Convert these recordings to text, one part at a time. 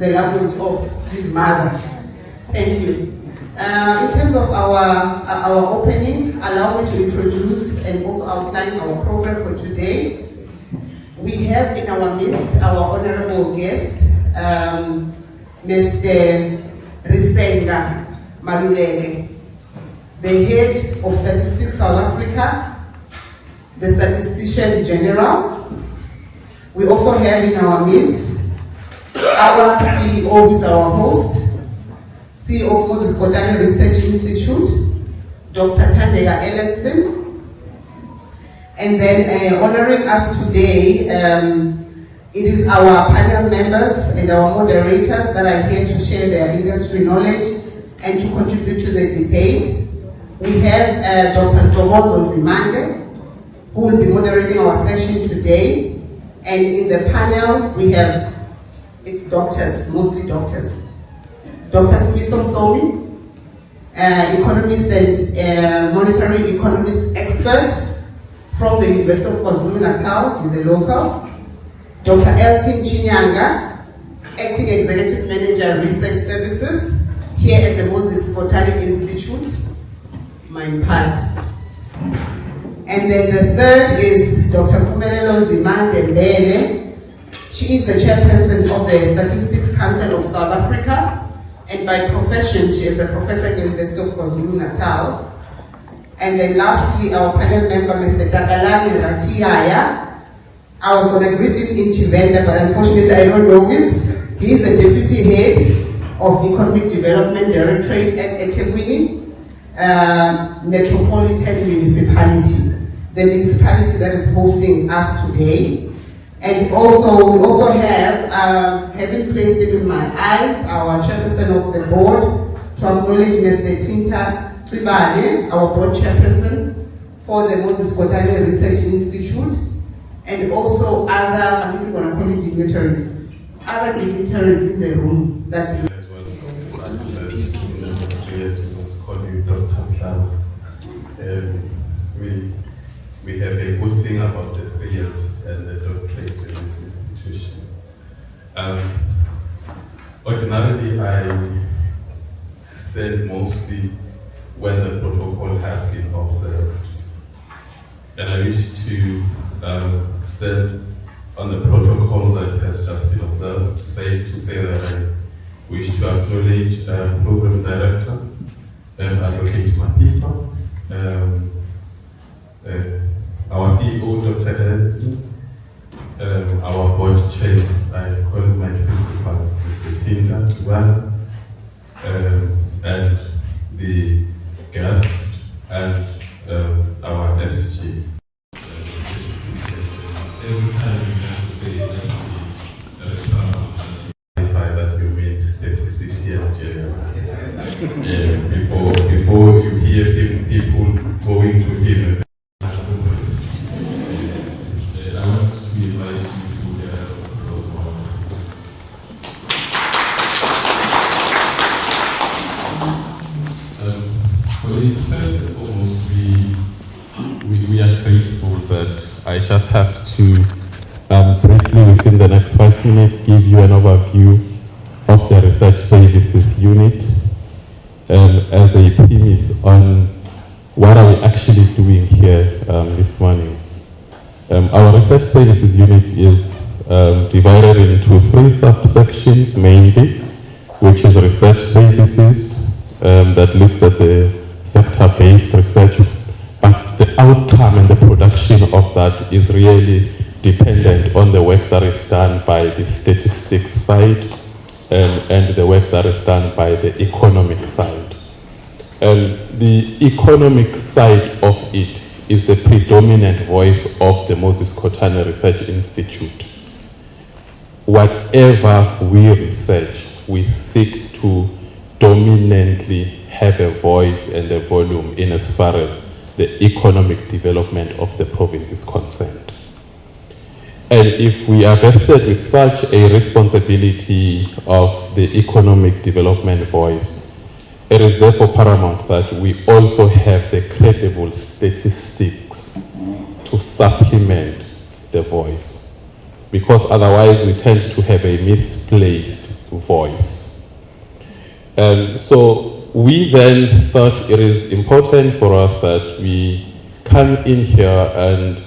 the language of his mother. Thank you. In terms of our opening, allow me to introduce and also outline our program for today. We have in our midst our honorable guest, Mr. Risenga Maluleke, the head of Statistics South Africa, the Statistician-General. We also have in our midst our CEO, who is our host, CEO of Moses Kotane Research Institute, Dr. Thandeka Ellenson. And then honoring us today, it is our panel members and our moderators that are here to share their industry knowledge and to contribute to the debate. We have Dr. Moses Kotane, who will be moderating our session today. And in the panel, we have, it's doctors, mostly doctors. Dr. Simiso Msomi, economist and monetary economist expert from the University of KwaZulu-Natal, he's a local. Dr. Elton Chinyanga, acting executive manager research services here at the Moses Kotane Institute, my part. And then the third is Dr. Pumelelo Zimande. She is the chairperson of the Statistics Council of South Africa, and by profession, she is a professor at the University of KwaZulu-Natal. And then lastly, our panel member, Mr. Takalani Ratiaya. I was going to greet him in Chivenda, but unfortunately I don't know it. He is the deputy head of economic development directorate at eThekwini Metropolitan Municipality, the municipality that is hosting us today. And we also have, having placed it in my eyes, our chairperson of the board, to acknowledge Mr. Tinta Tribade, our board chairperson for the Moses Kotane Research Institute, and also other, I'm going to call it dignitaries, other dignitaries in the room that as well. We must call you Dr. Mhlaba. We have a good thing about the 3 years and the doctorate in this institution. Ordinarily, I stand mostly when the protocol has been observed. And I wish to stand on the protocol that has just been observed, to say that I wish to acknowledge Program Director, Advocate Mapito, our CEO, Dr. Ellenson, our board chair, I call my principal, Mr. Tinda, and the guest, and our SG. Every time you have to say SG, that you mean Statistician-General. Before you hear people going to him and say, I want to invite you to those moments. Police, first and foremost, we are grateful that I just have to briefly, within the next 5 minutes, give you an overview of the Research Services Unit as a premise on what are we actually doing here this morning. Our Research Services Unit is divided into 3 subsections mainly, which is research services that looks at the sector-based research, but the outcome and the production of that is really dependent on the work that is done by the statistics side and the work that is done by the economic side. The economic side of it is the predominant voice of the Moses Kotane Research Institute. Whatever we research, we seek to dominantly have a voice and a volume in as far as the economic development of the province is concerned. And if we are vested with such a responsibility of the economic development voice, it is therefore paramount that we also have the credible statistics to supplement the voice. Because otherwise we tend to have a misplaced voice. So we then thought it is important for us that we come in here and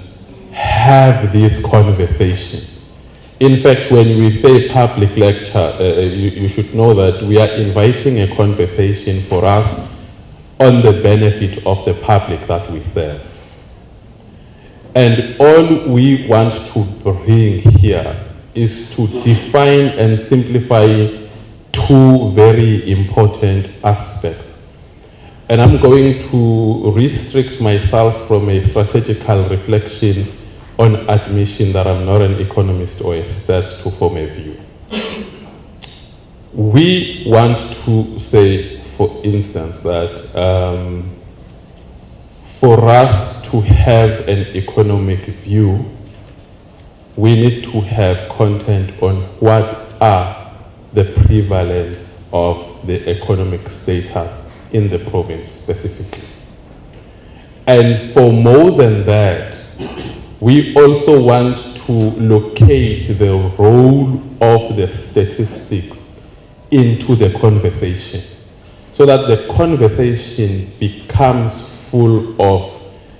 have this conversation. In fact, when we say public lecture, you should know that we are inviting a conversation for us on the benefit of the public that we serve. And all we want to bring here is to define and simplify two very important aspects. And I'm going to restrict myself from a strategical reflection on admission that I'm not an economist or a stats to form a view. We want to say, for instance, that for us to have an economic view, we need to have content on what are the prevalence of the economic status in the province specifically. And for more than that, we also want to locate the role of the statistics into the conversation so that the conversation becomes full of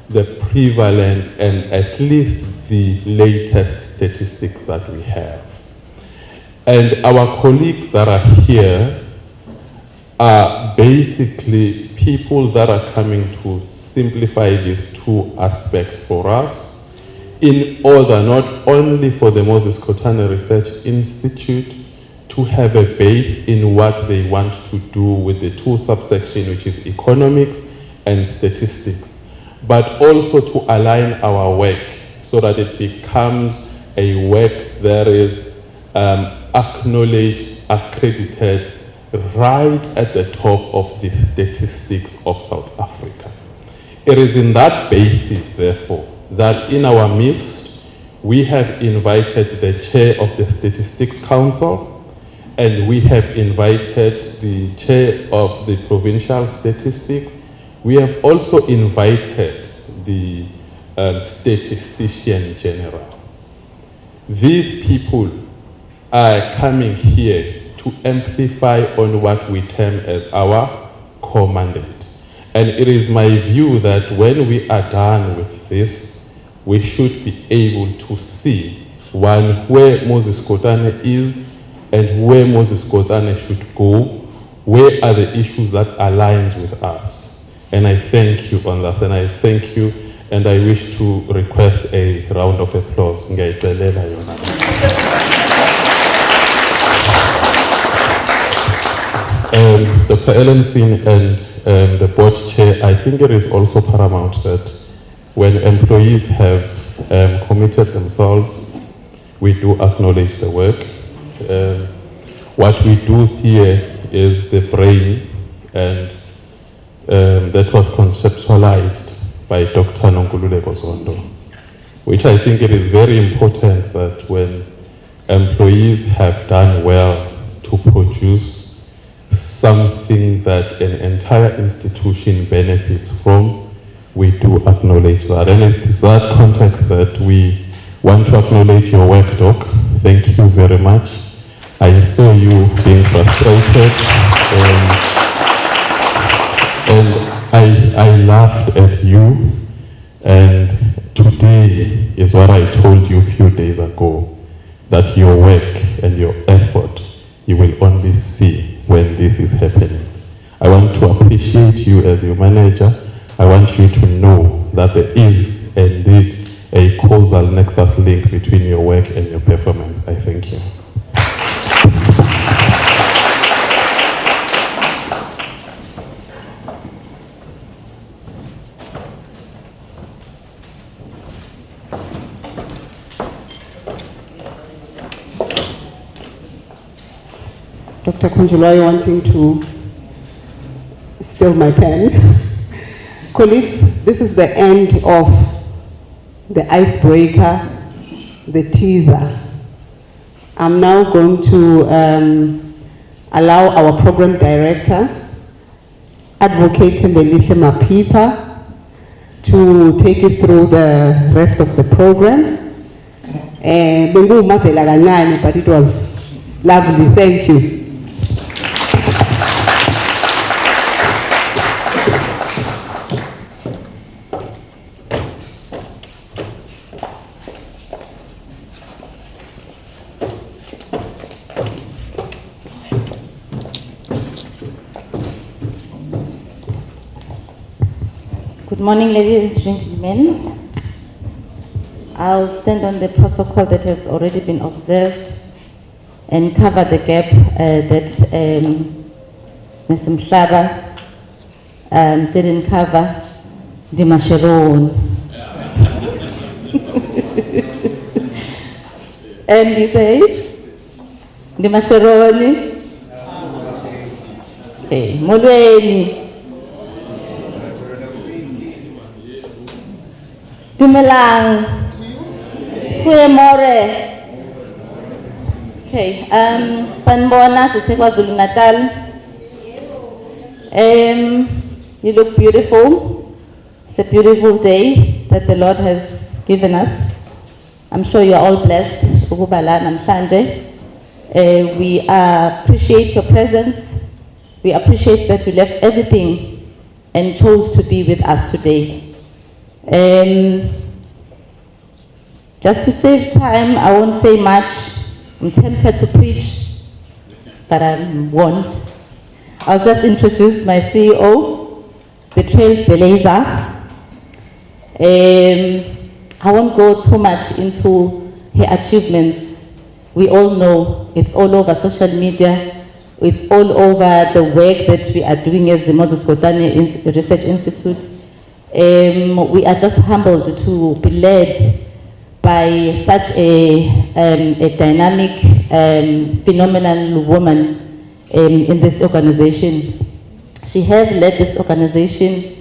the prevalent and at least the latest statistics that we have. And our colleagues that are here are basically people that are coming to simplify these two aspects for us in order not only for the Moses Kotane Research Institute to have a base in what they want to do with the two subsections, which is economics and statistics, but also to align our work so that it becomes a work that is acknowledged, accredited, right at the top of the statistics of South Africa. It is in that basis, therefore, that in our midst, we have invited the chair of the Statistics Council, and we have invited the chair of the Provincial Statistics. We have also invited the Statistician-General. These people are coming here to amplify on what we term as our core mandate. And it is my view that when we are done with this, we should be able to see, one, where Moses Kotane is and where Moses Kotane should go, where are the issues that aligns with us. And I thank you on that, and I thank you, and I wish to request a round of applause. Dr. Ellenson and the board chair, I think it is also paramount that when employees have committed themselves, we do acknowledge the work. What we do see is the brain, and that was conceptualized by Dr. Nonkululeko, which I think it is very important that when employees have done well to produce something that an entire institution benefits from, we do acknowledge that. And it's that context that we want to acknowledge your work, Doc. Thank you very much. I saw you being frustrated, and I laughed at you, and today is what I told you a few days ago, that your work and your effort, you will only see when this is happening. I want to appreciate you as your manager. I want you to know that there is indeed a causal nexus link between your work and your performance. I thank you. Dr. Kunjulwayo wanting to steal my pen. Colleagues, this is the end of the icebreaker, the teaser. I'm now going to allow our program director, Advocate Mbelihle Mapipa, to take you through the rest of the program. But it was Lovely, thank you. Good morning, ladies and gentlemen. I'll stand on the protocol that has already been observed and cover the gap that Ms. Mhlaba didn't cover. Dimasheron. And you say? Dimasheroni? Okay, Molweni. Dumelang. Kuemore. Okay, Sanbona, KwaZulu-Natal. You look beautiful. It's a beautiful day that the Lord has given us. I'm sure you're all blessed. We appreciate your presence. We appreciate that you left everything and chose to be with us today. Just to save time, I won't say much. I'm tempted to preach, but I won't. I'll just introduce my CEO, the trailblazer. I won't go too much into her achievements. We all know it's all over social media. It's all over the work that we are doing as the Moses Kotane Research Institute. We are just humbled to be led by such a dynamic, phenomenal woman in this organization. She has led this organization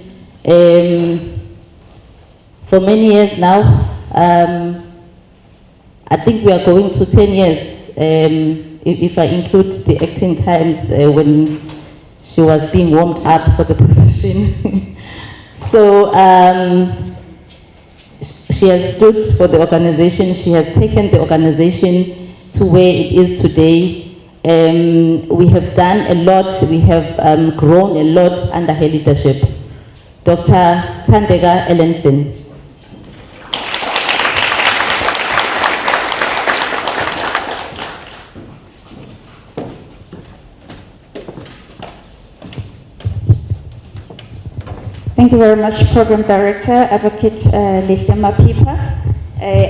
for many years now. I think we are going to 10 years, if I include the acting times when she was being warmed up for the position. So she has stood for the organization. She has taken the organization to where it is today. We have done a lot. We have grown a lot under her leadership. Dr. Thandeka Ellenson. Thank you very much, Program Director, Advocate Risenga Maluleke.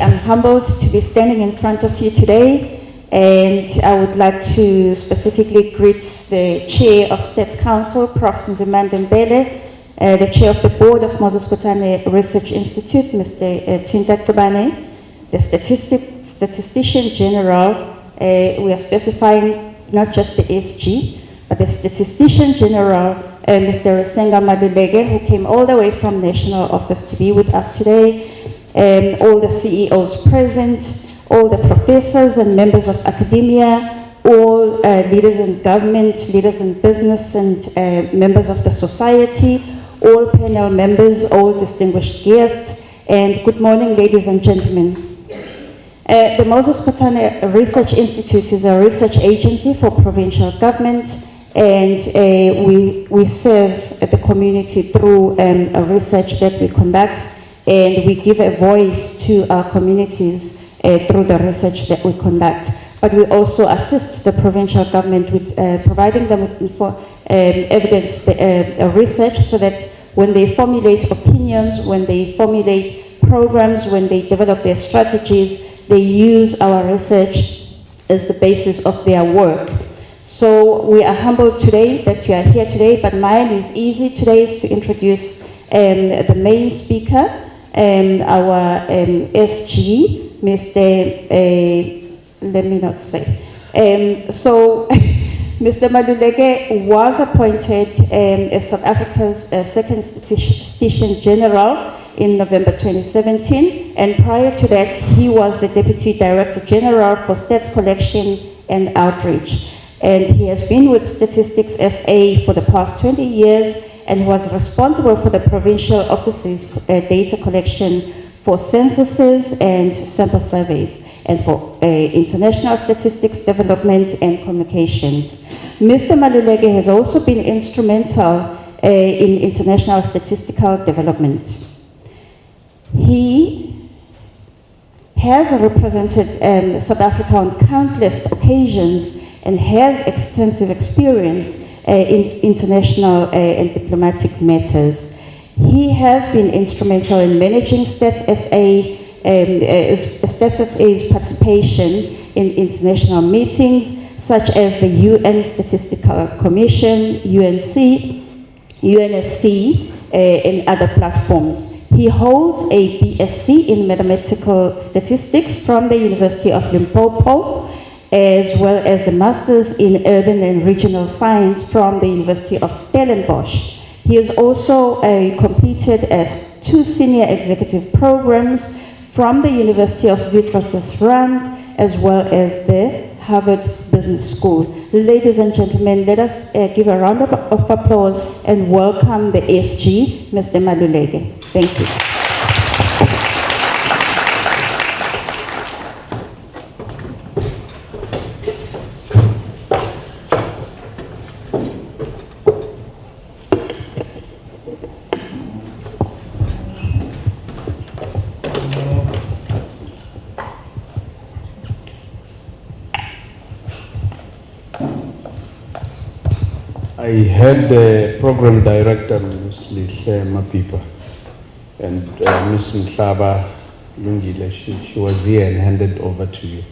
I'm humbled to be standing in front of you today, and I would like to specifically greet the Chair of Stats Council, Prof. Nzimande Mbele, the Chair of the Board of Moses Kotane Research Institute, Mr. Tinta Tabane, the Statistician-General. We are specifying not just the SG, but the Statistician-General, Mr. Risenga Maluleke, who came all the way from National Office to be with us today, all the CEOs present, all the professors and members of academia, all leaders in government, leaders in business, and members of the society, all panel members, all distinguished guests, and good morning, ladies and gentlemen. The Moses Kotane Research Institute is a research agency for provincial government, and we serve the community through a research that we conduct, and we give a voice to our communities through the research that we conduct. But we also assist the provincial government with providing them with evidence research, so that when they formulate opinions, when they formulate programs, when they develop their strategies, they use our research as the basis of their work. So we are humbled today that you are here today, but mine is easy today is to introduce the main speaker, our SG, Mr. Let me not say. So Mr. Maluleke was appointed as South Africa's second Statistician-General in November 2017, and prior to that, he was the Deputy Director General for Stats Collection and Outreach. And he has been with Statistics SA for the past 20 years and was responsible for the provincial office's data collection for censuses and sample surveys. and for international statistics development and communications. Mr. Maluleke has also been instrumental in international statistical development. He has represented South Africa on countless occasions and has extensive experience in international and diplomatic matters. He has been instrumental in managing Stats SA's participation in international meetings such as the UN Statistical Commission, UNC, UNSC, and other platforms. He holds a BSc in Mathematical Statistics from the University of Limpopo, as well as the Masters in Urban and Regional Science from the University of Stellenbosch. He has also completed 2 senior executive programs from the University of Witwatersrand, as well as the Harvard Business School. Ladies and gentlemen, let us give a round of applause and welcome the SG, Mr. Maluleke. Thank you. I had the program director, Ms. Lihle Mapipa, and Ms. Nhlaba Lungile. She was here and handed over to you.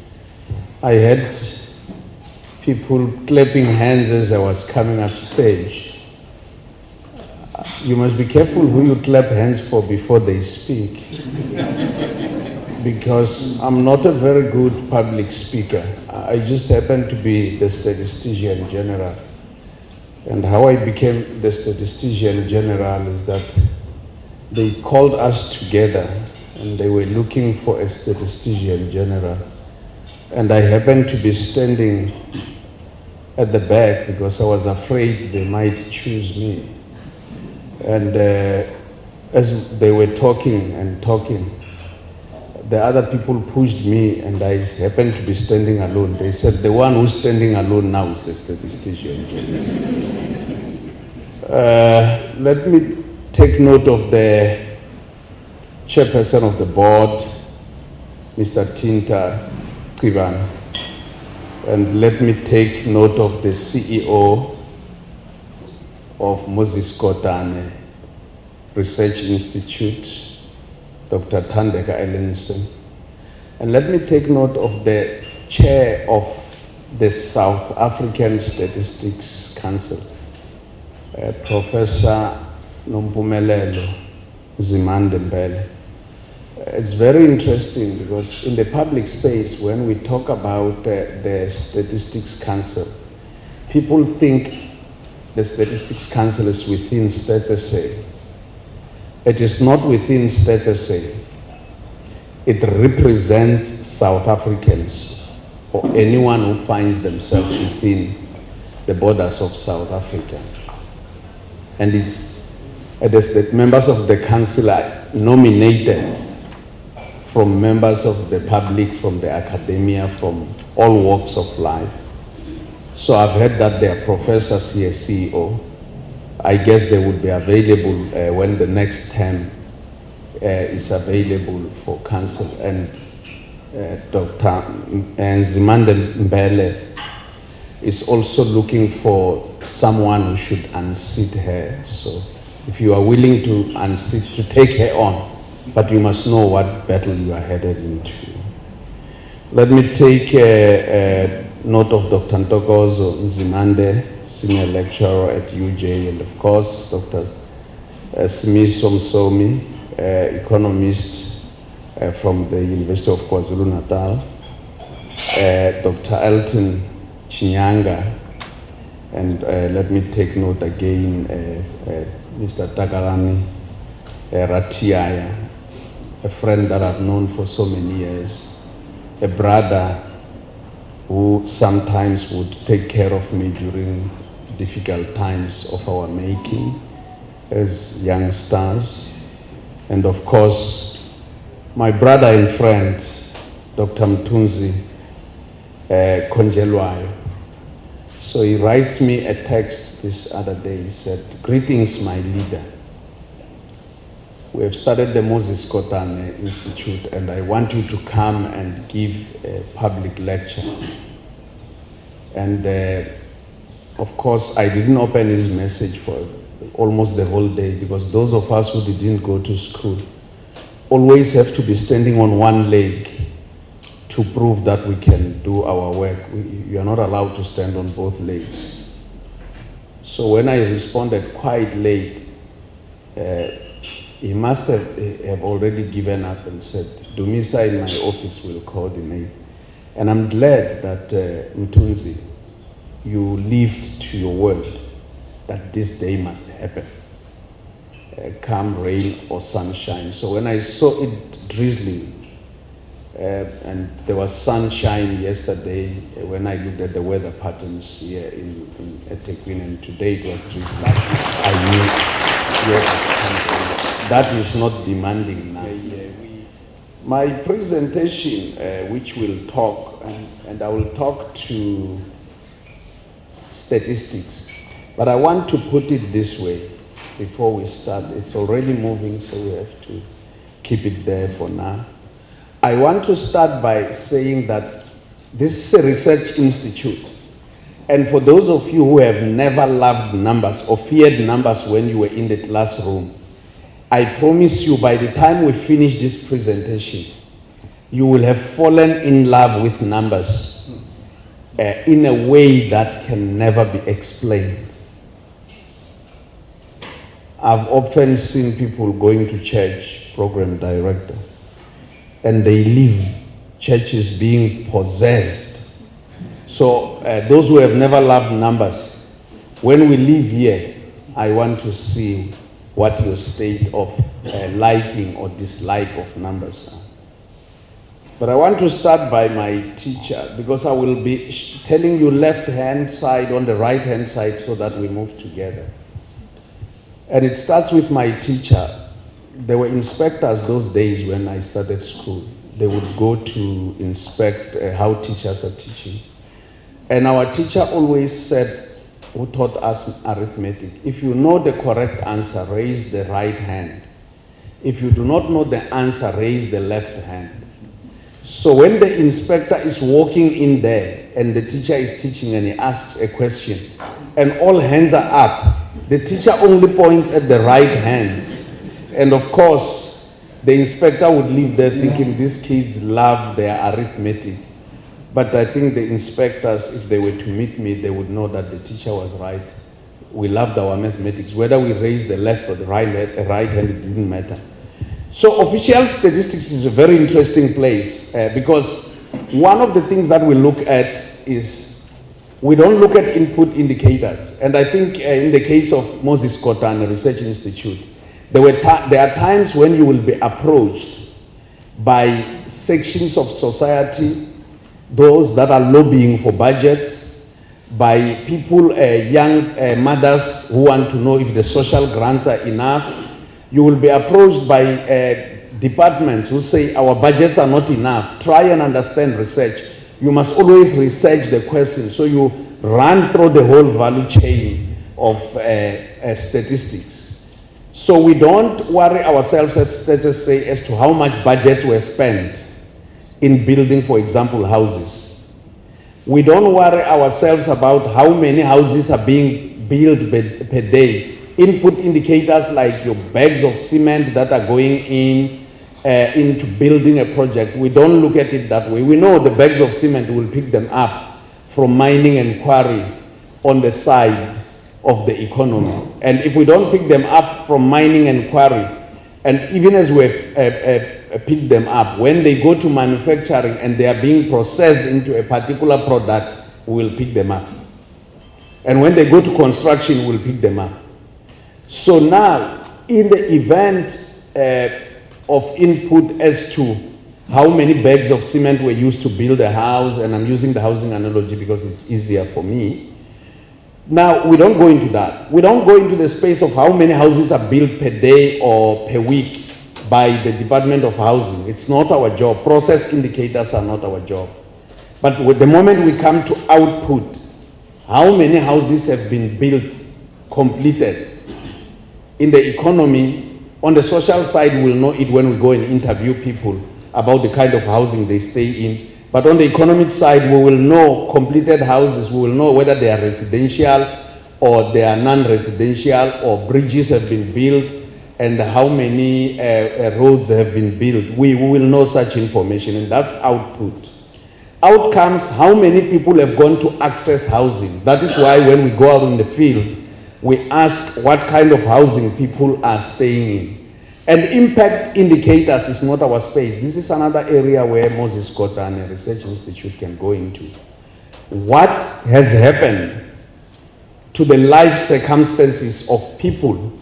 I had people clapping hands as I was coming up stage. You must be careful who you clap hands for before they speak, because I'm not a very good public speaker. I just happen to be the Statistician-General. And how I became the Statistician-General is that they called us together and they were looking for a Statistician-General. And I happened to be standing at the back because I was afraid they might choose me. And as they were talking and talking, the other people pushed me and I happened to be standing alone. They said, the one who's standing alone now is the Statistician-General. Let me take note of the chairperson of the board, Mr. Tinta Kivan, and let me take note of the CEO of Moses Kotane Research Institute, Dr. Thandeka Ellenson. And let me take note of the chair of the South African Statistics Council, Professor Nompumelelo Zimande. It's very interesting because in the public space, when we talk about the Statistics Council, people think the Statistics Council is within Stats SA. It is not within Stats SA. It represents South Africans or anyone who finds themselves within the borders of South Africa. And it's that members of the council are nominated from members of the public, from the academia, from all walks of life. So I've heard that there are professors here, CEO. I guess they would be available when the next term is available for council. And Dr. Zimande Mbele is also looking for someone who should unseat her. So if you are willing to unseat, to take her on, but you must know what battle you are headed into. Let me take note of Dr. Ntokozo Nzimande, Senior Lecturer at UJ, and of course, Dr. Smith Somsomi, Economist from the University of KwaZulu-Natal, Dr. Elton Chinyanga, and let me take note again, Mr. Takarani Ratiaya, a friend that I've known for so many years, a brother who sometimes would take care of me during difficult times of our making as young stars. And of course, my brother and friend, Dr. Mthunzi Konjelwayo. So he writes me a text this other day. He said, "Greetings, my leader. We have started the Moses Kotane Institute, and I want you to come and give a public lecture." And of course, I didn't open his message for almost the whole day, because those of us who didn't go to school always have to be standing on one leg to prove that we can do our work. You are not allowed to stand on both legs. So when I responded quite late, he must have already given up and said, "Dumisa in my office will coordinate." And I'm glad that Mthunzi, you lived to your word that this day must happen, come rain or sunshine. So when I saw it drizzling, and there was sunshine yesterday when I looked at the weather patterns here in eThekwini, and today it was drizzling, I knew, yes, that is not demanding now. My presentation, which will talk, and I will talk to statistics, but I want to put it this way before we start. It's already moving, so we have to keep it there for now. I want to start by saying that this is a research institute. And for those of you who have never loved numbers or feared numbers when you were in the classroom, I promise you by the time we finish this presentation, you will have fallen in love with numbers in a way that can never be explained. I've often seen people going to church, program director, and they leave churches being possessed. So those who have never loved numbers, when we leave here, I want to see what your state of liking or dislike of numbers are. But I want to start by my teacher, because I will be telling you left-hand side on the right-hand side so that we move together. And it starts with my teacher. There were inspectors those days when I started school. They would go to inspect how teachers are teaching. And our teacher always said, who taught us arithmetic, if you know the correct answer, raise the right hand. If you do not know the answer, raise the left hand. So when the inspector is walking in there and the teacher is teaching and he asks a question and all hands are up, the teacher only points at the right hands. And of course, the inspector would leave there thinking these kids love their arithmetic. But I think the inspectors, if they were to meet me, they would know that the teacher was right. We loved our mathematics. Whether we raised the left or the right hand, it didn't matter. So official statistics is a very interesting place because one of the things that we look at is we don't look at input indicators. And I think in the case of Moses Kotane Research Institute, there are times when you will be approached by sections of society, those that are lobbying for budgets, by people, young mothers who want to know if the social grants are enough. You will be approached by departments who say our budgets are not enough. Try and understand research. You must always research the question. So you run through the whole value chain of statistics. So we don't worry ourselves, let us say, as to how much budgets were spent in building, for example, houses. We don't worry ourselves about how many houses are being built per day. Input indicators like your bags of cement that are going into building a project, we don't look at it that way. We know the bags of cement, will pick them up from mining and quarry on the side of the economy. And if we don't pick them up from mining and quarry, and even as we pick them up, when they go to manufacturing and they are being processed into a particular product, we will pick them up. And when they go to construction, we'll pick them up. So now, in the event of input as to how many bags of cement were used to build a house, and I'm using the housing analogy because it's easier for me. Now, we don't go into that. We don't go into the space of how many houses are built per day or per week. by the Department of Housing. It's not our job. Process indicators are not our job. But with the moment we come to output, how many houses have been built, completed? In the economy, on the social side, we'll know it when we go and interview people about the kind of housing they stay in. But on the economic side, we will know completed houses, we will know whether they are residential or they are non-residential, or bridges have been built, and how many roads have been built. We will know such information, and that's output. Outcomes, how many people have gone to access housing. That is why when we go out in the field, we ask what kind of housing people are staying in. And impact indicators is not our space. This is another area where Moses Kotane Research Institute can go into. What has happened to the life circumstances of people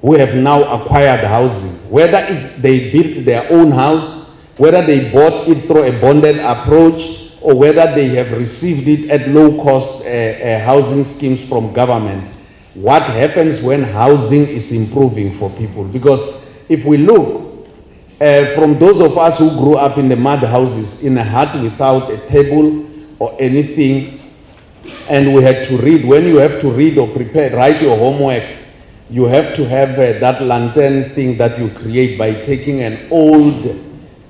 who have now acquired housing? Whether it's they built their own house, whether they bought it through a bonded approach, or whether they have received it at low cost housing schemes from government. What happens when housing is improving for people? Because if we look from those of us who grew up in the mud houses, in a hut without a table or anything, and we had to read, when you have to read or prepare, write your homework, you have to have that lantern thing that you create by taking an old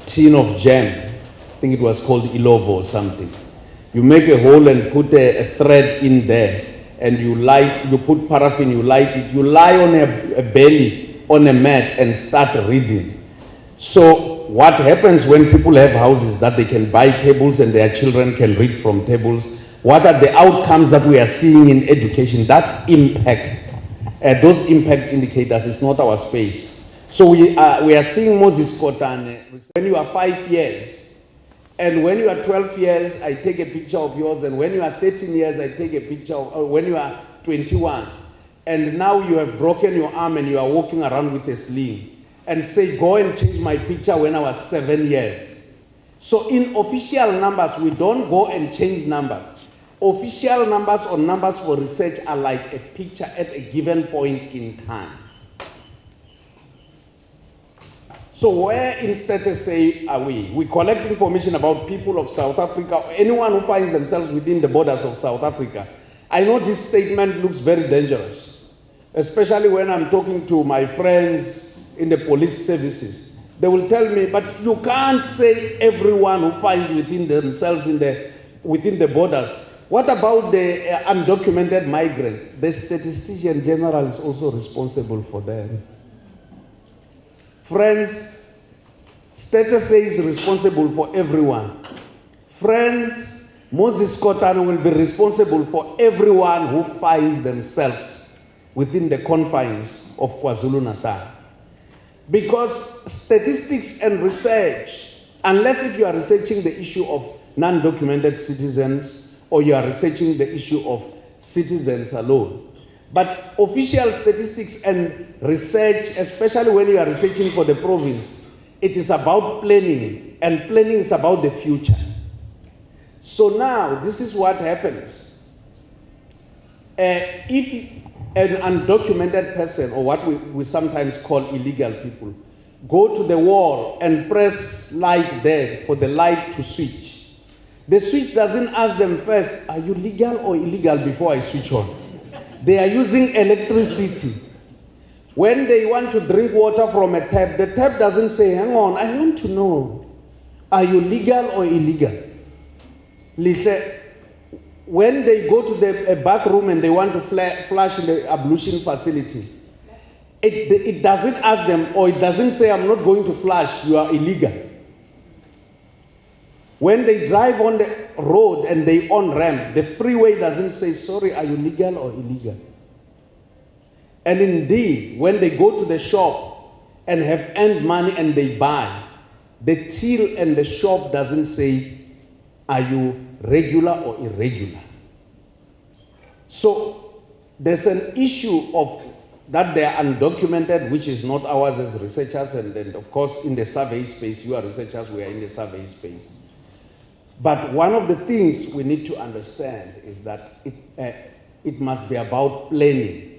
tin of jam. I think it was called Ilovo or something. You make a hole and put a thread in there, and you put paraffin, you light it, you lie on a belly on a mat and start reading. So what happens when people have houses that they can buy tables and their children can read from tables? What are the outcomes that we are seeing in education? That's impact. Those impact indicators is not our space. So we are seeing Moses Kotane. When you are 5 years, and when you are 12 years, I take a picture of yours. And when you are 13 years, I take a picture of, when you are 21. And now you have broken your arm and you are walking around with a sling. And say, go and change my picture when I was 7 years. So in official numbers, we don't go and change numbers. Official numbers or numbers for research are like a picture at a given point in time. So where in Stats SA are we? We collect information about people of South Africa, or anyone who finds themselves within the borders of South Africa. I know this statement looks very dangerous, especially when I'm talking to my friends in the police services. They will tell me, but you can't say everyone who finds within themselves within the borders. What about the undocumented migrants? The Statistician-General is also responsible for them. Friends, Stats SA is responsible for everyone. Friends, Moses Kotane will be responsible for everyone who finds themselves within the confines of KwaZulu-Natal. Because statistics and research, unless if you are researching the issue of non-documented citizens or you are researching the issue of citizens alone, but official statistics and research, especially when you are researching for the province, it is about planning, and planning is about the future. So now, this is what happens. If an undocumented person, or what we sometimes call illegal people, go to the wall and press light there for the light to switch, the switch doesn't ask them first, are you legal or illegal before I switch on? They are using electricity. When they want to drink water from a tap, the tap doesn't say, hang on, I want to know, are you legal or illegal? When they go to the bathroom and they want to flush in the ablution facility, it doesn't ask them, or it doesn't say, I'm not going to flush, you are illegal. When they drive on the road and they on-ramp, the freeway doesn't say, sorry, are you legal or illegal? And indeed, when they go to the shop and have earned money and they buy, the till and the shop doesn't say, are you regular or irregular? So there's an issue of that they are undocumented, which is not ours as researchers, and then of course in the survey space, you are researchers, we are in the survey space. But one of the things we need to understand is that it must be about planning.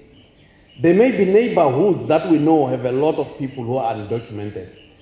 There may be neighborhoods that we know have a lot of people who are undocumented.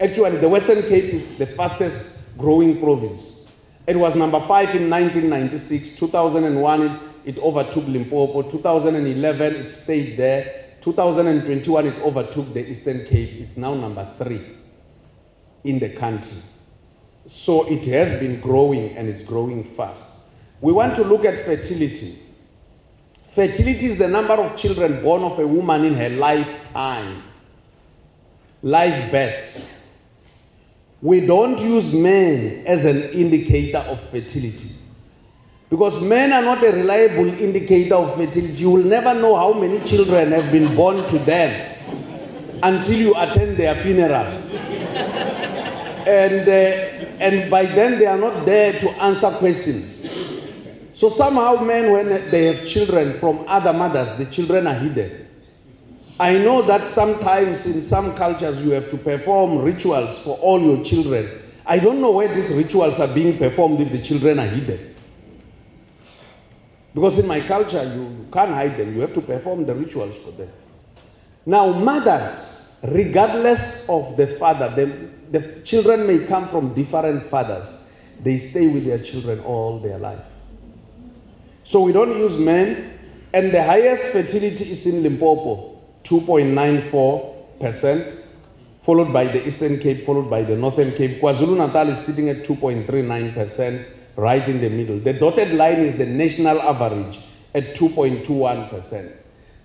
Actually, the Western Cape is the fastest growing province. It was number 5 in 1996. 2001, it overtook Limpopo. 2011, it stayed there. 2021, it overtook the Eastern Cape. It's now number 3 in the country. So it has been growing, and it's growing fast. We want to look at fertility. Fertility is the number of children born of a woman in her lifetime. Live births. We don't use men as an indicator of fertility. Because men are not a reliable indicator of fertility. You will never know how many children have been born to them until you attend their funeral. And by then they are not there to answer questions. So somehow men, when they have children from other mothers, the children are hidden. I know that sometimes in some cultures you have to perform rituals for all your children. I don't know where these rituals are being performed if the children are hidden. Because in my culture, you can't hide them. You have to perform the rituals for them. Now, mothers, regardless of the father, the children may come from different fathers. They stay with their children all their life. So we don't use men. And the highest fertility is in Limpopo, 2.94%, followed by the Eastern Cape, followed by the Northern Cape. KwaZulu-Natal is sitting at 2.39%, right in the middle. The dotted line is the national average at 2.21%.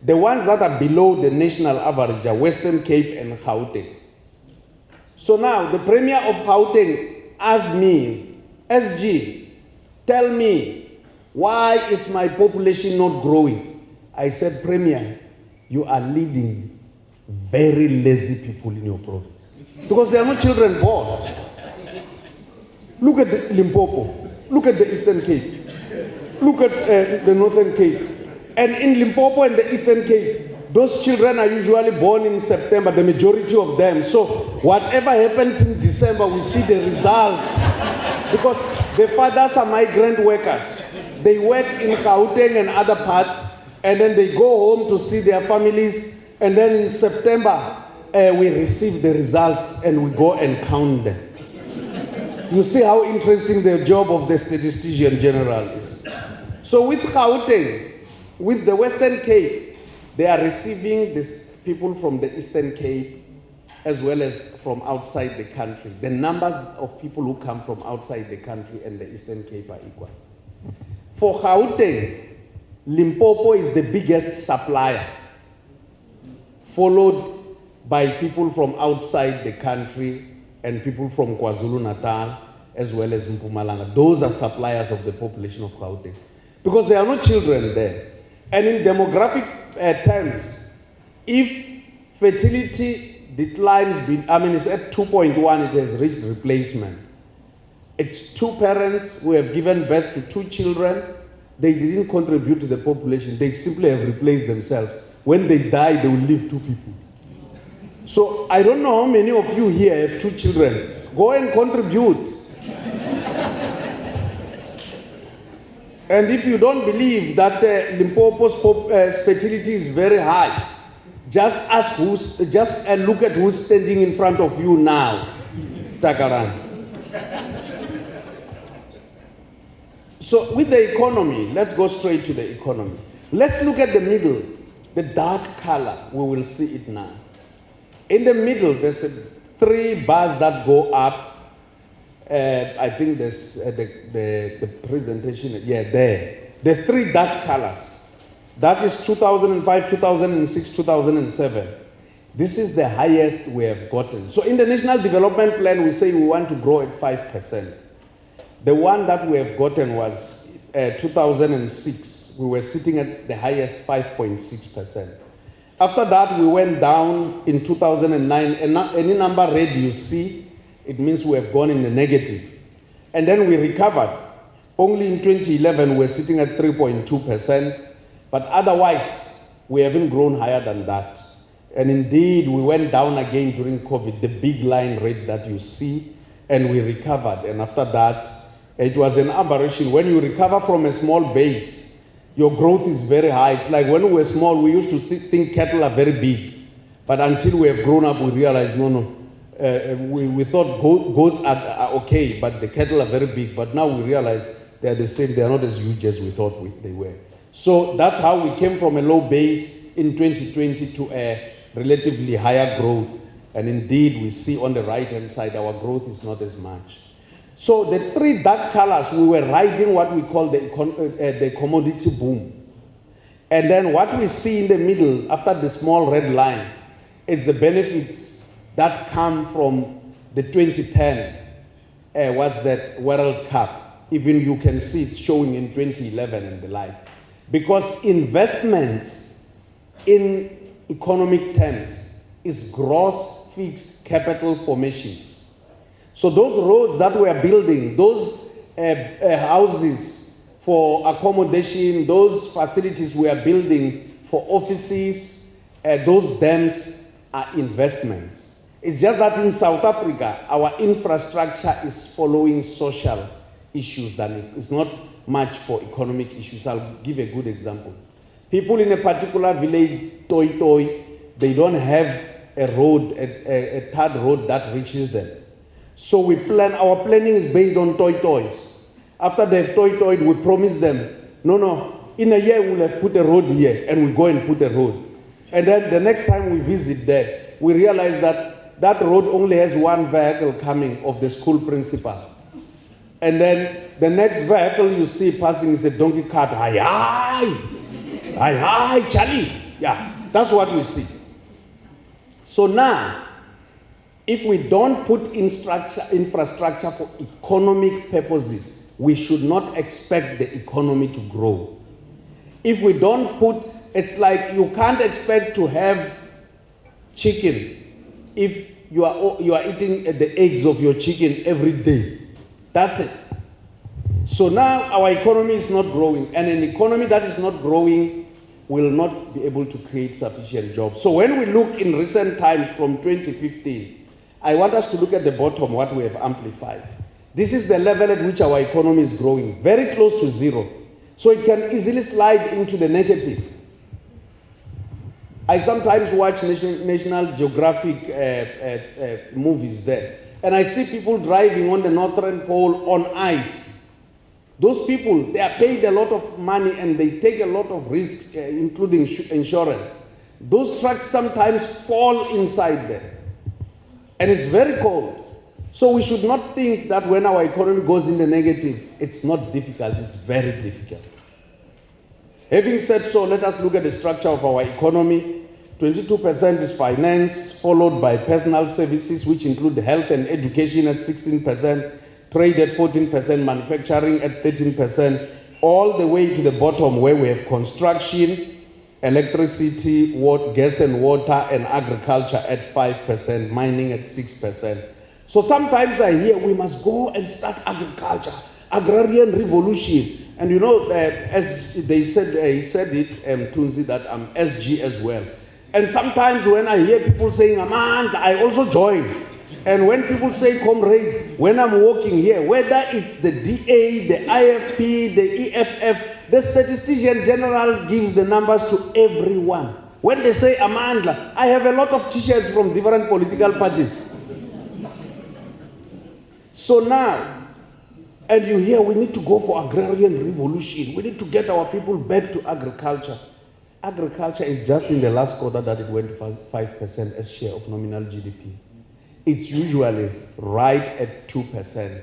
The ones that are below the national average are Western Cape and Gauteng. So now, the Premier of Gauteng asked me, SG, tell me, why is my population not growing? I said, Premier, you are leading very lazy people in your province. Because there are no children born. Look at the Limpopo. Look at the Eastern Cape. Look at the Northern Cape. And in Limpopo and the Eastern Cape, those children are usually born in September, the majority of them. So whatever happens in December, we see the results. Because the fathers are migrant workers. They work in Gauteng and other parts, and then they go home to see their families, and then in September, we receive the results and we go and count them. You see how interesting the job of the Statistician-General is. So with Gauteng, with the Western Cape, they are receiving these people from the Eastern Cape as well as from outside the country. The numbers of people who come from outside the country and the Eastern Cape are equal. For Gauteng, Limpopo is the biggest supplier, followed by people from outside the country and people from KwaZulu-Natal as well as Mpumalanga. Those are suppliers of the population of Gauteng. Because there are no children there. And in demographic terms, if fertility declines, it's at 2.1, it has reached replacement. It's 2 parents who have given birth to 2 children. They didn't contribute to the population. They simply have replaced themselves. When they die, they will leave 2 people. So I don't know how many of you here have 2 children. Go and contribute. And if you don't believe that Limpopo's fertility is very high, just look at who's standing in front of you now. Takaran. So with the economy, let's go straight to the economy. Let's look at the middle, the dark color. We will see it now. In the middle, there's 3 bars that go up. I think there's the presentation. Yeah, there. The 3 dark colors. That is 2005, 2006, 2007. This is the highest we have gotten. So in the National Development Plan, we say we want to grow at 5%. The one that we have gotten was 2006. We were sitting at the highest 5.6%. After that, we went down in 2009. And any number red you see, it means we have gone in the negative. And then we recovered. Only in 2011, we were sitting at 3.2%. But otherwise, we haven't grown higher than that. And indeed, we went down again during COVID, the big line red that you see, and we recovered. And after that, it was an aberration. When you recover from a small base, your growth is very high. It's like when we were small, we used to think cattle are very big. But until we have grown up, we realized, no, We thought goats are okay, but the cattle are very big. But now we realize they are the same. They are not as huge as we thought they were. So that's how we came from a low base in 2020 to a relatively higher growth. And indeed, we see on the right-hand side, our growth is not as much. So the three dark colors, we were riding what we call the commodity boom. And then what we see in the middle, after the small red line, is the benefits that come from the 2010, World Cup. Even you can see it showing in 2011 and the like. Because investments in economic terms is gross fixed capital formations. So those roads that we are building, those houses for accommodation, those facilities we are building for offices, those dams are investments. It's just that in South Africa, our infrastructure is following social issues than it's not much for economic issues. I'll give a good example. People in a particular village, Toi, they don't have a road, a third road that reaches them. So we plan, our planning is based on Toys. After they've Toy, we promise them, no, in a year we'll have put a road here, and we go and put a road. And then the next time we visit there, we realize that that road only has one vehicle coming of the school principal. And then the next vehicle you see passing is a donkey cart. Hi, Charlie. Yeah, that's what we see. So now, if we don't put infrastructure for economic purposes, we should not expect the economy to grow. If we don't put, it's like you can't expect to have chicken if you are eating the eggs of your chicken every day. That's it. So now our economy is not growing, and an economy that is not growing will not be able to create sufficient jobs. So when we look in recent times from 2015, I want us to look at the bottom, what we have amplified. This is the level at which our economy is growing, very close to zero. So it can easily slide into the negative. I sometimes watch National Geographic movies there, and I see people driving on the Northern Pole on ice. Those people, they are paid a lot of money and they take a lot of risks, including insurance. Those trucks sometimes fall inside there, and it's very cold. So we should not think that when our economy goes in the negative, it's not difficult, it's very difficult. Having said so, let us look at the structure of our economy. 22% is finance, followed by personal services, which include health and education at 16%, trade at 14%, manufacturing at 13%, all the way to the bottom where we have construction, electricity, gas and water, and agriculture at 5%, mining at 6%. So sometimes I hear we must go and start agriculture, agrarian revolution. And you know, as they said, he said it, Tunzi, that I'm SG as well. And sometimes when I hear people saying, Amanda, I also join. And when people say, comrade, when I'm walking here, whether it's the DA, the IFP, the EFF, the Statistician-General gives the numbers to everyone. When they say, Amanda, I have a lot of t-shirts from different political parties. So now, and you hear we need to go for agrarian revolution. We need to get our people back to agriculture. Agriculture is just in the last quarter that it went to 5% as share of nominal GDP. It's usually right at 2%.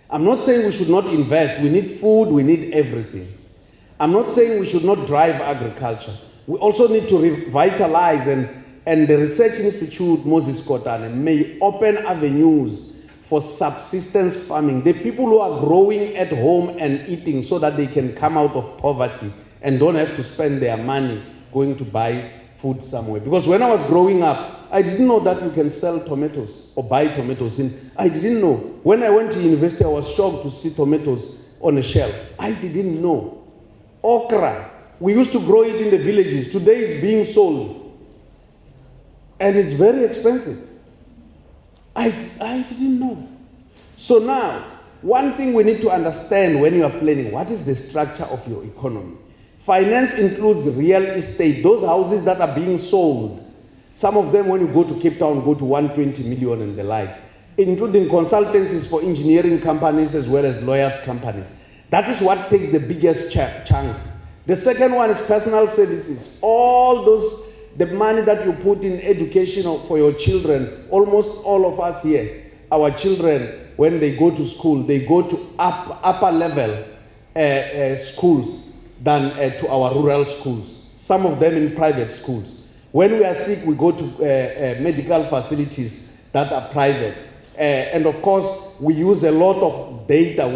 I'm not saying we should not invest. We need food, we need everything. I'm not saying we should not drive agriculture. We also need to revitalize, and the Research Institute, Moses Kotane, may open avenues for subsistence farming. The people who are growing at home and eating so that they can come out of poverty and don't have to spend their money going to buy food somewhere. Because when I was growing up, I didn't know that you can sell tomatoes or buy tomatoes. I didn't know. When I went to university, I was shocked to see tomatoes on a shelf. I didn't know. Okra, we used to grow it in the villages. Today it's being sold. And it's very expensive. I didn't know. So now, one thing we need to understand when you are planning, what is the structure of your economy? Finance includes real estate, those houses that are being sold. Some of them, when you go to Cape Town, go to 120 million and the like, including consultancies for engineering companies as well as lawyers' companies. That is what takes the biggest chunk. The second one is personal services. All those, the money that you put in education for your children, almost all of us here, our children, when they go to school, they go to upper level schools than to our rural schools. Some of them in private schools. When we are sick, we go to medical facilities that are private. And of course, we use a lot of data.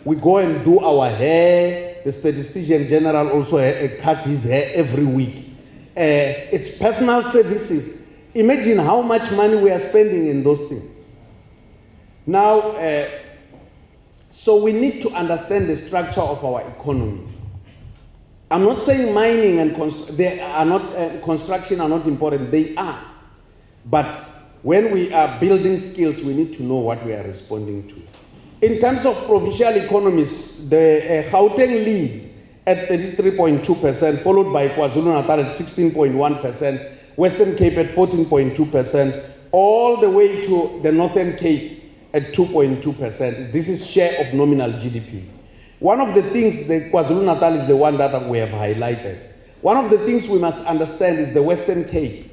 We go and do our hair. The Statistician-General also cuts his hair every week. It's personal services. Imagine how much money we are spending in those things. Now, so we need to understand the structure of our economy. I'm not saying mining and construction are not important. They are. But when we are building skills, we need to know what we are responding to. In terms of provincial economies, the Gauteng leads at 33.2%, followed by KwaZulu-Natal at 16.1%, Western Cape at 14.2%, all the way to the Northern Cape at 2.2%. This is share of nominal GDP. One of the things, the KwaZulu-Natal is the one that we have highlighted. One of the things we must understand is the Western Cape.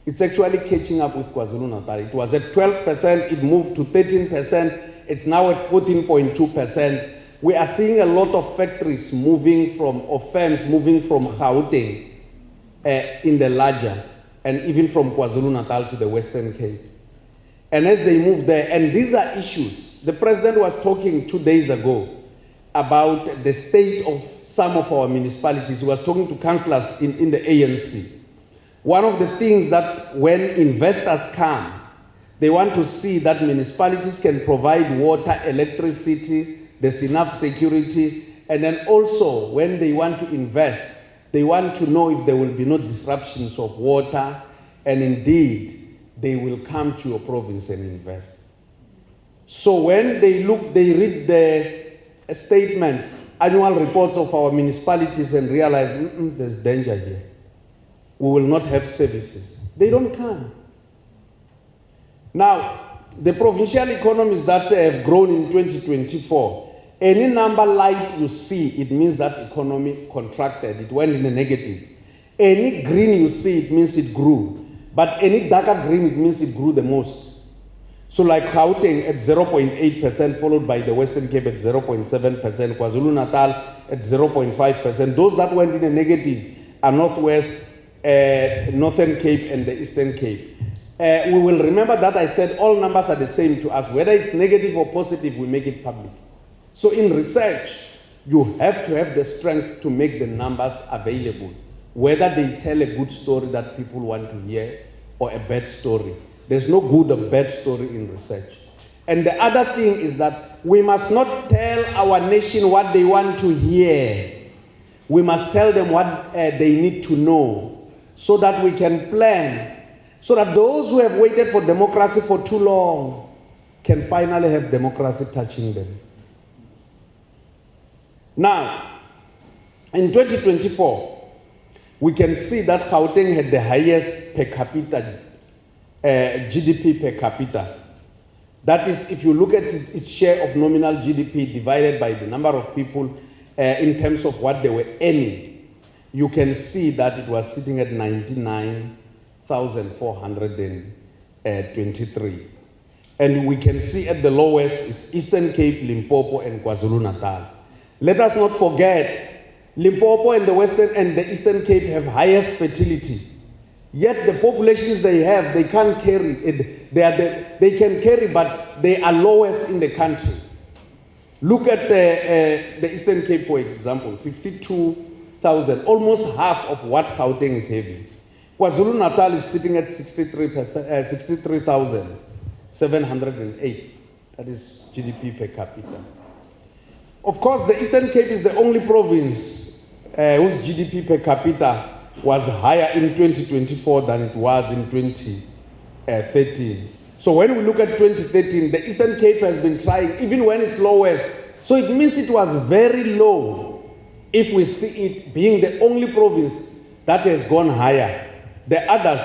It's actually catching up with KwaZulu-Natal. It was at 12%, it moved to 13%, it's now at 14.2%. We are seeing a lot of factories moving from, or firms moving from Gauteng in the larger, and even from KwaZulu-Natal to the Western Cape. And as they move there, and these are issues. The president was talking 2 days ago about the state of some of our municipalities. He was talking to councillors in the ANC. One of the things that when investors come, they want to see that municipalities can provide water, electricity, there's enough security, and then also when they want to invest, they want to know if there will be no disruptions of water, and indeed, they will come to your province and invest. So when they look, they read the statements, annual reports of our municipalities and realize, there's danger here. We will not have services. They don't come. Now, the provincial economies that have grown in 2024, any number light you see, it means that economy contracted. It went in a negative. Any green you see, it means it grew. But any darker green, it means it grew the most. So like Gauteng at 0.8%, followed by the Western Cape at 0.7%, KwaZulu-Natal at 0.5%. Those that went in a negative are Northwest, Northern Cape and the Eastern Cape. We will remember that I said all numbers are the same to us. Whether it's negative or positive, we make it public. So in research, you have to have the strength to make the numbers available, whether they tell a good story that people want to hear or a bad story. There's no good or bad story in research. And the other thing is that we must not tell our nation what they want to hear. We must tell them what they need to know so that we can plan, so that those who have waited for democracy for too long can finally have democracy touching them. Now, in 2024, we can see that Gauteng had the highest per capita, GDP per capita. That is, if you look at its share of nominal GDP divided by the number of people in terms of what they were earning, you can see that it was sitting at 99,423. And we can see at the lowest is Eastern Cape, Limpopo, and KwaZulu-Natal. Let us not forget, Limpopo and the Western and the Eastern Cape have highest fertility. Yet the populations they have, they can't carry it. They can carry, but they are lowest in the country. Look at the Eastern Cape, for example, 52,000, almost half of what Gauteng is having. KwaZulu-Natal is sitting at 63,708. That is GDP per capita. Of course, the Eastern Cape is the only province whose GDP per capita was higher in 2024 than it was in 2013. So when we look at 2013, the Eastern Cape has been trying, even when it's lowest. So it means it was very low if we see it being the only province that has gone higher. The others,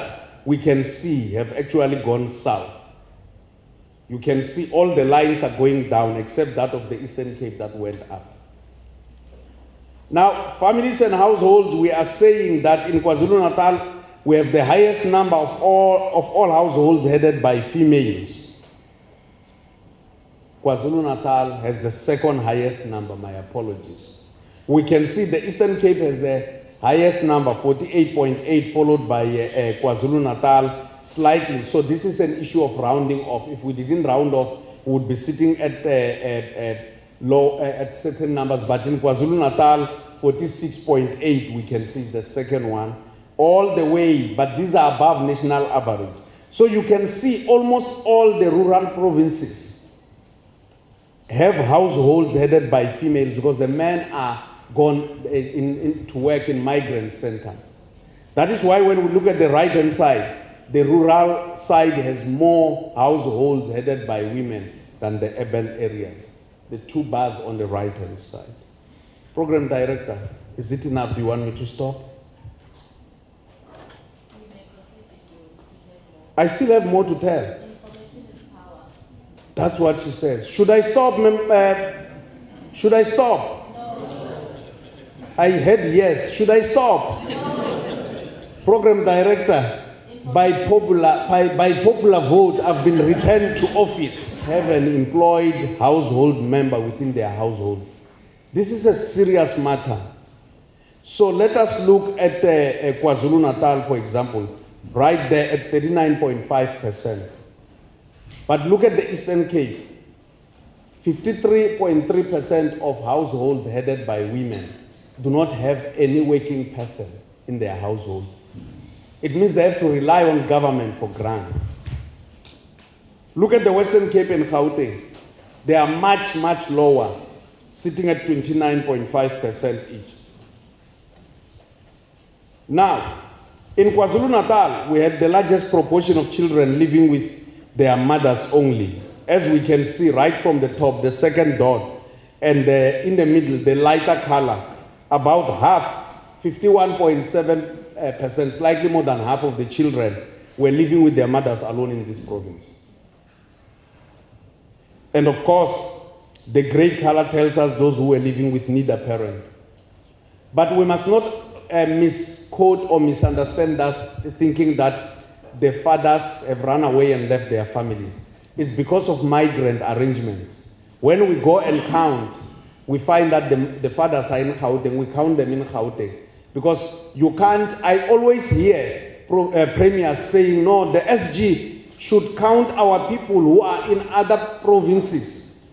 we can see have actually gone south. You can see all the lines are going down except that of the Eastern Cape that went up. Now, families and households, we are saying that in KwaZulu-Natal, we have the highest number of all households headed by females. KwaZulu-Natal has the second highest number, my apologies. We can see the Eastern Cape has the highest number, 48.8, followed by KwaZulu-Natal slightly. So this is an issue of rounding off. If we didn't round off, we would be sitting at certain numbers. But in KwaZulu-Natal, 46.8, we can see the second one. All the way, but these are above national average. So you can see almost all the rural provinces have households headed by females because the men are gone to work in migrant centers. That is why when we look at the right-hand side, the rural side has more households headed by women than the urban areas. The two bars on the right-hand side. Program Director, is it enough? Do you want me to stop? I still have more to tell. Information is power. That's what she says. Should I stop? Should I stop? No. I heard yes. Should I stop? No. Program Director, by popular vote, I've been returned to office, have an employed household member within their household. This is a serious matter. So let us look at KwaZulu-Natal, for example. Right there at 39.5%. But look at the Eastern Cape. 53.3% of households headed by women do not have any working person in their household. It means they have to rely on government for grants. Look at the Western Cape and Gauteng. They are much, much lower, sitting at 29.5% each. Now, in KwaZulu-Natal, we had the largest proportion of children living with their mothers only. As we can see right from the top, the second dot, and in the middle, the lighter color, about half, 51.7%, slightly more than half of the children were living with their mothers alone in this province. And of course, the gray color tells us those who were living with neither parent. But we must not misquote or misunderstand us thinking that the fathers have run away and left their families. It's because of migrant arrangements. When we go and count, we find that the fathers are in Gauteng, we count them in Gauteng. Because you can't, I always hear premiers saying, no, the SG should count our people who are in other provinces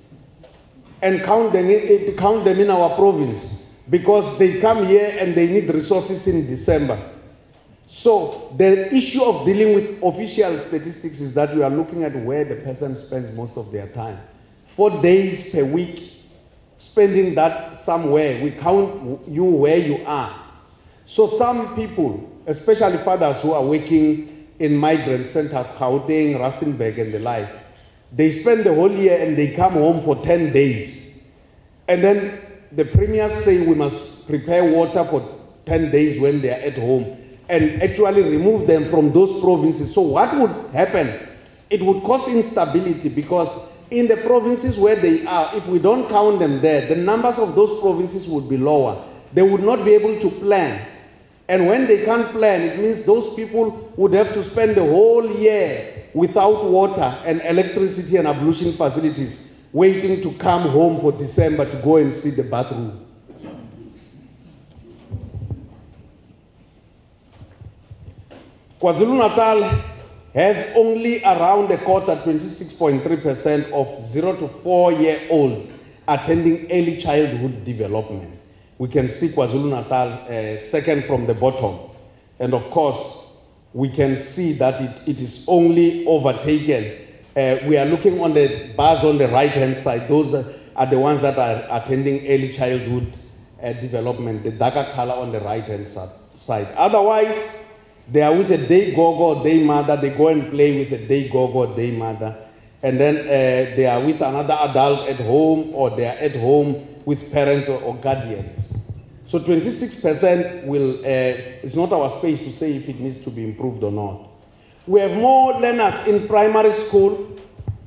and count them in our province. Because they come here and they need resources in December. So the issue of dealing with official statistics is that we are looking at where the person spends most of their time. 4 days per week, spending that somewhere, we count you where you are. So some people, especially fathers who are working in migrant centers, Gauteng, Rustenburg and the like, they spend the whole year and they come home for 10 days. And then the premiers say we must prepare water for 10 days when they are at home and actually remove them from those provinces. So what would happen? It would cause instability because in the provinces where they are, if we don't count them there, the numbers of those provinces would be lower. They would not be able to plan. And when they can't plan, it means those people would have to spend the whole year without water and electricity and ablution facilities, waiting to come home for December to go and see the bathroom. KwaZulu-Natal has only around a quarter, 26.3% of 0 to 4-year-olds attending early childhood development. We can see KwaZulu-Natal second from the bottom. And of course, we can see that it is only overtaken. We are looking on the bars on the right-hand side. Those are the ones that are attending early childhood development, the darker color on the right-hand side. Otherwise, they are with a day gogo or day mother. They go and play with a day gogo or day mother. And then they are with another adult at home, or they are at home with parents or guardians. So 26% will, it's not our space to say if it needs to be improved or not. We have more learners in primary school.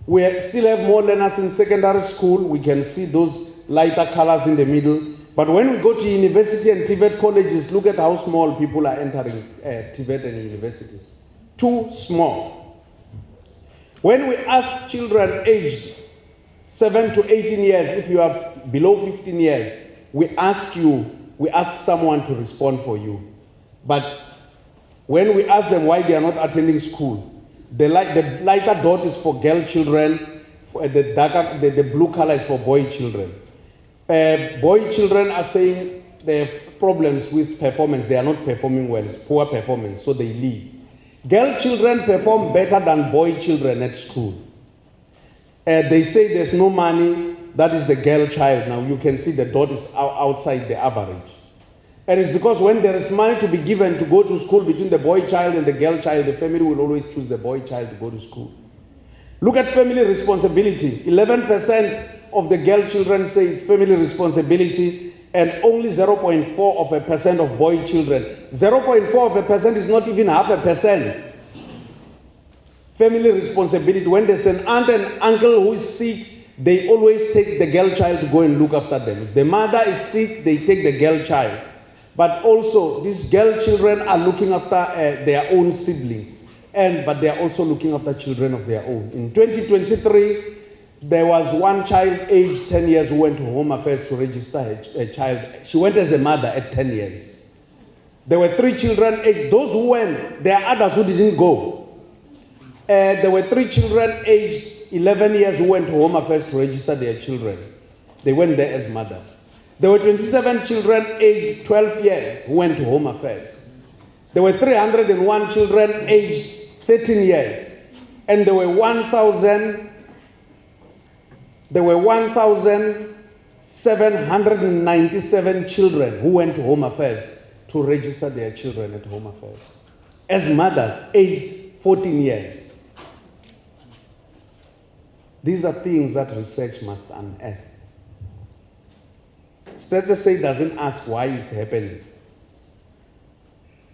We still have more learners in secondary school. We can see those lighter colors in the middle. But when we go to university and TVET colleges, look at how small people are entering TVET and universities. Too small. When we ask children aged 7 to 18 years, if you are below 15 years, we ask someone to respond for you. But when we ask them why they are not attending school, the lighter dot is for girl children, the blue color is for boy children. Boy children are saying they have problems with performance. They are not performing well. It's poor performance, so they leave. Girl children perform better than boy children at school. They say there's no money. That is the girl child. Now you can see the dot is outside the average. And it's because when there is money to be given to go to school between the boy child and the girl child, the family will always choose the boy child to go to school. Look at family responsibility. 11% of the girl children say it's family responsibility, and only 0.4% of boy children. 0.4% is not even 0.5%. Family responsibility. When there's an aunt and uncle who is sick, they always take the girl child to go and look after them. If the mother is sick, they take the girl child. But also, these girl children are looking after their own siblings, but they are also looking after children of their own. In 2023, there was one child aged 10 years who went to Home Affairs to register a child. She went as a mother at 10 years. There were 3 children aged, those who went, there are others who didn't go. There were 3 children aged 11 years who went to Home Affairs to register their children. They went there as mothers. There were 27 children aged 12 years who went to Home Affairs. There were 301 children aged 13 years. And there were 1,797 children who went to Home Affairs to register their children at Home Affairs as mothers aged 14 years. These are things that research must unearth. Stats SA doesn't ask why it's happening.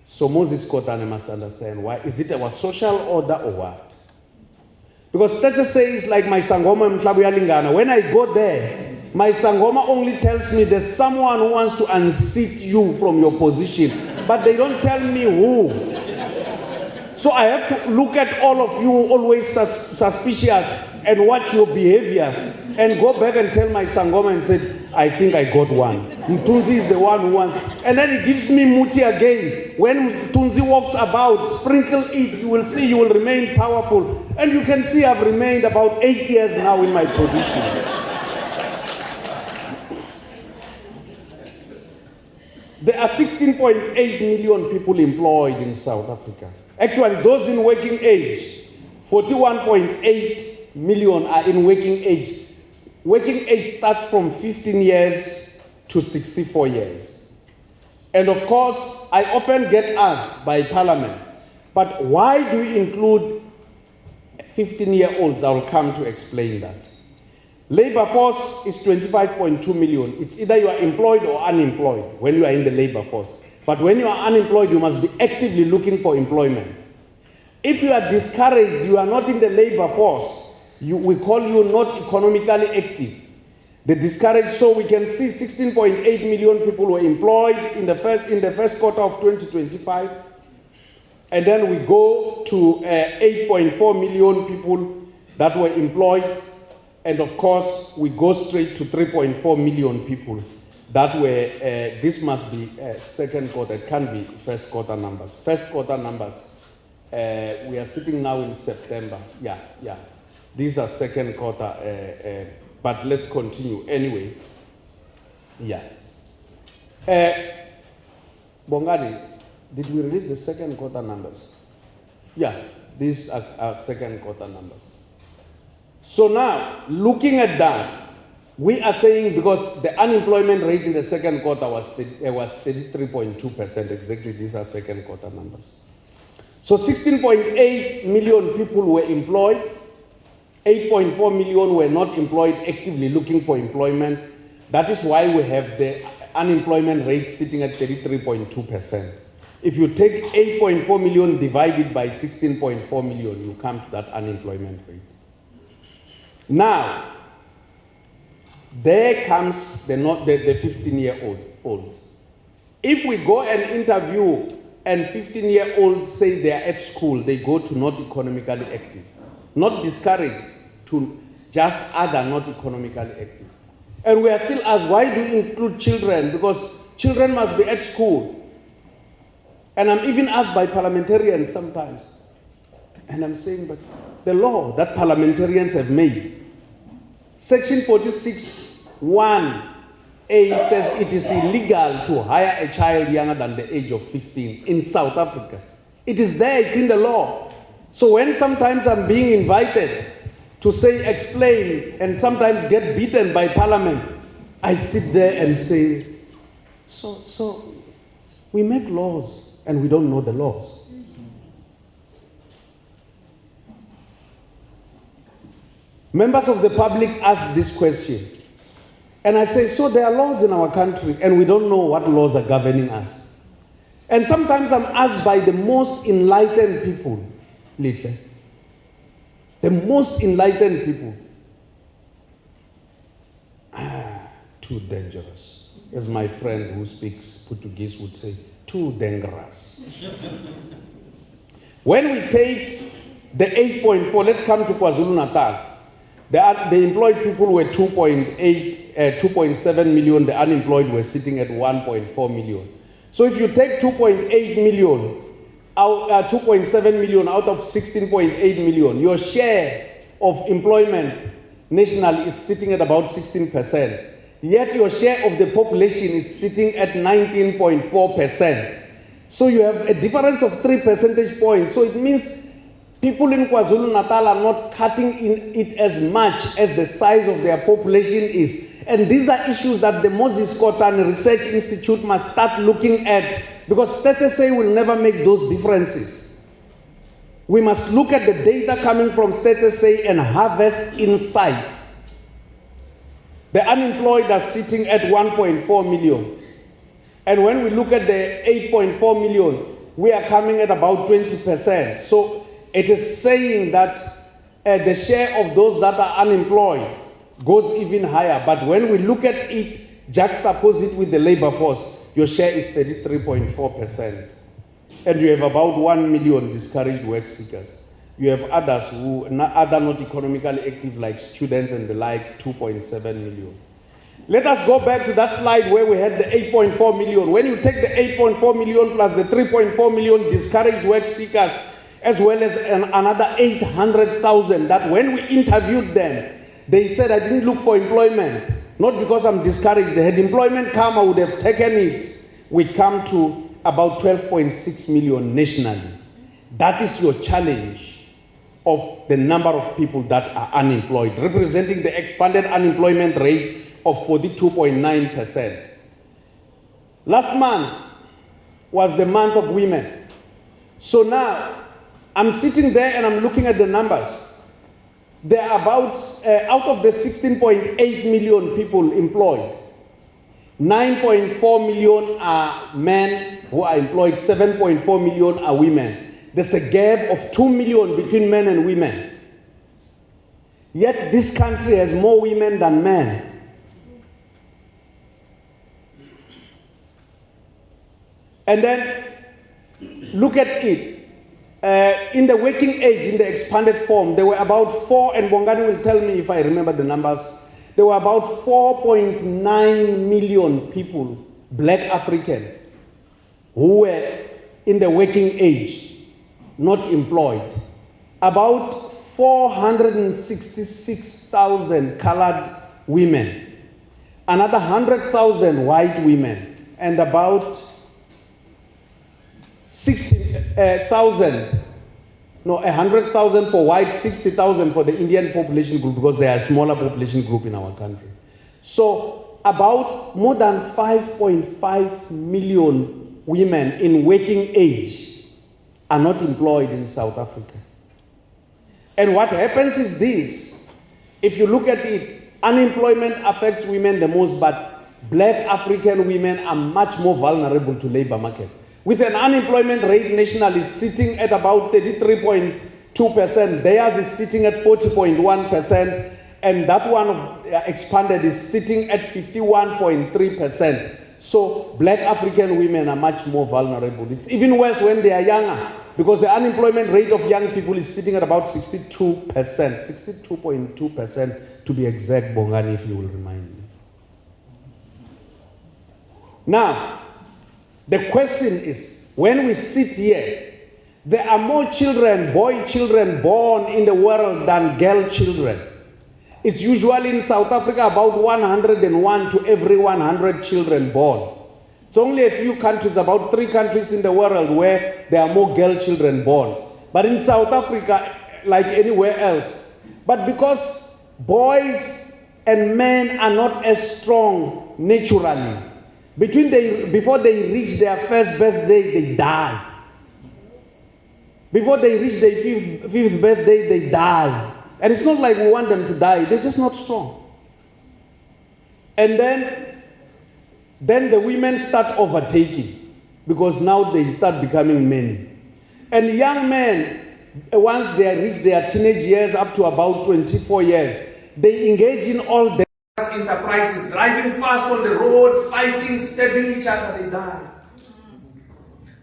So Moses Kotane must understand why. Is it our social order or what? Because Stats SA is like my Sangoma Mklabu ya Lingana. When I go there, my Sangoma only tells me there's someone who wants to unseat you from your position, but they don't tell me who. So I have to look at all of you always suspicious and watch your behaviors and go back and tell my Sangoma and say, I think I got one. Mtunzi is the one who wants. And then he gives me muti again. When Mtunzi walks about, sprinkle it, you will see you will remain powerful. And you can see I've remained about 8 years now in my position. There are 16.8 million people employed in South Africa. Actually, those in working age, 41.8 million are in working age. Working age starts from 15 years to 64 years. And of course, I often get asked by Parliament, but why do we include 15-year-olds? I will come to explain that. Labor force is 25.2 million. It's either you are employed or unemployed when you are in the labor force. But when you are unemployed, you must be actively looking for employment. If you are discouraged, you are not in the labor force, we call you not economically active. The discouraged, so we can see 16.8 million people were employed in the first quarter of 2025. And then we go to 8.4 million people that were employed. And of course, we go straight to 3.4 million people that were, this must be second quarter, it can't be first quarter numbers. First quarter numbers, we are sitting now in September, yeah. These are second quarter, but let's continue anyway. Yeah. Bongani, did we release the second quarter numbers? Yeah, these are second quarter numbers. So now, looking at that, we are saying because the unemployment rate in the second quarter was 33.2%, exactly these are second quarter numbers. So 16.8 million people were employed. 8.4 million were not employed, actively looking for employment. That is why we have the unemployment rate sitting at 33.2%. If you take 8.4 million divided by 16.4 million, you come to that unemployment rate. Now, there comes the 15-year-olds. If we go and interview and 15-year-olds say they are at school, they go to not economically active. Not discouraged, to just other not economically active. And we are still asked, why do you include children? Because children must be at school. And I'm even asked by parliamentarians sometimes. And I'm saying, but the law that parliamentarians have made, Section 46(1)(a) says it is illegal to hire a child younger than the age of 15 in South Africa. It is there, it's in the law. So when sometimes I'm being invited to say, explain, and sometimes get beaten by parliament, I sit there and say, so we make laws and we don't know the laws. Members of the public ask this question. And I say, so there are laws in our country and we don't know what laws are governing us. And sometimes I'm asked by the most enlightened people, Lihle, the most enlightened people, too dangerous. As my friend who speaks Portuguese would say, too dangerous. When we take the 8.4, let's come to KwaZulu-Natal. The employed people were 2.7 million, the unemployed were sitting at 1.4 million. So if you take 2.8 million, 2.7 million out of 16.8 million, your share of employment nationally is sitting at about 16%. Yet your share of the population is sitting at 19.4%. So you have a difference of 3 percentage points. So it means people in KwaZulu-Natal are not cutting in it as much as the size of their population is. And these are issues that the Moses Kotane Research Institute must start looking at, because Stats SA will never make those differences. We must look at the data coming from Stats SA and harvest insights. The unemployed are sitting at 1.4 million. And when we look at the 8.4 million, we are coming at about 20%. So it is saying that the share of those that are unemployed goes even higher. But when we look at it, juxtapose it with the labor force, your share is 33.4%. And you have about 1 million discouraged work seekers. You have others who are not economically active, like students and the like, 2.7 million. Let us go back to that slide where we had the 8.4 million. When you take the 8.4 million plus the 3.4 million discouraged work seekers, as well as another 800,000 that when we interviewed them, they said, I didn't look for employment, not because I'm discouraged. Had employment come, I would have taken it. We come to about 12.6 million nationally. That is your challenge of the number of people that are unemployed, representing the expanded unemployment rate of 42.9%. Last month was the month of women. So now, I'm sitting there and I'm looking at the numbers. There are about, out of the 16.8 million people employed, 9.4 million are men who are employed, 7.4 million are women. There's a gap of 2 million between men and women. Yet this country has more women than men. And then look at it. In the working age, in the expanded form, there were about 4, and Bongani will tell me if I remember the numbers, there were about 4.9 million people, Black African, who were in the working age, not employed. About 466,000 colored women, another 100,000 white women, and about 100,000 for white, 60,000 for the Indian population group, because they are a smaller population group in our country. So about more than 5.5 million women in working age are not employed in South Africa. And what happens is this: if you look at it, unemployment affects women the most, but Black African women are much more vulnerable to labor market. with an unemployment rate nationally sitting at about 33.2%. Theirs is sitting at 40.1%, and that one of expanded is sitting at 51.3%. So black African women are much more vulnerable. It's even worse when they are younger, because the unemployment rate of young people is sitting at about 62%, 62.2% to be exact, Bongani, if you will remind me. Now, the question is, when we sit here, there are more children, boy children born in the world than girl children. It's usually in South Africa about 101 to every 100 children born. It's only a few countries, about 3 countries in the world where there are more girl children born. But in South Africa, like anywhere else. But because boys and men are not as strong naturally, before they reach their first birthday, they die. Before they reach their fifth birthday, they die. And it's not like we want them to die, they're just not strong. And then the women start overtaking, because now they start becoming men. And young men, once they reach their teenage years up to about 24 years, they engage in all the enterprises, driving fast on the road, fighting, stabbing each other, they die.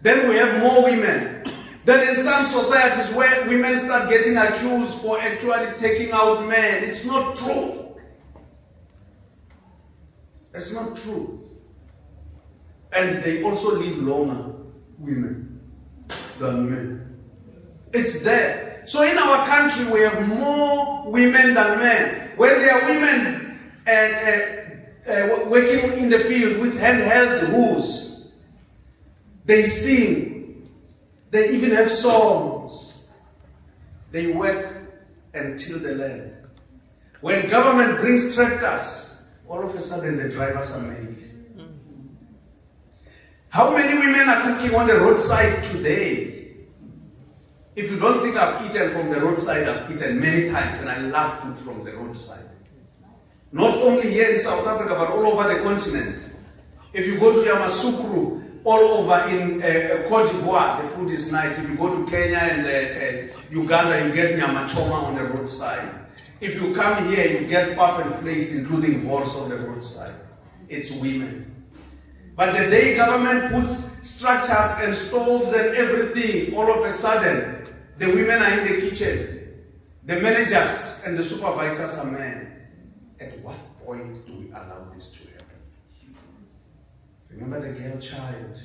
Then we have more women. Then in some societies where women start getting accused for actually taking out men, it's not true. It's not true. And they also live longer, women, than men. It's there. So in our country, we have more women than men. When there are women working in the field with handheld hooves, they sing. They even have songs. They work and till the land. When government brings tractors, all of a sudden the drivers are made. How many women are cooking on the roadside today? If you don't think I've eaten from the roadside, I've eaten many times, and I love food from the roadside. Not only here in South Africa, but all over the continent. If you go to Yamoussoukro, all over in Cote d'Ivoire, the food is nice. If you go to Kenya and Uganda, you get nyama choma on the roadside. If you come here, you get pap and flakes, including balls on the roadside. It's women. But the day government puts structures and stoves and everything, all of a sudden, the women are in the kitchen. The managers and the supervisors are men. At what point do we allow this to happen? Remember the girl child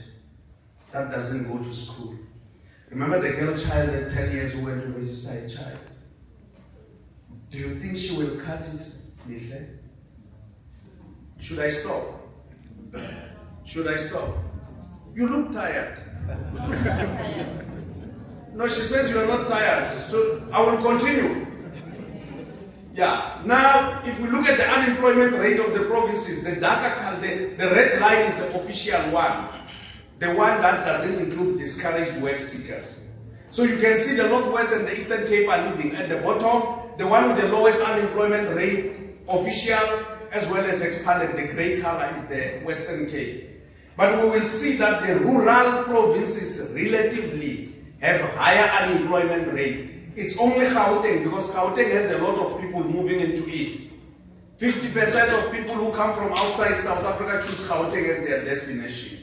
that doesn't go to school. Remember the girl child at 10 years who went to register a child. Do you think she will cut it, Mihle? Should I stop? Should I stop? You look tired. No, she says you are not tired. So I will continue. Yeah. Now, if we look at the unemployment rate of the provinces, the red line is the official one. The one that doesn't include discouraged work seekers. So you can see the Northwest and the Eastern Cape are leading. At the bottom, the one with the lowest unemployment rate, official, as well as expanded, the gray color is the Western Cape. But we will see that the rural provinces relatively have higher unemployment rate. It's only Gauteng, because Gauteng has a lot of people moving into it. 50% of people who come from outside South Africa choose Gauteng as their destination.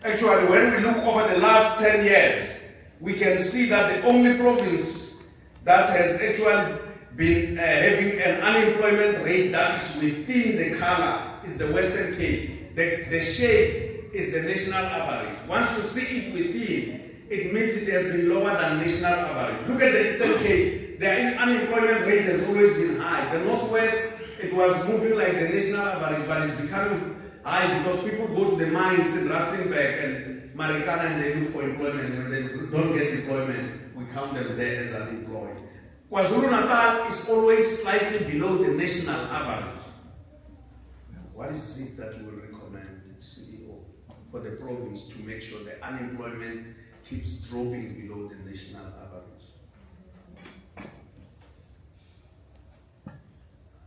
Actually, when we look over the last 10 years, we can see that the only province that has actually been having an unemployment rate that is within the color is the Western Cape. The shade is the national average. Once you see it within, it means it has been lower than national average. Look at the Eastern Cape. Their unemployment rate has always been high. The Northwest, it was moving like the national average, but it's becoming high because people go to the mines in Rustenburg and Marikana and they look for employment. When they don't get employment, we count them there as unemployed. KwaZulu-Natal is always slightly below the national average. What is it that you will recommend, CEO, for the province to make sure the unemployment keeps dropping below the national average?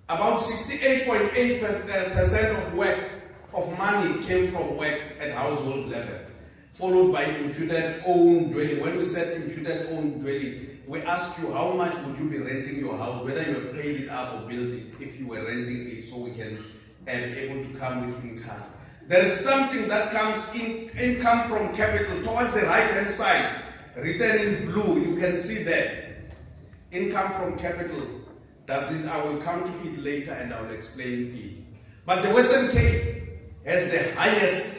About 68.8% of money came from work at household level. followed by imputed own dwelling. When we said imputed own dwelling, we ask you how much would you be renting your house, whether you have paid it up or built it, if you were renting it, so we can be able to come with income. There is something that comes in income from capital towards the right hand side, written in blue. You can see there. Income from capital. I will come to it later and I will explain it. But the Western Cape has the highest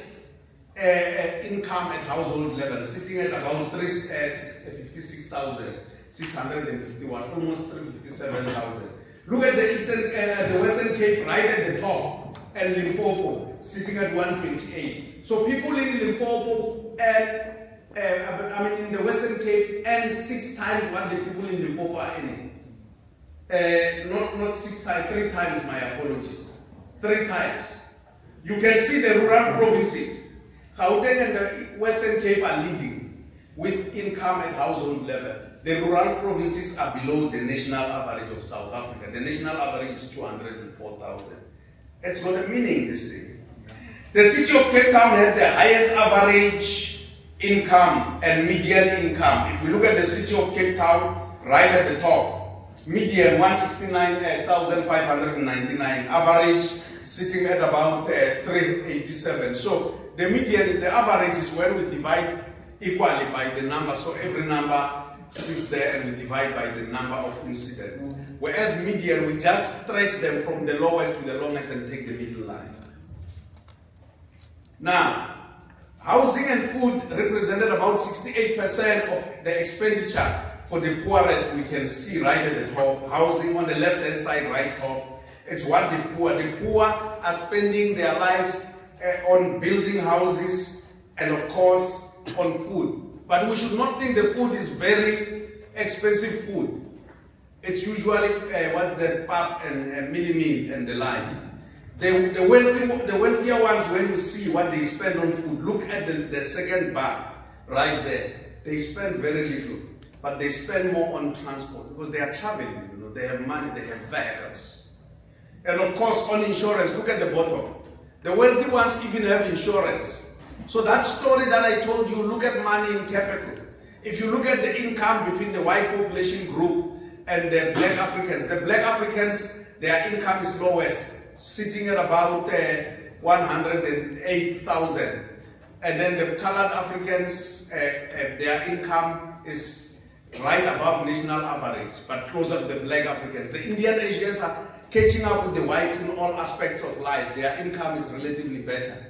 income at household level, sitting at about 56,651, almost 357,000. Look at the Western Cape right at the top, and Limpopo sitting at 128. So people in Limpopo in the Western Cape earn 6 times what the people in Limpopo are earning. Not 6 times, 3 times, my apologies. 3 times. You can see the rural provinces. Gauteng and the Western Cape are leading with income at household level. The rural provinces are below the national average of South Africa. The national average is 204,000. It's got a meaning, this thing. The city of Cape Town had the highest average income and median income. If we look at the city of Cape Town, right at the top, median 169,599, average sitting at about 387. So the median, the average is when we divide equally by the number. So every number sits there and we divide by the number of incidents. Whereas median, we just stretch them from the lowest to the longest and take the middle line. Now, housing and food represented about 68% of the expenditure for the poorest. We can see right at the top. Housing on the left-hand side, right top. It's what the poor are spending their lives on building houses and of course on food. But we should not think the food is very expensive food. It's usually what's that, pap and mini meat and the like. The wealthier ones, when you see what they spend on food, look at the second bar right there. They spend very little, but they spend more on transport because they are traveling. They have money, they have vehicles, and of course on insurance. Look at the bottom. The wealthy ones even have insurance. So that story that I told you, look at money in capital. If you look at the income between the white population group and the black Africans, their income is lowest, sitting at about 108,000. And then the colored Africans, their income is right above national average, but closer to the black Africans. The Indian Asians are catching up with the whites in all aspects of life. Their income is relatively better.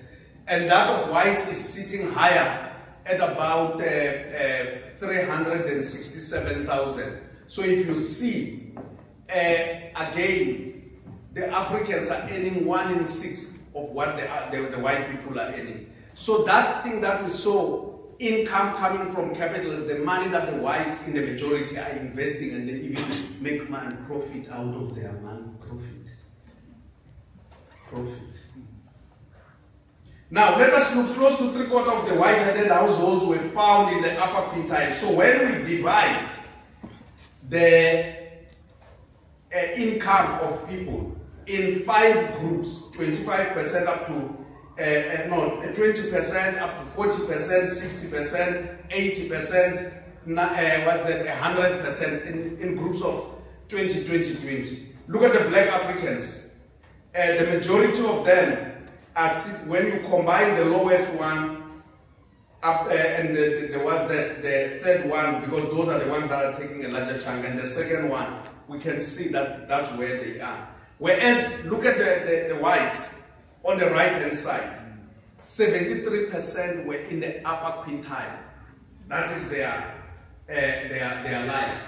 And that of whites is sitting higher at about 367,000. So if you see, again, the Africans are earning 1 in 6 of what the white people are earning. So that thing that we saw, income coming from capital, is the money that the whites in the majority are investing, and they even make money, profit out of their money. Profit. Now let us look. Close to 3/4 of the white-headed households were found in the upper quintile. So when we divide the income of people in 5 groups, 25% up to 20% up to 40%, 60%, 80%, was that 100% in groups of 20. Look at the black Africans. The majority of them are, when you combine the lowest one up and there was the third one, because those are the ones that are taking a larger chunk, and the second one, we can see that that's where they are. Whereas, look at the whites on the right hand side. 73% were in the upper quintile. That is their life.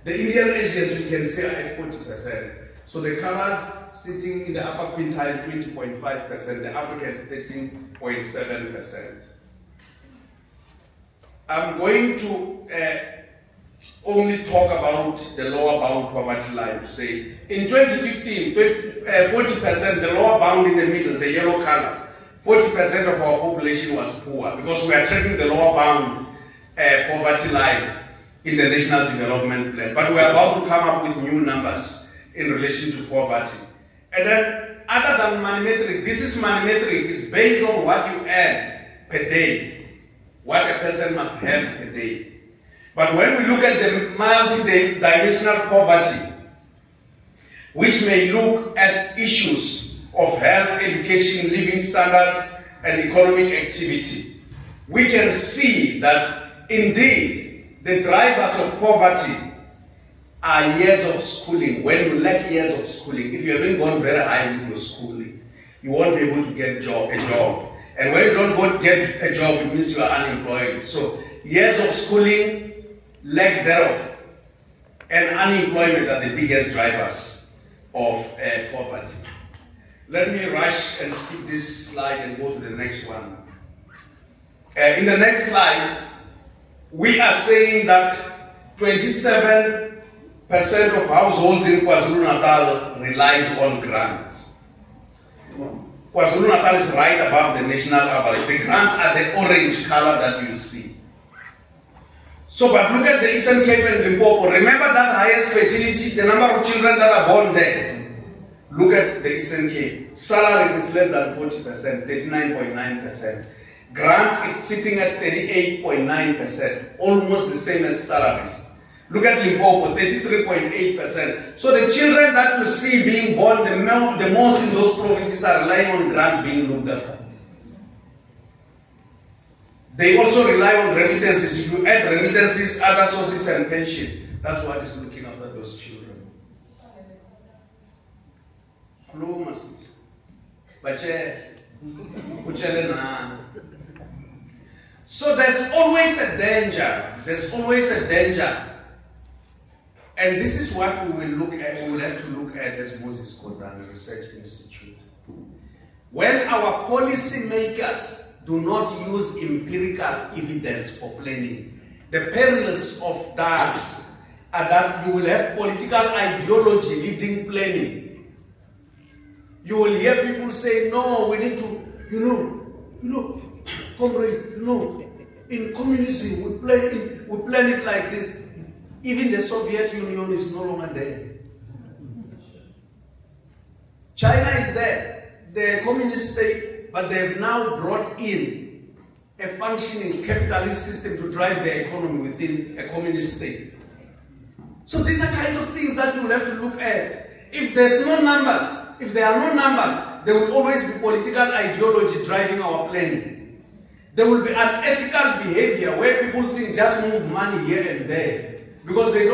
The Indian Asians, you can see, are at 40%. So the coloreds sitting in the upper quintile, 20.5%. The Africans, 13.7%. I'm going to only talk about the lower bound poverty line to say, in 2015, 40%, the lower bound in the middle, the yellow color, 40% of our population was poor, because we are tracking the lower bound poverty line in the National Development Plan. But we are about to come up with new numbers in relation to poverty. And then, other than Manimetric, this is Manimetric, it's based on what you earn per day. what a person must have a day. But when we look at the multi-dimensional poverty, which may look at issues of health, education, living standards, and economic activity, we can see that indeed the drivers of poverty are years of schooling. When you lack years of schooling, if you haven't gone very high with your schooling, you won't be able to get a job. And when you don't get a job, it means you are unemployed. So years of schooling, lack thereof, and unemployment are the biggest drivers of poverty. Let me rush and skip this slide and go to the next one. In the next slide, we are saying that 27% of households in KwaZulu-Natal relied on grants. KwaZulu-Natal is right above the national average. The grants are the orange color that you see. So, but look at the Eastern Cape and Limpopo. Remember that highest fertility, the number of children that are born there. Look at the Eastern Cape. Salaries is less than 40%, 39.9%. Grants is sitting at 38.9%, almost the same as salaries. Look at Limpopo, 33.8%. So the children that you see being born the most in those provinces are relying on grants being looked after. They also rely on remittances. If you add remittances, other sources, and pension, that's what is looking after those children. So there's always a danger. There's always a danger. And this is what we will look at. We will have to look at as Moses Kotane Research Institute. When our policy makers do not use empirical evidence for planning, the perils of that are that you will have political ideology leading planning. You will hear people say, no, we need to, comrade, in communism we plan it like this. Even the Soviet Union is no longer there. China is there, the communist state, but they have now brought in a functioning capitalist system to drive their economy within a communist state. So these are kinds of things that you will have to look at. If there's no numbers, if there are no numbers, there will always be political ideology driving our planning. There will be unethical behavior where people think just move money here and there. Because they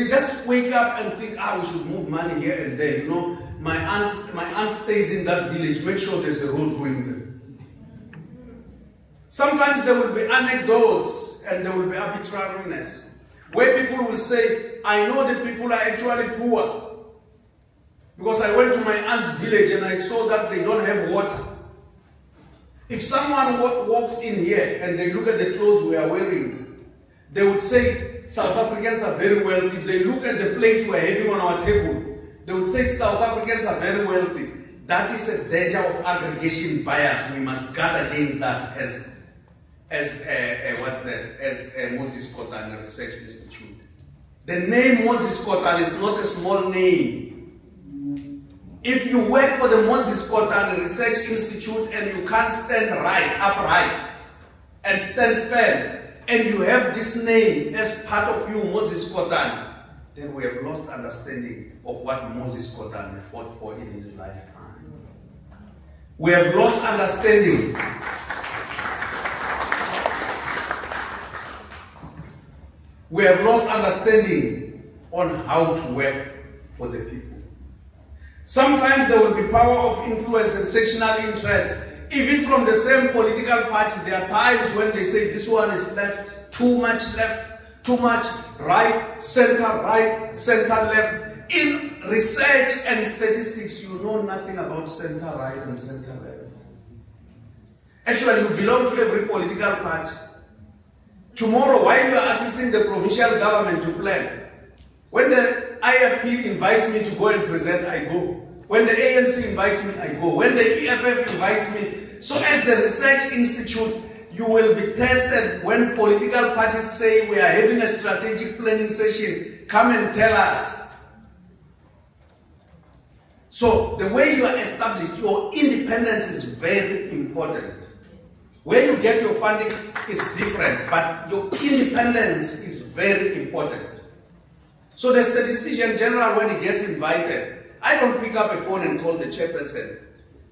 just wake up and think, we should move money here and there. You know, my aunt stays in that village, make sure there's a road going there. Sometimes there will be anecdotes and there will be arbitrariness, where people will say, I know that people are actually poor. Because I went to my aunt's village and I saw that they don't have water. If someone walks in here and they look at the clothes we are wearing, they would say, South Africans are very wealthy. If they look at the plates we're having on our table, they would say South Africans are very wealthy. That is a danger of aggregation bias. We must guard against that as Moses Kotane Research Institute. The name Moses Kotane is not a small name. If you work for the Moses Kotane Research Institute and you can't stand upright, and stand firm, and you have this name as part of you, Moses Kotane, then we have lost understanding of what Moses Kotane fought for in his lifetime. We have lost understanding. We have lost understanding on how to work for the people. Sometimes there will be power of influence and sectional interest. Even from the same political party, there are times when they say this one is left, too much, right, center left. In research and statistics, you know nothing about center right and center left. Actually, you belong to every political party. Tomorrow, while you are assisting the provincial government to plan, when the IFP invites me to go and present, I go. When the ANC invites me, I go. When the EFF invites me. So as the research institute, you will be tested when political parties say we are having a strategic planning session. Come and tell us. So the way you are established, your independence is very important. Where you get your funding is different, but your independence is very important. So the Statistician-General, when he gets invited, I don't pick up a phone and call the chairperson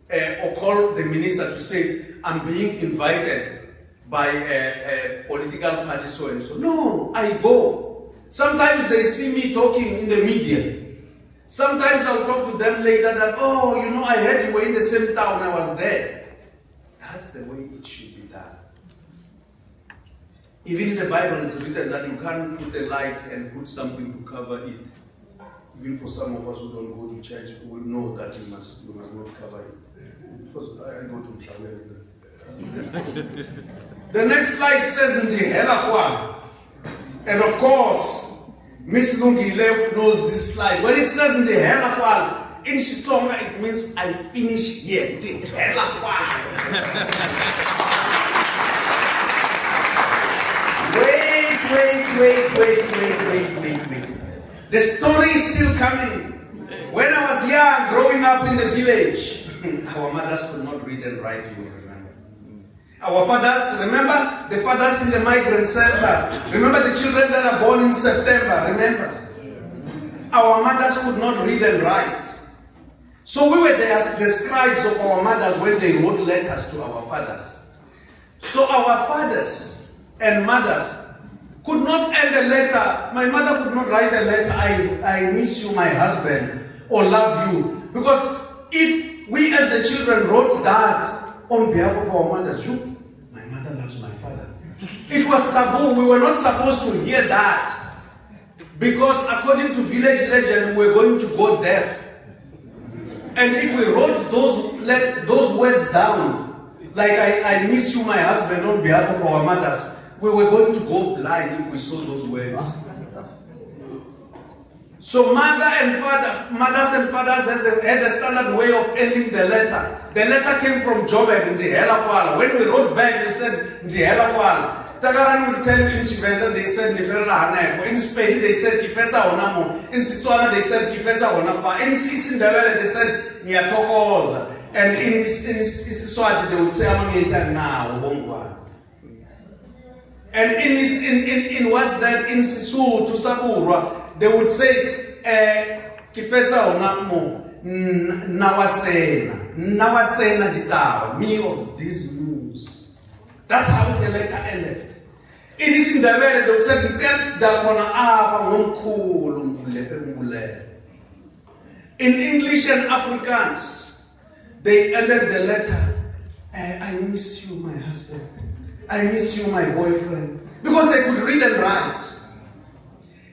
or call the minister to say, I'm being invited by a political party so and so. No, I go. Sometimes they see me talking in the media. Sometimes I'll talk to them later that, oh, you know, I heard you were in the same town, I was there. That's the way it should be done. Even in the Bible it's written that you can't put a light and put something to cover it. Even for some of us who don't go to church, we know that you must not cover it. Because I go to travel. The next slide says in the and of course, Miss Lungile knows this slide. When it says in the in Xitsonga, it means I finish here. Wait. The story is still coming. When I was young, growing up in the village, our mothers could not read and write, you remember. Our fathers, remember the fathers in the migrant centers. Remember the children that are born in September, remember. Our mothers could not read and write. So we were the scribes of our mothers when they wrote letters to our fathers. So our fathers and mothers could not end a letter. My mother could not write a letter, I miss you, my husband, or love you. Because if we as the children wrote that on behalf of our mothers, my mother loves my father. It was taboo. We were not supposed to hear that. Because according to village legend, we were going to go deaf. And if we wrote those words down, like I miss you, my husband, on behalf of our mothers, we were going to go blind if we saw those words. So mothers and fathers had a standard way of ending the letter. The letter came from Joburg in Kwala. When we wrote back, they said Kwala. Tagarani would tell you in Shivenda, they said in Spain they said Kifeta Onamo. In Sitswana they said Kifeta Onafa. In Sisindavele they said Niatokoza. And in Swati they would say Amangita now. And in what's that, in Sisu to Sakurwa, they would say, Kifeta onamo, nawatsena jitawa, me of this news. That's how the letter ended. In this in the way, they would say, in English and Afrikaans, they ended the letter, I miss you, my husband. I miss you, my boyfriend. Because they could read and write.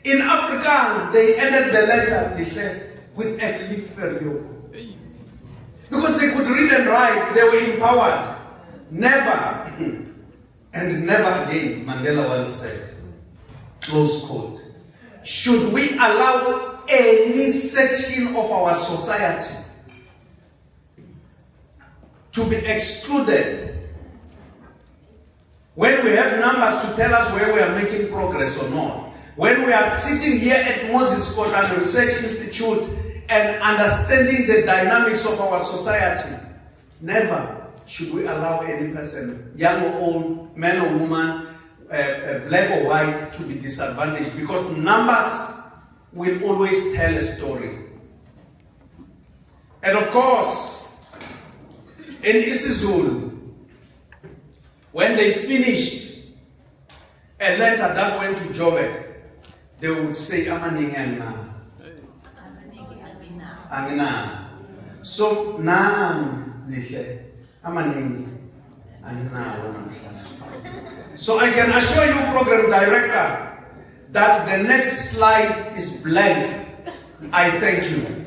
In Afrikaans, they ended the letter with a liferio. Because they could read and write, they were empowered. Never, and never again, Mandela once said, close quote, should we allow any section of our society to be excluded when we have numbers to tell us where we are making progress or not? When we are sitting here at Moses Kotane Research Institute and understanding the dynamics of our society, never should we allow any person, young or old, man or woman, black or white, to be disadvantaged, because numbers will always tell a story. And of course, in isiZulu, when they finished a letter that went to Joburg, they would say, Amaningi Angina. So, Nam Lishe, Amaningi Angina. So I can assure you, Program Director, that the next slide is blank. I thank you.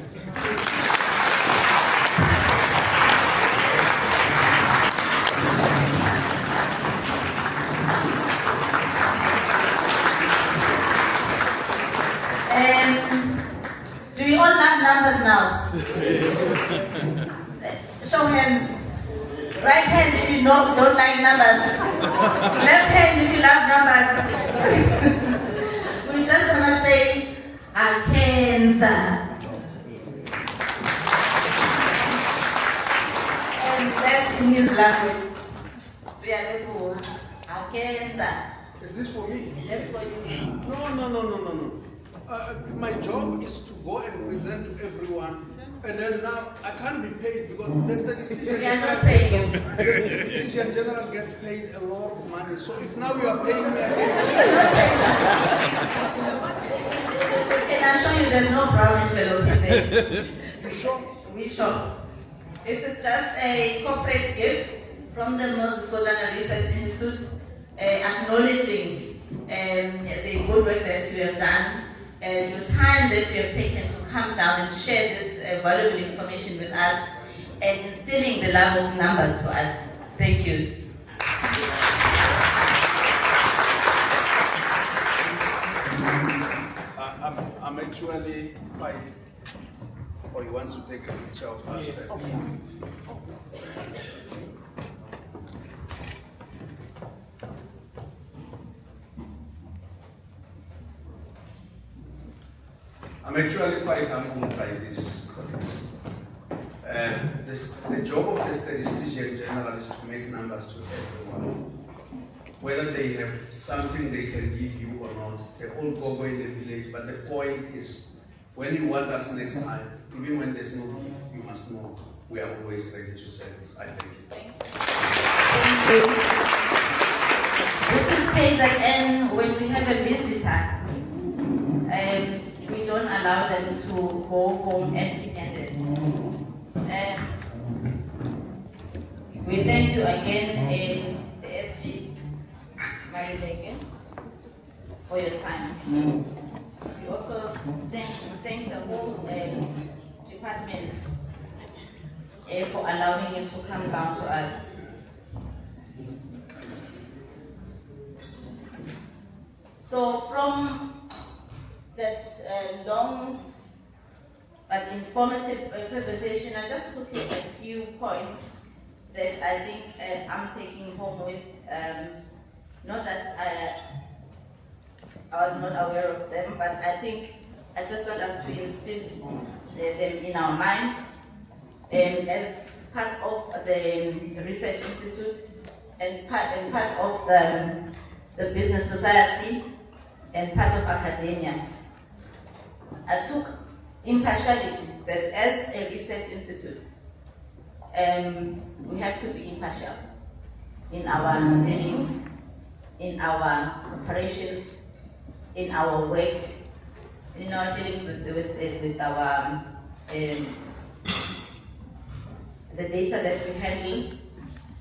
Do you all love numbers now? Show hands. Right hand if you don't like numbers. Left hand if you love numbers. We just want to say, Akenza. And that's in his language. No. My job is to go and present to everyone, and then now I can't be paid because the statistician. We are not paying you. The statistician general gets paid a lot of money. So if now you are paying me again, Can I show you there's no brown envelope in there? you sure? We sure. This is just a corporate gift from the Moses Kotane Research Institute, acknowledging the good work that you have done and your time that you have taken to come down and share this valuable information with us and instilling the love of numbers to us. Thank you. I'm actually quite. Or he wants to take a picture of us first. I'm actually quite humbled by this, colleagues. The job of the statistician general is to make numbers to everyone. Whether they have something they can give you or not, they all go in the village, but the point is, when you want us next time, even when there's no gift, you must know we are always ready to serve. I thank you. Thank you. This is KZN. When we have a visitor, we don't allow them to go home empty-handed. We thank you again, the SG Maluleke, for your time. We also thank the whole department for allowing you to come down to us. So from that long but informative presentation, I just took a few points that I think I'm taking home with. Not that I was not aware of them, but I think I just want us to instill them in our minds. As part of the Research Institute and part of the business society and part of academia, I took impartiality, that as a research institute, we have to be impartial in our dealings, in our operations, in our work, in our dealings with our the data that we handle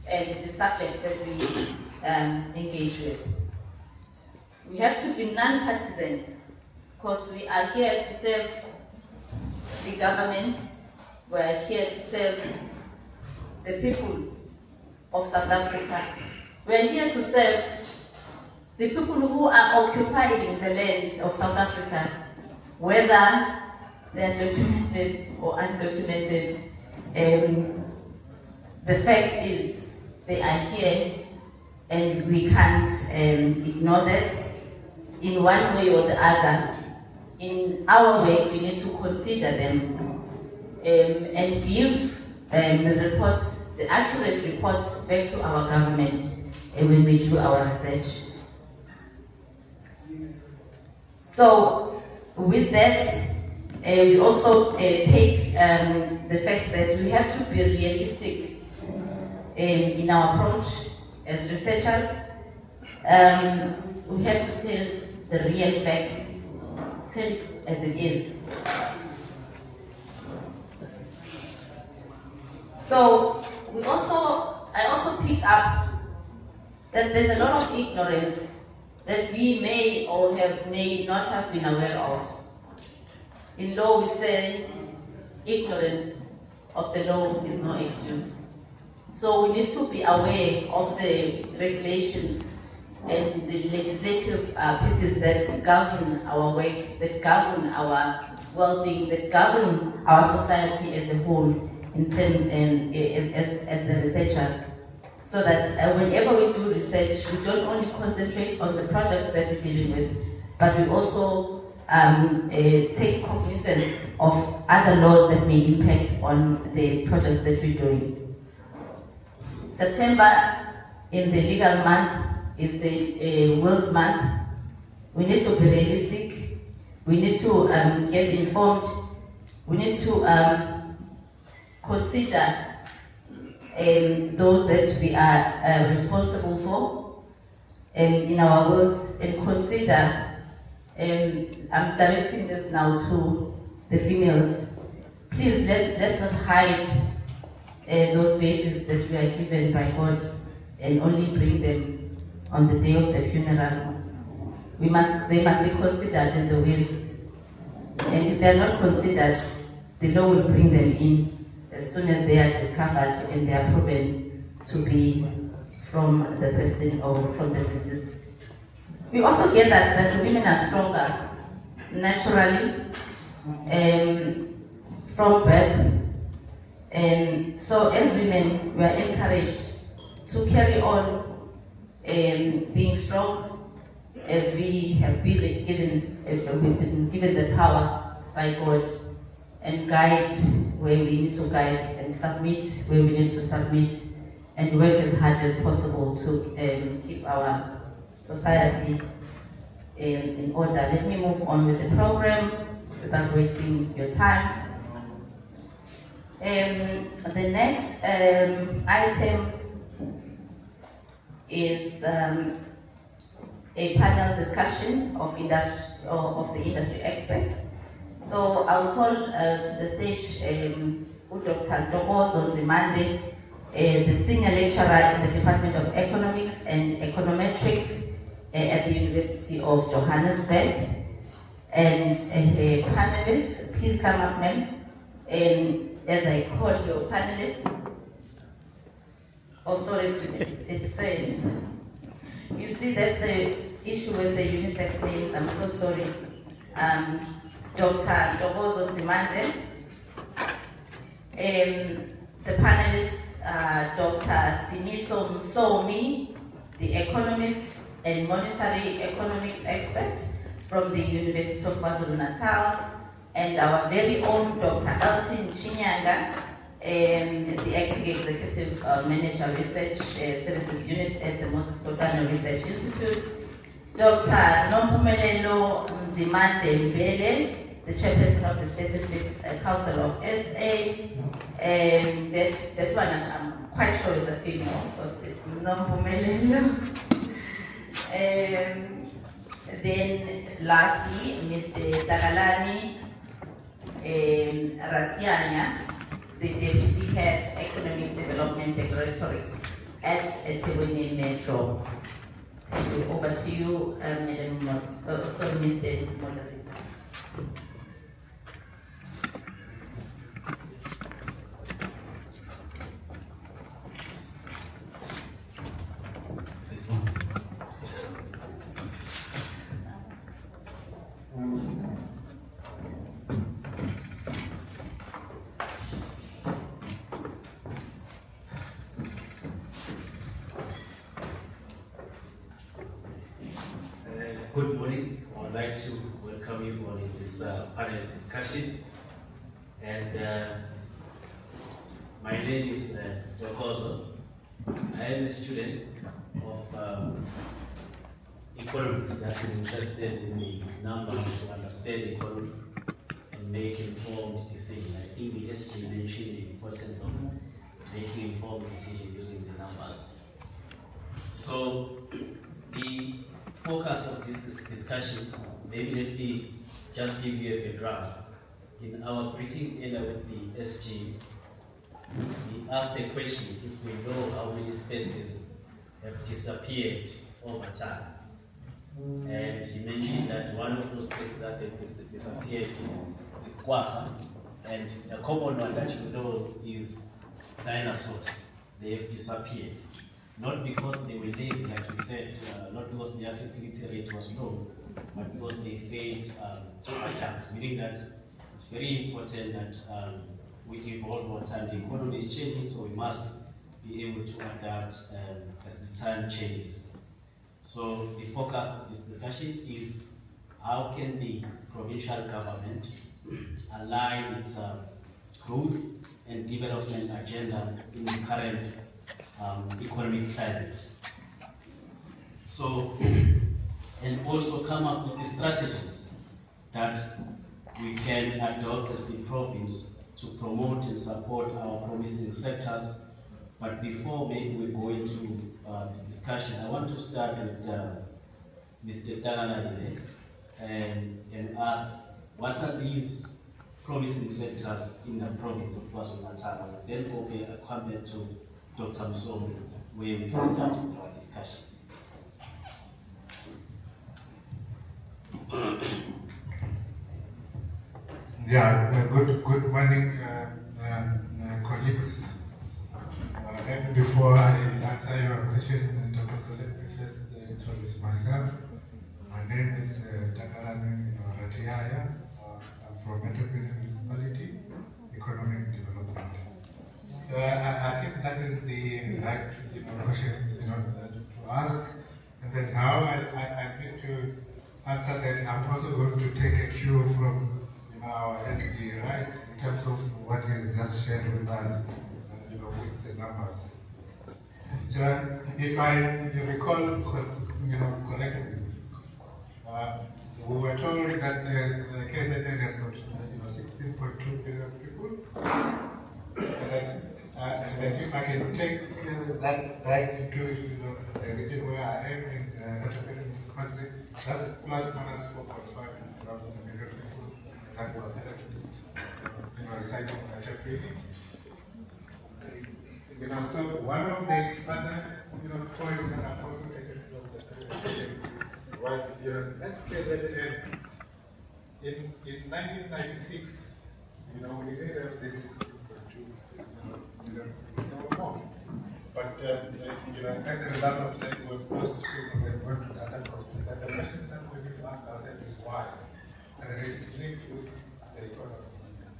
and the subjects that we engage with. We have to be non-partisan because we are here to serve the government, we are here to serve the people of South Africa. We are here to serve the people who are occupying the land of South Africa, whether they are documented or undocumented. The fact is they are here and we can't ignore that in one way or the other. In our way, we need to consider them and give the reports, the accurate reports back to our government when we do our research. So with that, we also take the fact that we have to be realistic in our approach as researchers. We have to tell the real facts, tell it as it is. So I also pick up that there's a lot of ignorance that we may or may not have been aware of. In law, we say ignorance of the law is no excuse. So we need to be aware of the regulations and the legislative pieces that govern our work, that govern our well-being, that govern our society as a whole, in terms as the researchers. So that whenever we do research, we don't only concentrate on the project that we're dealing with, but we also take cognizance of other laws that may impact on the projects that we're doing. September, in the legal month, is the Wills Month. We need to be realistic. We need to get informed. We need to consider those that we are responsible for in our words, and consider, I'm directing this now to the females, please let's not hide those babies that we are given by God and only bring them on the day of the funeral. They must be considered in the will. And if they are not considered, the law will bring them in as soon as they are discovered and they are proven to be from the person or from the deceased. We also get that the women are stronger naturally from birth. And so as women, we are encouraged to carry on being strong, as we have been given the power by God, and guide where we need to guide, and submit where we need to submit, and work as hard as possible to keep our society in order. Let me move on with the program without wasting your time. The next item is a panel discussion of the industry experts. So I will call to the stage Dr. Ntokozo Nzimande, the senior lecturer in the Department of Economics and Econometrics at the University of Johannesburg, and a panelist. Please come up, ma'am. As I call your panelists, oh sorry, it's you see, that's the issue with the unisex names. I'm so sorry. Dr. Ntokozo Nzimande. The panelists are Dr. Simiso Msomi, the economist and monetary economics expert from the University of KwaZulu-Natal, and our very own Dr. Elton Chinyanga, the acting executive manager research services unit at the Moses Kotane Research Institute, Dr. Nompumelelo Nzimande Mbele, the chairperson of the Statistics Council of SA, and that one I'm quite sure is a female because it's Nompumelelo. Then lastly, Mr. Takalani Ratianya, the Deputy Head Economics Development Directorate at Ethekwini Metro. Over to you, Madam Mr. Moderator. Good morning. I would like to welcome you all in this panel discussion. And my name is Ntokozo. I am a student of economics that is interested in the numbers to understand the economy and make informed decisions. I think the SG mentioned the importance of making informed decisions using the numbers. So the focus of this discussion, maybe let me just give you a background. In our briefing with the SG, we asked the question if we know how many species have disappeared over time. And he mentioned that one of those species that have disappeared is quagga, and the common one that you know is dinosaurs. They have disappeared. Not because they were lazy, like he said, not because their fertility rate was low, but because they failed to adapt, meaning that it's very important that we evolve over time. The economy is changing, so we must be able to adapt as the time changes. So the focus of this discussion is how can the provincial government align its growth and development agenda in the current economic climate. So, and also come up with the strategies that we can adopt as the province to promote and support our promising sectors. But before maybe we go into the discussion, I want to start with Mr. Tagalagile and ask, what are these promising sectors in the province of KwaZulu-Natal? Then I'll come back to Dr. Musomi, where we can start with our discussion. Yeah, good morning, colleagues. Before I answer your question, Dr. Let me first introduce myself. My name is Tagalagile Ratiaya. I'm from Durban Municipality, Economic Development. So I think that is the right question to ask. And then how I need to answer that, I'm also going to take a cue from our SG, right, in terms of what is just shared with us, with the numbers. So if I recall, correctly, we were told that the KZN has got 16.2 billion people, and then if I can take that right into the region where I am in African countries, that's plus minus 4.5 million people that were residing in Africa. So one of the other points that I also taken from the presentation was SKZN in 1996, we didn't have this more. But as a result of that, we were forced to go to data processing. And the questions that we need to ask ourselves is why? And then it is linked to the economy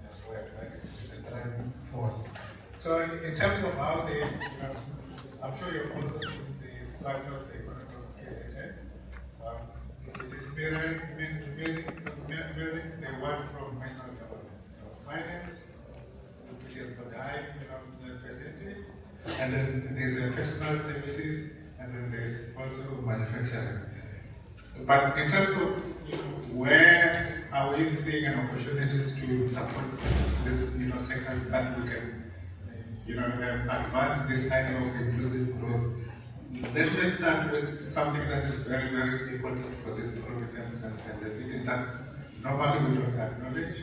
as well, right? It's the driving force. So in terms of how they, I'm sure you've also seen the structure of the economy of KZN. It is mirroring the one from national government. Finance, which is the high percentage, and then there's personal services, and then there's also manufacturing. But in terms of where are we seeing an opportunities to support these sectors that we can advance this idea of inclusive growth. Let me start with something that is very, very important for this province and the city that normally we don't acknowledge.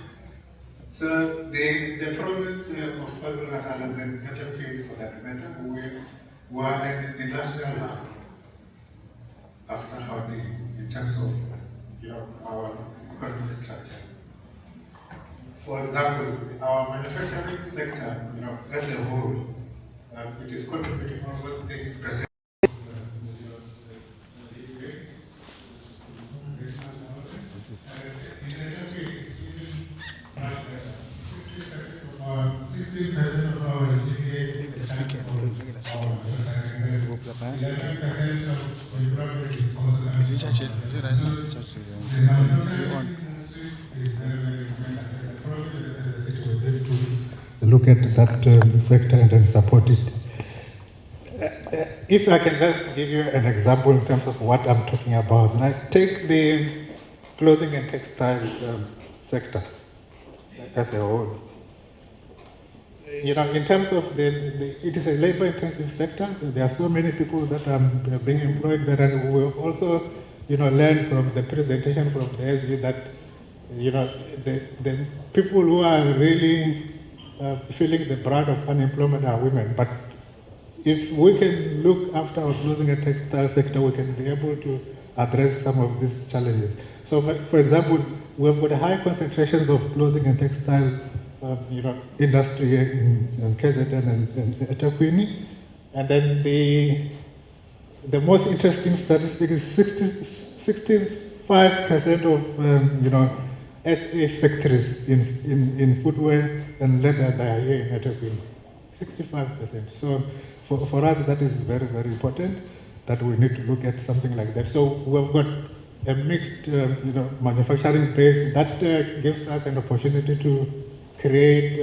So the province of KwaZulu-Natal and the territory for that matter, we are an industrial hub after Gauteng in terms of our economic structure. For example, our manufacturing sector, as a whole, it is contributing almost 80%. Look at that sector and then support it. If I can just give you an example in terms of what I'm talking about, like take the clothing and textile sector as a whole. In terms of it is a labor-intensive sector. There are so many people that are being employed there, and we will also, learn from the presentation from the SG that, the people who are really feeling the brunt of unemployment are women. But if we can look after our clothing and textile sector, we can be able to address some of these challenges. So, for example, we've got high concentrations of clothing and textile industry in KZN and Etakwini. And then the most interesting statistic is 65% of SA factories in footwear and leather that are here in Etakwini. 65%. So for us, that is very, very important that we need to look at something like that. So we've got a mixed, manufacturing base that gives us an opportunity to create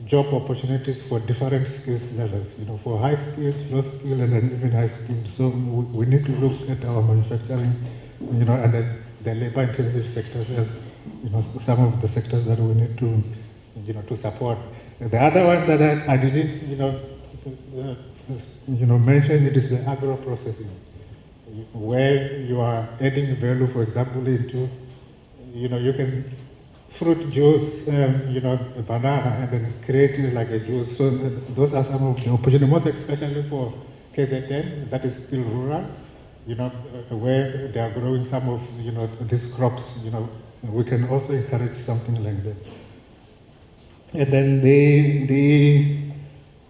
job opportunities for different skills levels, for high skill, low skill, and then even high skill. So we need to look at our manufacturing and then the labor-intensive sectors as, some of the sectors that we need to, to support. The other one that I didn't, mention, it is the agro-processing, where you are adding value, for example, into, you can fruit juice, a banana, and then create it like a juice. So those are some of the opportunities, most especially for KZN, that is still rural, where they are growing some of, these crops, we can also encourage something like that. And then the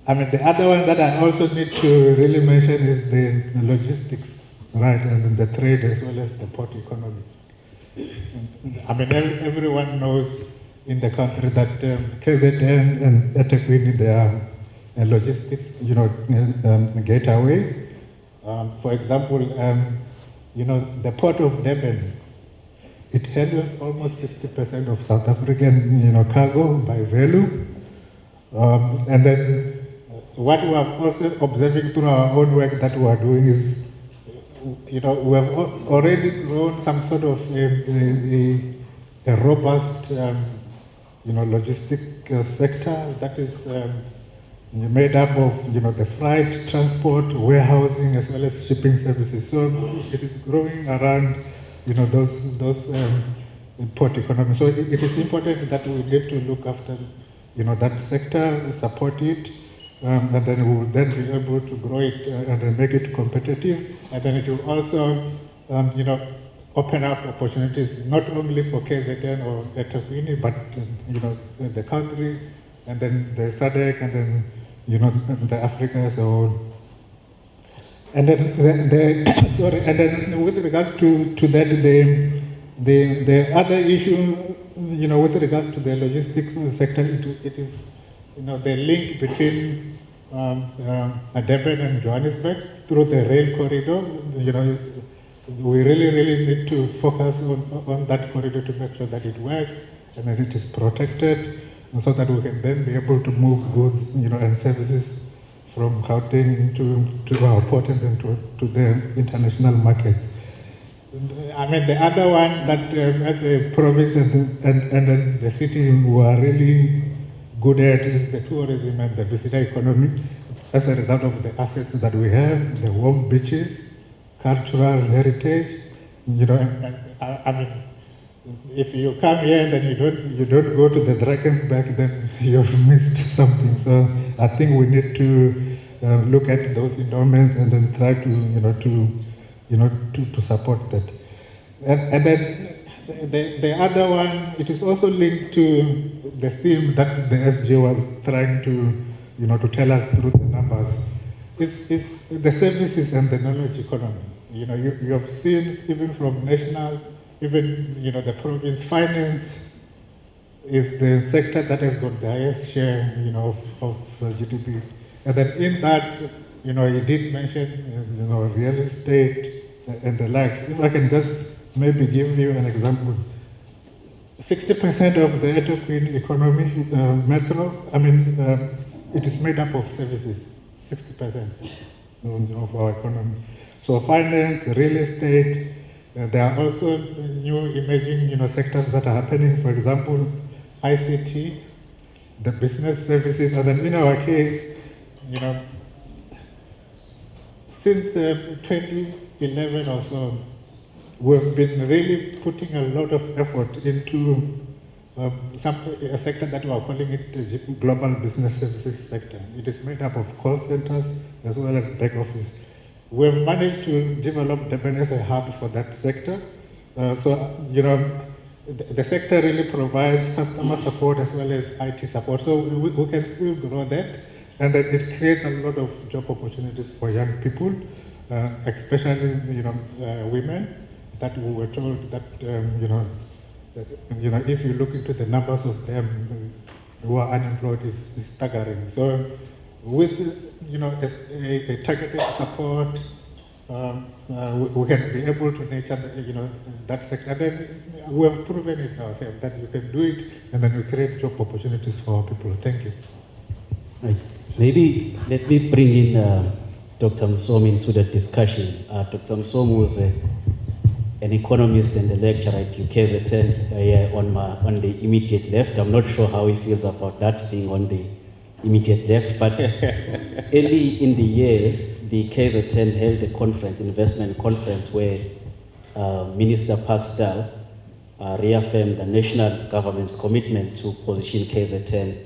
other one that I also need to really mention is the logistics, right, and the trade as well as the port economy. Everyone knows in the country that KZN and eThekwini, they are a logistics, gateway. For example, the port of Durban, it handles almost 60% of South African, cargo by value. And then what we are also observing through our own work that we are doing is, we have already grown some sort of a robust, logistic sector that is made up of, the freight, transport, warehousing, as well as shipping services. So it is growing around, those port economy. So it is important that we need to look after, that sector, support it, and then we will then be able to grow it and make it competitive. And then it will also, open up opportunities not only for KZN or eThekwini, but, the country, and then the SADC, and then, the Africa as a whole. And then, and then with regards to that, the other issue, with regards to the logistics sector, it is, the link between Durban and Johannesburg through the rail corridor. We really need to focus on that corridor to make sure that it works and that it is protected, and so that we can then be able to move goods, and services from Gauteng to our port and then to the international markets. The other one that as a province and the city we are really good at is the tourism and the visitor economy as a result of the assets that we have, the warm beaches, cultural heritage. If you come here and then you don't go to the Drakensberg, then you've missed something. So I think we need to look at those endowments and then try to to support that. And then the other one, it is also linked to the theme that the SG was trying to to tell us through the numbers. Is the services and the knowledge economy. You have seen even from national, even the province, finance is the sector that has got the highest share of GDP. And then in that, you did mention real estate and the likes. If I can just maybe give you an example. 60% of the eThekwini economy, metro, it is made up of services, 60% of our economy. So finance, real estate, there are also new emerging sectors that are happening. For example, ICT, the business services, and then in our case, since 2011 or so, we've been really putting a lot of effort into a sector that we are calling it global business services sector. It is made up of call centers as well as back office. We've managed to develop Durban as a hub for that sector. The sector really provides customer support as well as IT support. So we can still grow that, and then it creates a lot of job opportunities for young people, especially women. That we were told that if you look into the numbers of them who are unemployed is staggering. So with a targeted support, we can be able to nurture that sector. And then we have proven it ourselves that you can do it, and then we create job opportunities for our people. Thank you. Right. Maybe let me bring in Dr. Msomi into the discussion. Dr. Msomi was an economist and a lecturer at KZN on the immediate left. I'm not sure how he feels about that being on the immediate left, but early in the year, the KZN held a conference, investment conference, where Minister Parksdale reaffirmed the national government's commitment to position KZN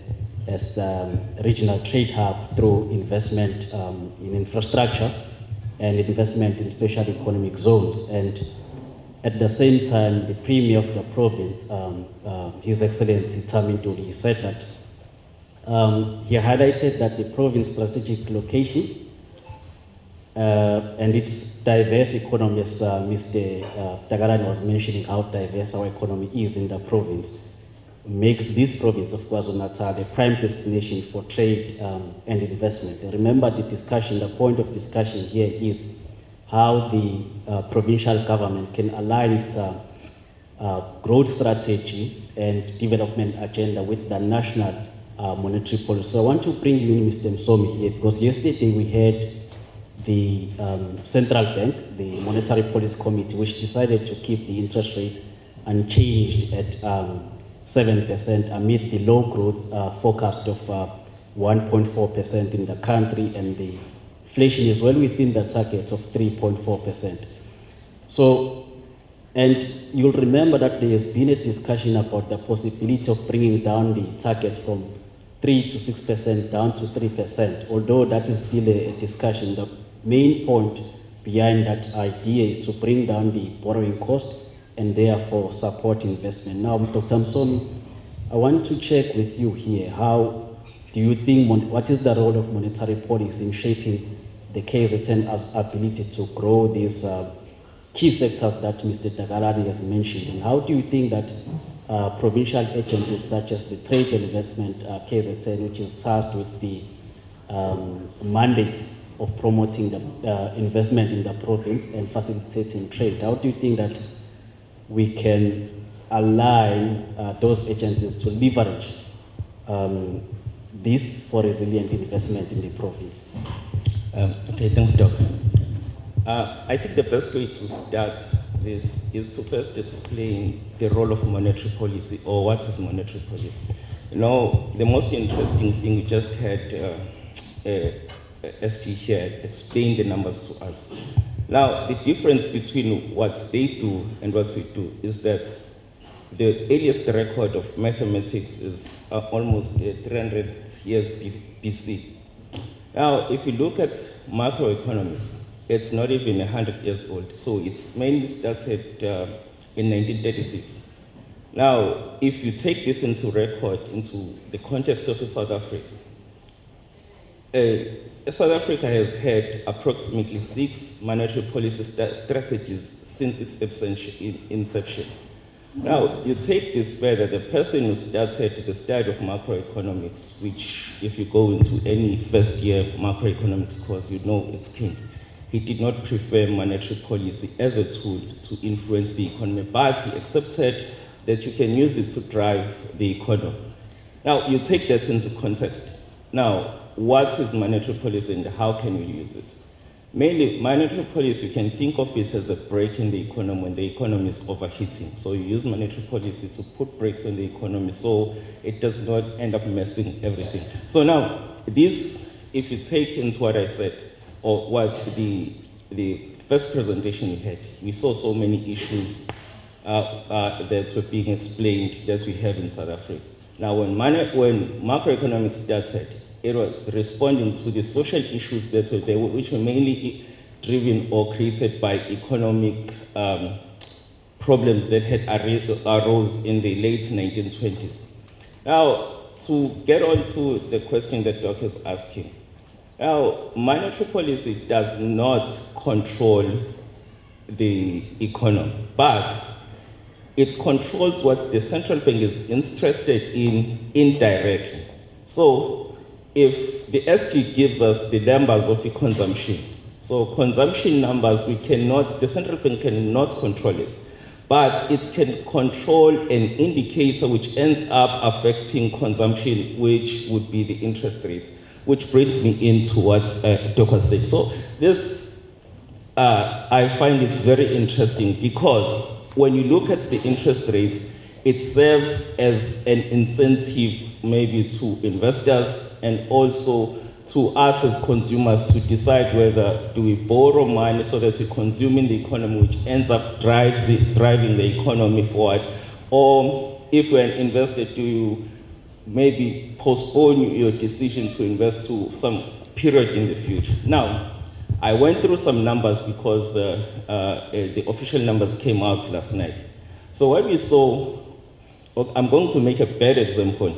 as a regional trade hub through investment in infrastructure and investment in special economic zones. And at the same time, the Premier of the province, His Excellency Tami Nduli, said that he highlighted that the province strategic location and its diverse economy, as Mr. Tagarani was mentioning how diverse our economy is in the province, makes this province of KwaZulu-Natal a prime destination for trade and investment. And remember the discussion, the point of discussion here is how the provincial government can align its growth strategy and development agenda with the national monetary policy. So I want to bring you in, Mr. Msomi, here, because yesterday we had the central bank, the Monetary Policy Committee, which decided to keep the interest rate unchanged at 7% amid the low growth forecast of 1.4% in the country, and the inflation is well within the target of 3.4%. So, and you'll remember that there has been a discussion about the possibility of bringing down the target from 3 to 6% down to 3%, although that is still a discussion. The main point behind that idea is to bring down the borrowing cost and therefore support investment. Now, Dr. Msomi, I want to check with you here, how do you think, what is the role of monetary policy in shaping the KZN's ability to grow these key sectors that Mr. Tagarani has mentioned, and how do you think that provincial agencies such as the Trade and Investment KZN, which is tasked with the mandate of promoting the investment in the province and facilitating trade, how do you think that we can align those agencies to leverage this for resilient investment in the province? Okay, thanks, Doc. I think the best way to start this is to first explain the role of monetary policy, or what is monetary policy. You know, the most interesting thing, we just had SG here explain the numbers to us. Now, the difference between what they do and what we do is that the earliest record of mathematics is almost 300 years BC. Now, if you look at macroeconomics, it's not even 100 years old. So it's mainly started in 1936. Now, if you take this into record, into the context of South Africa, South Africa has had approximately 6 monetary policy strategies since its inception. Now, you take this further, the person who started the study of macroeconomics, which if you go into any first year macroeconomics course, you know it's Keynote. He did not prefer monetary policy as a tool to influence the economy, but he accepted that you can use it to drive the economy. Now, you take that into context. Now, what is monetary policy and how can we use it? Mainly, monetary policy, you can think of it as a brake in the economy when the economy is overheating. So you use monetary policy to put brakes on the economy so it does not end up messing everything. So now, this, if you take into what I said, or what the first presentation we had, we saw so many issues that were being explained that we have in South Africa. Now, when macroeconomics started, it was responding to the social issues that were there, which were mainly driven or created by economic problems that had arose in the late 1920s. Now, to get on to the question that Doc is asking, now, monetary policy does not control the economy, but it controls what the central bank is interested in indirectly. So, if the SG gives us the numbers of the consumption, so consumption numbers, the central bank cannot control it, but it can control an indicator which ends up affecting consumption, which would be the interest rate, which brings me into what Doc was saying. So this I find it very interesting because when you look at the interest rate, it serves as an incentive maybe to investors and also to us as consumers to decide whether do we borrow money so that we consume in the economy, which ends up driving the economy forward, or if we're an investor, do you maybe postpone your decision to invest to some period in the future. Now, I went through some numbers because the official numbers came out last night. So what we saw, I'm going to make a bad example.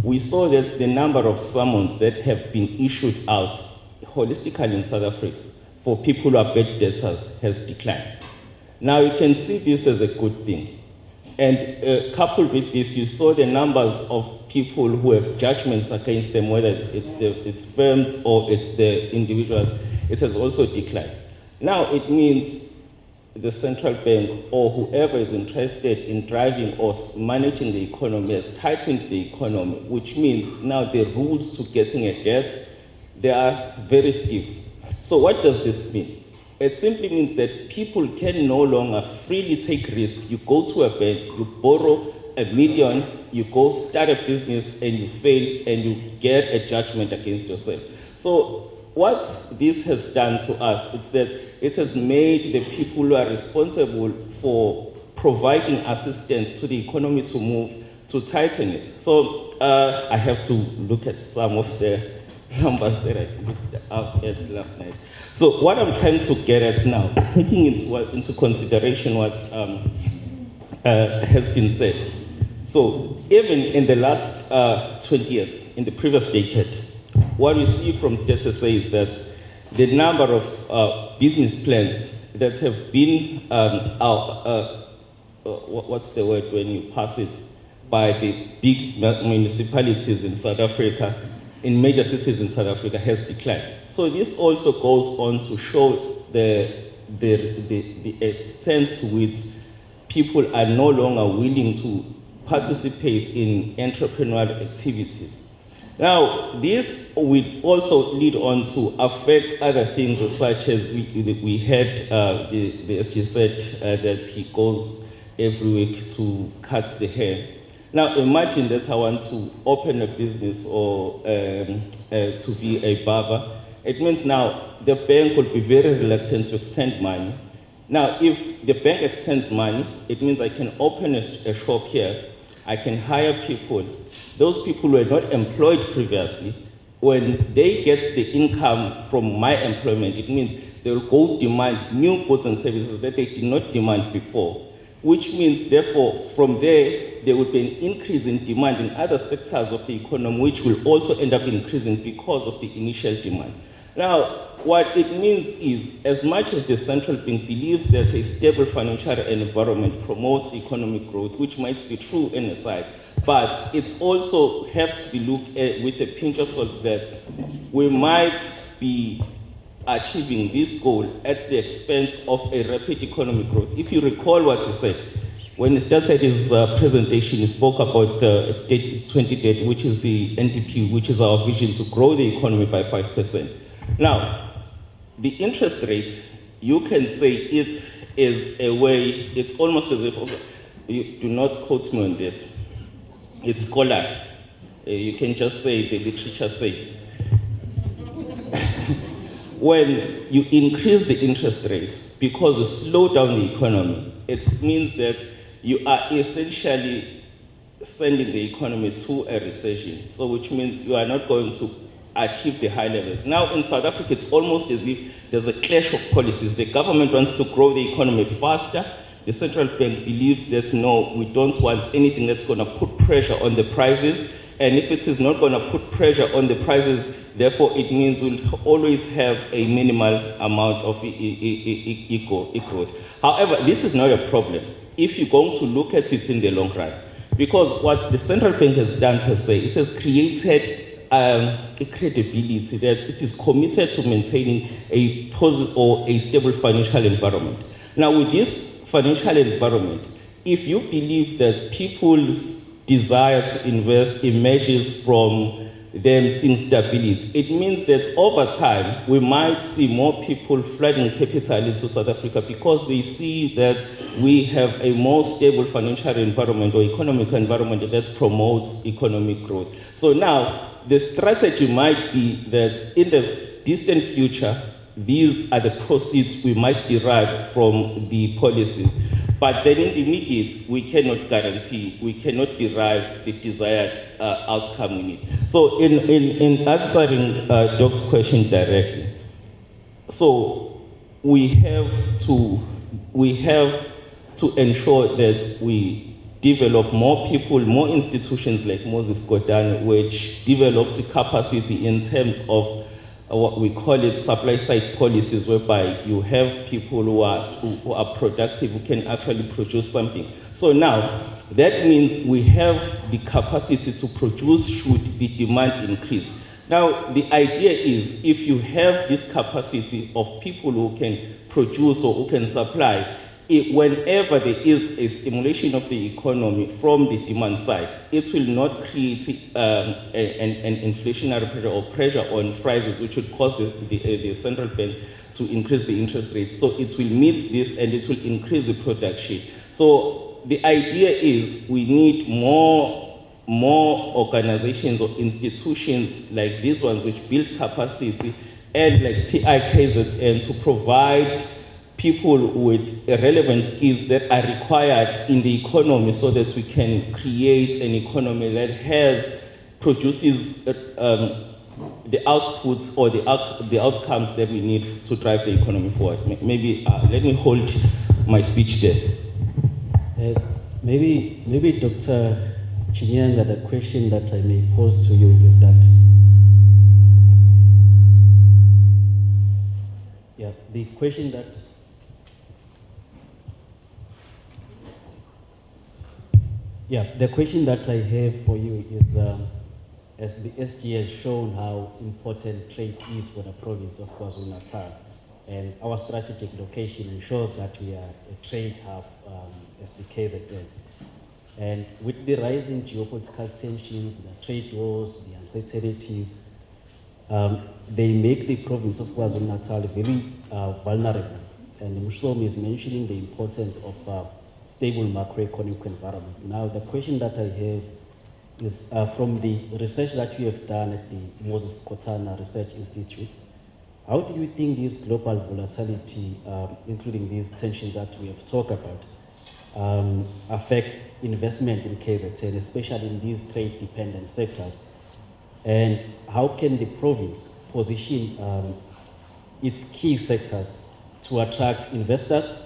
We saw that the number of summons that have been issued out holistically in South Africa for people who are bad debtors has declined. Now you can see this as a good thing. And coupled with this, you saw the numbers of people who have judgments against them, whether it's firms or it's the individuals, it has also declined. Now it means the central bank or whoever is interested in driving or managing the economy has tightened the economy, which means now the rules to getting a debt, they are very stiff. So what does this mean? It simply means that people can no longer freely take risks. You go to a bank, you borrow $1 million, you go start a business and you fail and you get a judgment against yourself. So what this has done to us is that it has made the people who are responsible for providing assistance to the economy to move, to tighten it. So I have to look at some of the numbers that I looked up at last night. So what I'm trying to get at now, taking into consideration what has been said. So even in the last 20 years, in the previous decade, what we see from Stats SA is that the number of business plans that have been, what's the word when you pass it, by the big municipalities in South Africa, in major cities in South Africa, has declined. So this also goes on to show the extent to which people are no longer willing to participate in entrepreneurial activities. Now, this will also lead on to affect other things, such as we had the SG said that he goes every week to cut the hair. Now, imagine that I want to open a business or to be a barber. It means now the bank will be very reluctant to extend money. Now, if the bank extends money, it means I can open a shop here, I can hire people. Those people who were not employed previously, when they get the income from my employment, it means they will go demand new goods and services that they did not demand before, which means, therefore, from there would be an increase in demand in other sectors of the economy, which will also end up increasing because of the initial demand. Now, what it means is, as much as the central bank believes that a stable financial environment promotes economic growth, which might be true in a side, but it's also have to be looked at with a pinch of salt that we might be achieving this goal at the expense of a rapid economic growth. If you recall what he said, when he started his presentation, he spoke about the 2030, which is the NDP, which is our vision to grow the economy by 5%. Now, the interest rate, you can say it is a way, it's almost as if, okay, you do not quote me on this. It's scholar. You can just say the literature says. When you increase the interest rates because you slow down the economy, it means that you are essentially sending the economy to a recession. So which means you are not going to achieve the high levels. Now in South Africa, it's almost as if there's a clash of policies. The government wants to grow the economy faster. The central bank believes that no, we don't want anything that's going to put pressure on the prices. And if it is not going to put pressure on the prices, therefore it means we'll always have a minimal amount of growth. However, this is not a problem if you're going to look at it in the long run. Because what the central bank has done per se, it has created a credibility that it is committed to maintaining a positive or a stable financial environment. Now with this financial environment, if you believe that people's desire to invest emerges from them seeing stability. It means that over time, we might see more people flooding capital into South Africa because they see that we have a more stable financial environment or economic environment that promotes economic growth. So now, the strategy might be that in the distant future, these are the proceeds we might derive from the policies. But then in the immediate, we cannot guarantee, we cannot derive the desired outcome we need. So in answering Doc's question directly, so we have to ensure that we develop more people, more institutions like Moses Kotane, which develops the capacity in terms of what we call it supply side policies, whereby you have people who are productive, who can actually produce something. So now, that means we have the capacity to produce should the demand increase. Now, the idea is if you have this capacity of people who can produce or who can supply, whenever there is a stimulation of the economy from the demand side, it will not create an inflationary pressure or pressure on prices, which would cause the central bank to increase the interest rates. So it will meet this and it will increase the production. So the idea is we need more organizations or institutions like these ones which build capacity and like KZN to provide people with relevant skills that are required in the economy so that we can create an economy that produces the outputs or the outcomes that we need to drive the economy forward. Maybe let me hold my speech there. Maybe Dr. Chinyanga, the question that I may pose to you is that, the question that the question that I have for you is, as the SG has shown how important trade is for the province of KwaZulu-Natal, and our strategic location ensures that we are a trade hub as the KZN. And with the rising geopolitical tensions, the trade wars, the uncertainties, they make the province of KwaZulu-Natal very vulnerable. And Mshomi is mentioning the importance of stable macroeconomic environment. Now, the question that I have is from the research that you have done at the Moses Kotane Research Institute, how do you think this global volatility, including these tensions that we have talked about, affect investment in KZN, especially in these trade-dependent sectors? And how can the province position its key sectors to attract investors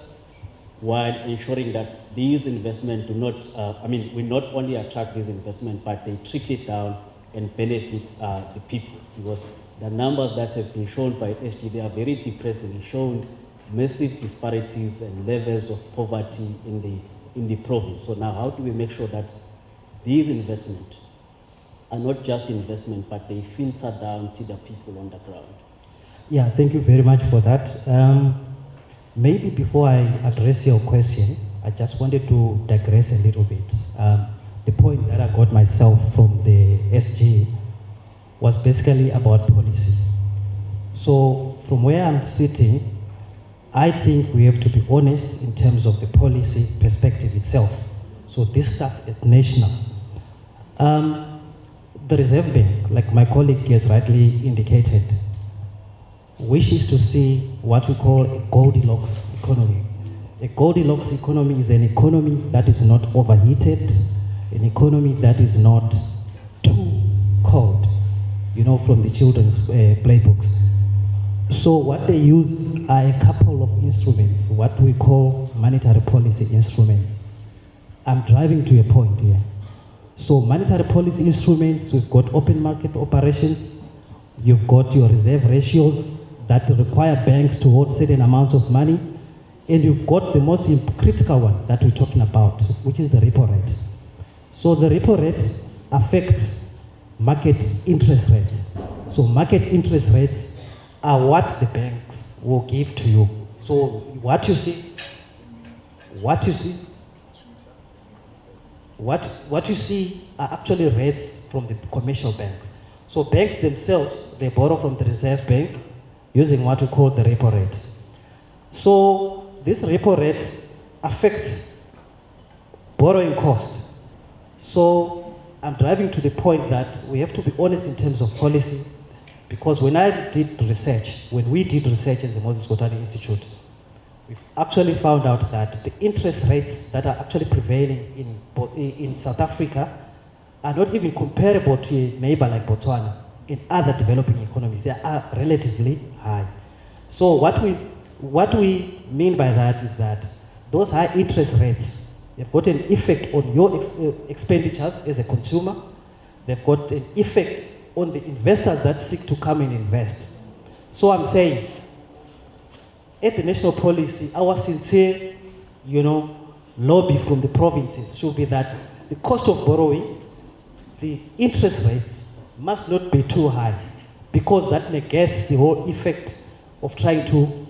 while ensuring that these investments do not, we not only attract these investments, but they trickle down and benefit the people? Because the numbers that have been shown by SG, they are very depressing, showing massive disparities and levels of poverty in the province. So now, how do we make sure that these investments are not just investment, but they filter down to the people on the ground? Yeah, thank you very much for that. Maybe before I address your question, I just wanted to digress a little bit. The point that I got myself from the SG was basically about policy. So from where I'm sitting, I think we have to be honest in terms of the policy perspective itself. So this starts at national. The Reserve Bank, like my colleague has rightly indicated, wishes to see what we call a Goldilocks economy. A Goldilocks economy is an economy that is not overheated, an economy that is not too cold, from the children's playbooks. So what they use are a couple of instruments, what we call monetary policy instruments. I'm driving to a point here. So monetary policy instruments, we've got open market operations, you've got your reserve ratios that require banks to hold certain amounts of money, and you've got the most critical one that we're talking about, which is the repo rate. So the repo rate affects market interest rates. So market interest rates are what the banks will give to you. So what you see are actually rates from the commercial banks. So banks themselves, they borrow from the Reserve Bank using what we call the repo rate. So this repo rate affects borrowing cost. So I'm driving to the point that we have to be honest in terms of policy, because when we did research as the Moses Kotane Institute, we've actually found out that the interest rates that are actually prevailing in South Africa are not even comparable to a neighbor like Botswana in other developing economies. They are relatively high. So what we mean by that is that those high interest rates have got an effect on your expenditures as a consumer. They've got an effect on the investors that seek to come and invest. So I'm saying, at the national policy, our sincere, lobby from the provinces should be that the cost of borrowing, the interest rates must not be too high, because that negates the whole effect of trying to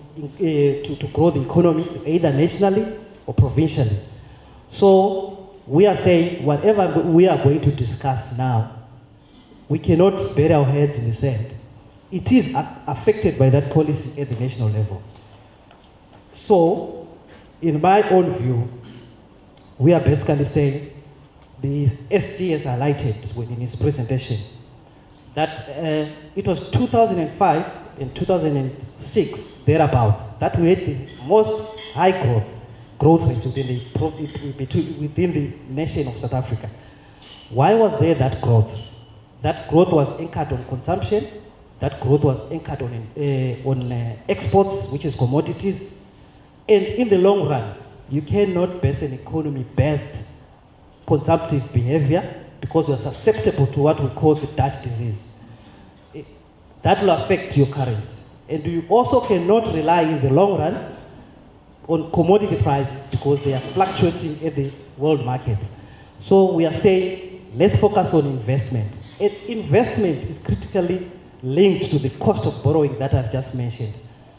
grow the economy either nationally or provincially. So we are saying whatever we are going to discuss now, we cannot bury our heads in the sand. It is affected by that policy at the national level. So, in my own view, we are basically saying, the SG has highlighted within his presentation, that it was 2005 and 2006, thereabouts, that we had the most high growth rates within the nation of South Africa. Why was there that growth? That growth was anchored on consumption. That growth was anchored on exports, which is commodities. And in the long run, you cannot base an economy based consumptive behavior, because you are susceptible to what we call the Dutch disease. That will affect your currency. And you also cannot rely in the long run on commodity prices, because they are fluctuating at the world markets. So we are saying, let's focus on investment. And investment is critically linked to the cost of borrowing that I've just mentioned.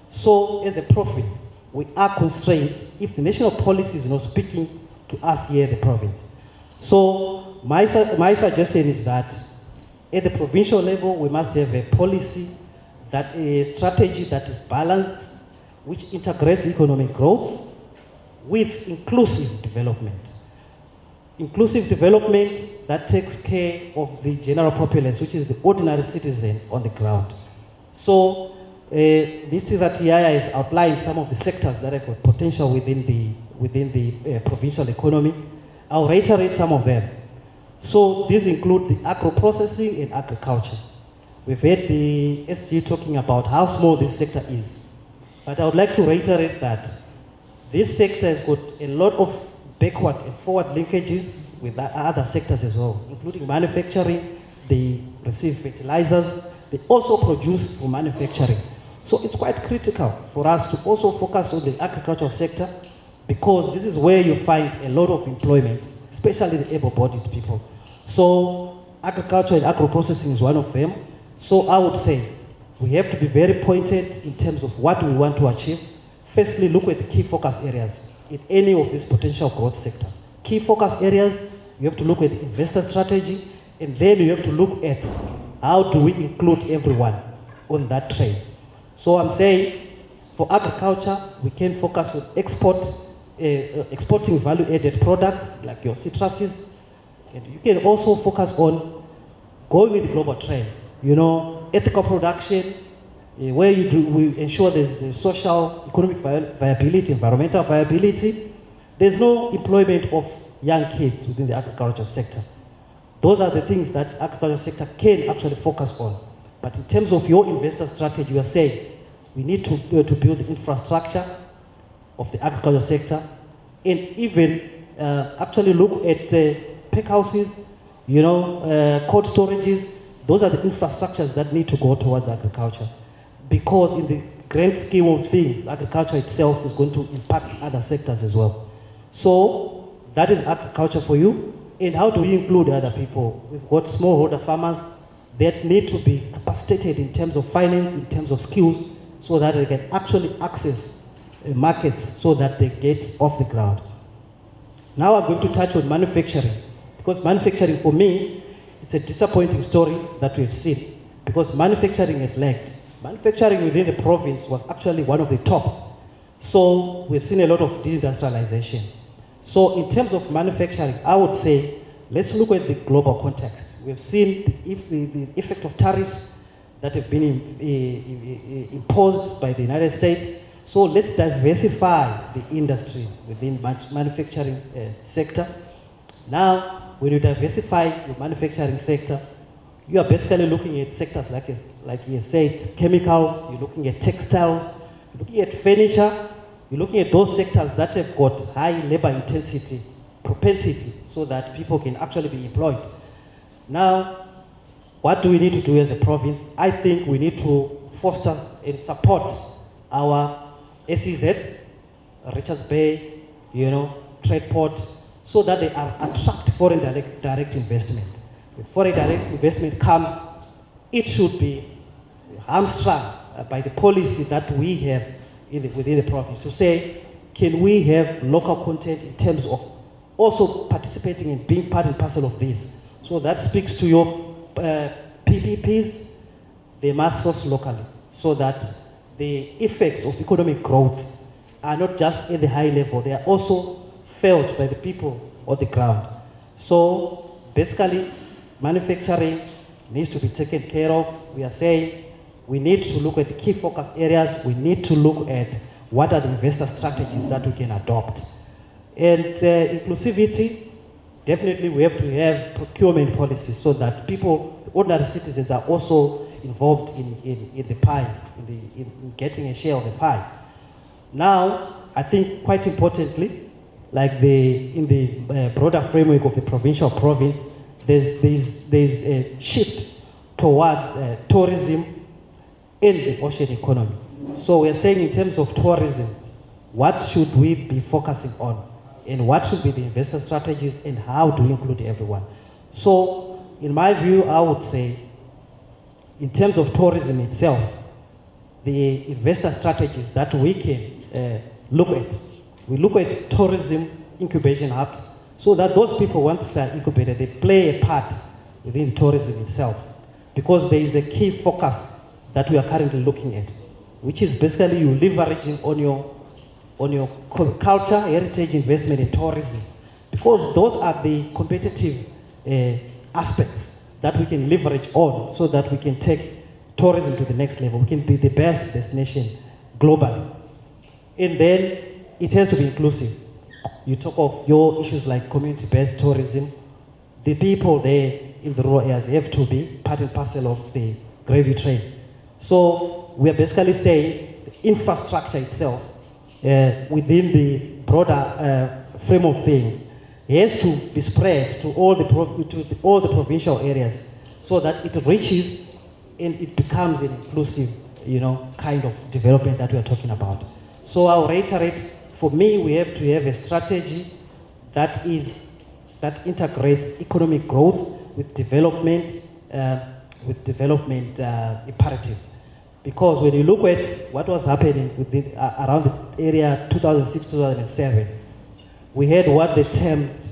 So as a province, we are constrained if the national policy is not speaking to us here in the province. So my suggestion is that at the provincial level, we must have a policy, that a strategy that is balanced, which integrates economic growth with inclusive development. Inclusive development that takes care of the general populace, which is the ordinary citizen on the ground. So, Mr. Ratiaya has outlined some of the sectors that have got potential within the provincial economy. I'll reiterate some of them. So these include the agro-processing and agriculture. We've heard the SG talking about how small this sector is. But I would like to reiterate that this sector has got a lot of backward and forward linkages with other sectors as well, including manufacturing. They receive fertilizers. They also produce for manufacturing. So it's quite critical for us to also focus on the agricultural sector, because this is where you find a lot of employment, especially the able-bodied people. So agriculture and agro-processing is one of them. So I would say we have to be very pointed in terms of what we want to achieve. Firstly, look at the key focus areas in any of these potential growth sectors. Key focus areas, you have to look at the investor strategy, and then you have to look at how do we include everyone on that train. So I'm saying for agriculture, we can focus on exporting value-added products like your citruses, and you can also focus on going with global trends. Ethical production, where we ensure there's social, economic viability, environmental viability. There's no employment of young kids within the agriculture sector. Those are the things that the agriculture sector can actually focus on. But in terms of your investor strategy, you are saying we need to build the infrastructure of the agriculture sector, and even actually look at pack houses, cold storages. Those are the infrastructures that need to go towards agriculture. Because in the grand scheme of things, agriculture itself is going to impact other sectors as well. So that is agriculture for you. And how do we include other people? We've got smallholder farmers that need to be capacitated in terms of finance, in terms of skills, so that they can actually access markets so that they get off the ground. Now I'm going to touch on manufacturing, because manufacturing for me it's a disappointing story that we've seen because manufacturing has lagged. Manufacturing within the province was actually one of the tops. So we've seen a lot of deindustrialization. So in terms of manufacturing, I would say, let's look at the global context. We've seen the effect of tariffs that have been imposed by the United States. So let's diversify the industry within manufacturing sector. Now, when you diversify your manufacturing sector, you are basically looking at sectors like you said, chemicals, you're looking at textiles, you're looking at furniture, you're looking at those sectors that have got high labor intensity, propensity, so that people can actually be employed. Now, what do we need to do as a province? I think we need to foster and support our SEZ, Richards Bay, trade port, so that they attract foreign direct investment. When foreign direct investment comes, it should be hamstrung by the policy that we have within the province to say, can we have local content in terms of also participating and being part and parcel of this? So that speaks to your PPPs, they must source locally so that the effects of economic growth are not just at the high level, they are also felt by the people on the ground. So basically, manufacturing needs to be taken care of. We are saying we need to look at the key focus areas. We need to look at what are the investor strategies that we can adopt. And inclusivity, definitely we have to have procurement policies so that people, ordinary citizens, are also involved in the pie, in getting a share of the pie. Now, I think quite importantly, like in the broader framework of the provincial province, there's a shift towards tourism in the ocean economy. So we're saying in terms of tourism, what should we be focusing on? And what should be the investor strategies and how to include everyone? So in my view, I would say, in terms of tourism itself, the investor strategies that we can look at, we look at tourism incubation hubs so that those people, once they're incubated, they play a part within the tourism itself. Because there is a key focus that we are currently looking at, which is basically you leveraging on your culture, heritage investment in tourism. Because those are the competitive aspects that we can leverage on so that we can take tourism to the next level. We can be the best destination globally. And then it has to be inclusive. You talk of your issues like community-based tourism. The people there in the rural areas have to be part and parcel of the gravy train. So we are basically saying the infrastructure itself within the broader frame of things has to be spread to all the provincial areas so that it reaches and it becomes an inclusive, kind of development that we are talking about. So I'll reiterate, for me, we have to have a strategy that integrates economic growth with development imperatives. Because when you look at what was happening around the area 2006-2007, we had what they termed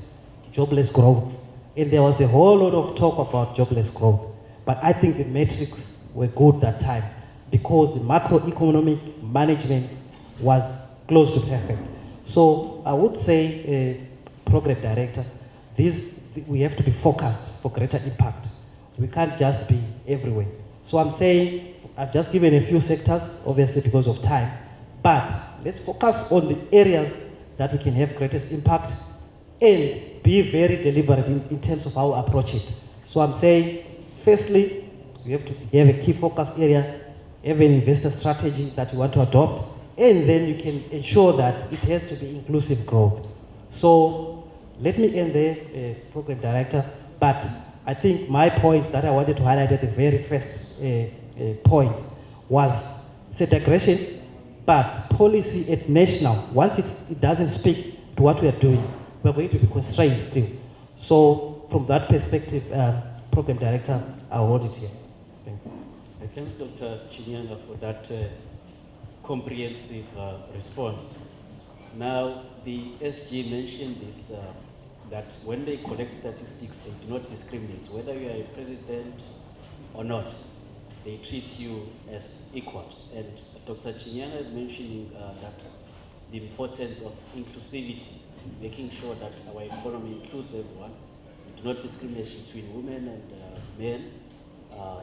jobless growth. And there was a whole lot of talk about jobless growth. But I think the metrics were good that time because the macroeconomic management was close to perfect. So I would say, program director, we have to be focused for greater impact. We can't just be everywhere. So I'm saying, I've just given a few sectors, obviously because of time, but let's focus on the areas that we can have greatest impact and be very deliberate in terms of how we approach it. So I'm saying, firstly, we have to have a key focus area, have an investor strategy that you want to adopt, and then you can ensure that it has to be inclusive growth. So let me end there, Program Director, but I think my point that I wanted to highlight at the very first point was it's a digression, but policy at national, once it doesn't speak to what we are doing, we're going to be constrained still. So from that perspective, Program Director, I'll hold it here. Thanks. Thanks, Dr. Chinyanga, for that comprehensive response. Now, the SG mentioned this that when they collect statistics, they do not discriminate. Whether you are a president or not, they treat you as equals. And Dr. Chinyanga is mentioning that the importance of inclusivity, making sure that our economy includes everyone. We do not discriminate between women and men,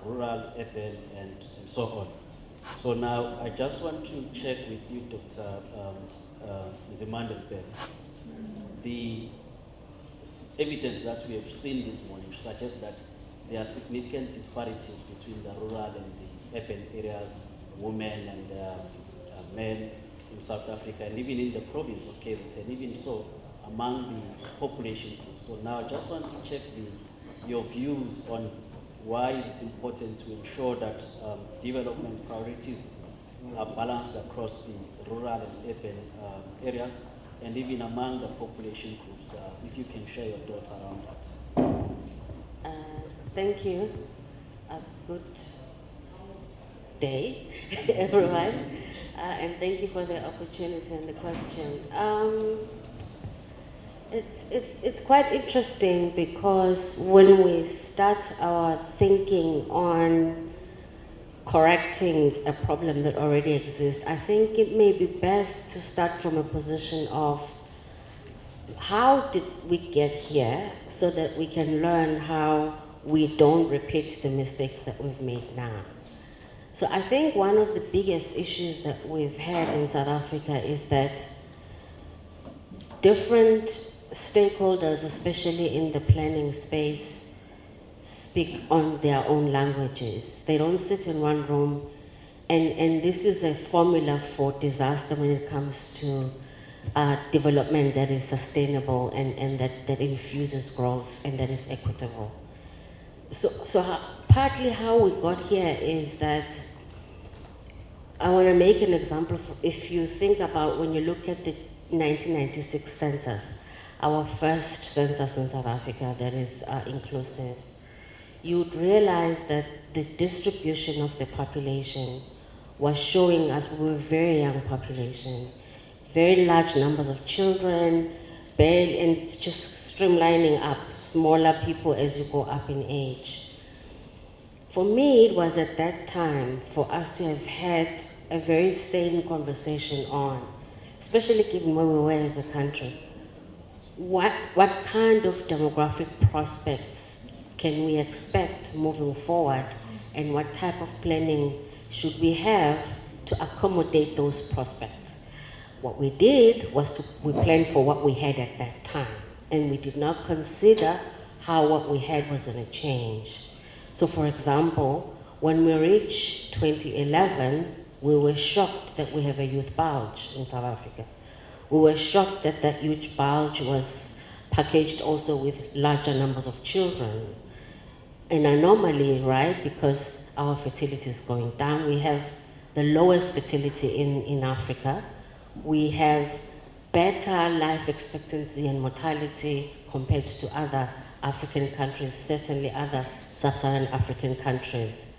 rural, urban, and so on. So now I just want to check with you, Dr. Nzimande. The evidence that we have seen this morning suggests that there are significant disparities between the rural and the urban areas, women and men in South Africa, and even in the province of KZN, and even so among the population groups. So now I just want to check your views on why is it important to ensure that development priorities are balanced across the rural and urban areas, and even among the population groups. If you can share your thoughts around that. Thank you. A good day, everyone. And thank you for the opportunity and the question. It's quite interesting because when we start our thinking on correcting a problem that already exists, I think it may be best to start from a position of how did we get here so that we can learn how we don't repeat the mistakes that we've made now. So I think one of the biggest issues that we've had in South Africa is that different stakeholders, especially in the planning space, speak on their own languages. They don't sit in one room, and this is a formula for disaster when it comes to development that is sustainable and that infuses growth and that is equitable. So partly how we got here is that I want to make an example. If you think about when you look at the 1996 census, our first census in South Africa that is inclusive, you would realize that the distribution of the population was showing us we were a very young population, very large numbers of children, and it's just streamlining up, smaller people as you go up in age. For me, it was at that time for us to have had a very sane conversation on, especially given where we were as a country, what kind of demographic prospects can we expect moving forward, and what type of planning should we have to accommodate those prospects? What we did was we planned for what we had at that time, and we did not consider how what we had was going to change. So for example, when we reached 2011, we were shocked that we have a youth bulge in South Africa. We were shocked that that youth bulge was packaged also with larger numbers of children. An anomaly, right? Because our fertility is going down. We have the lowest fertility in Africa. We have better life expectancy and mortality compared to other African countries, certainly other sub-Saharan African countries.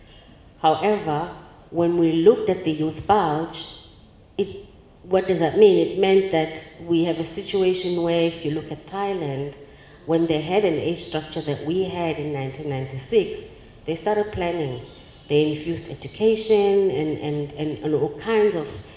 However, when we looked at the youth bulge, what does that mean? It meant that we have a situation where if you look at Thailand, when they had an age structure that we had in 1996, they started planning. They infused education and all kinds of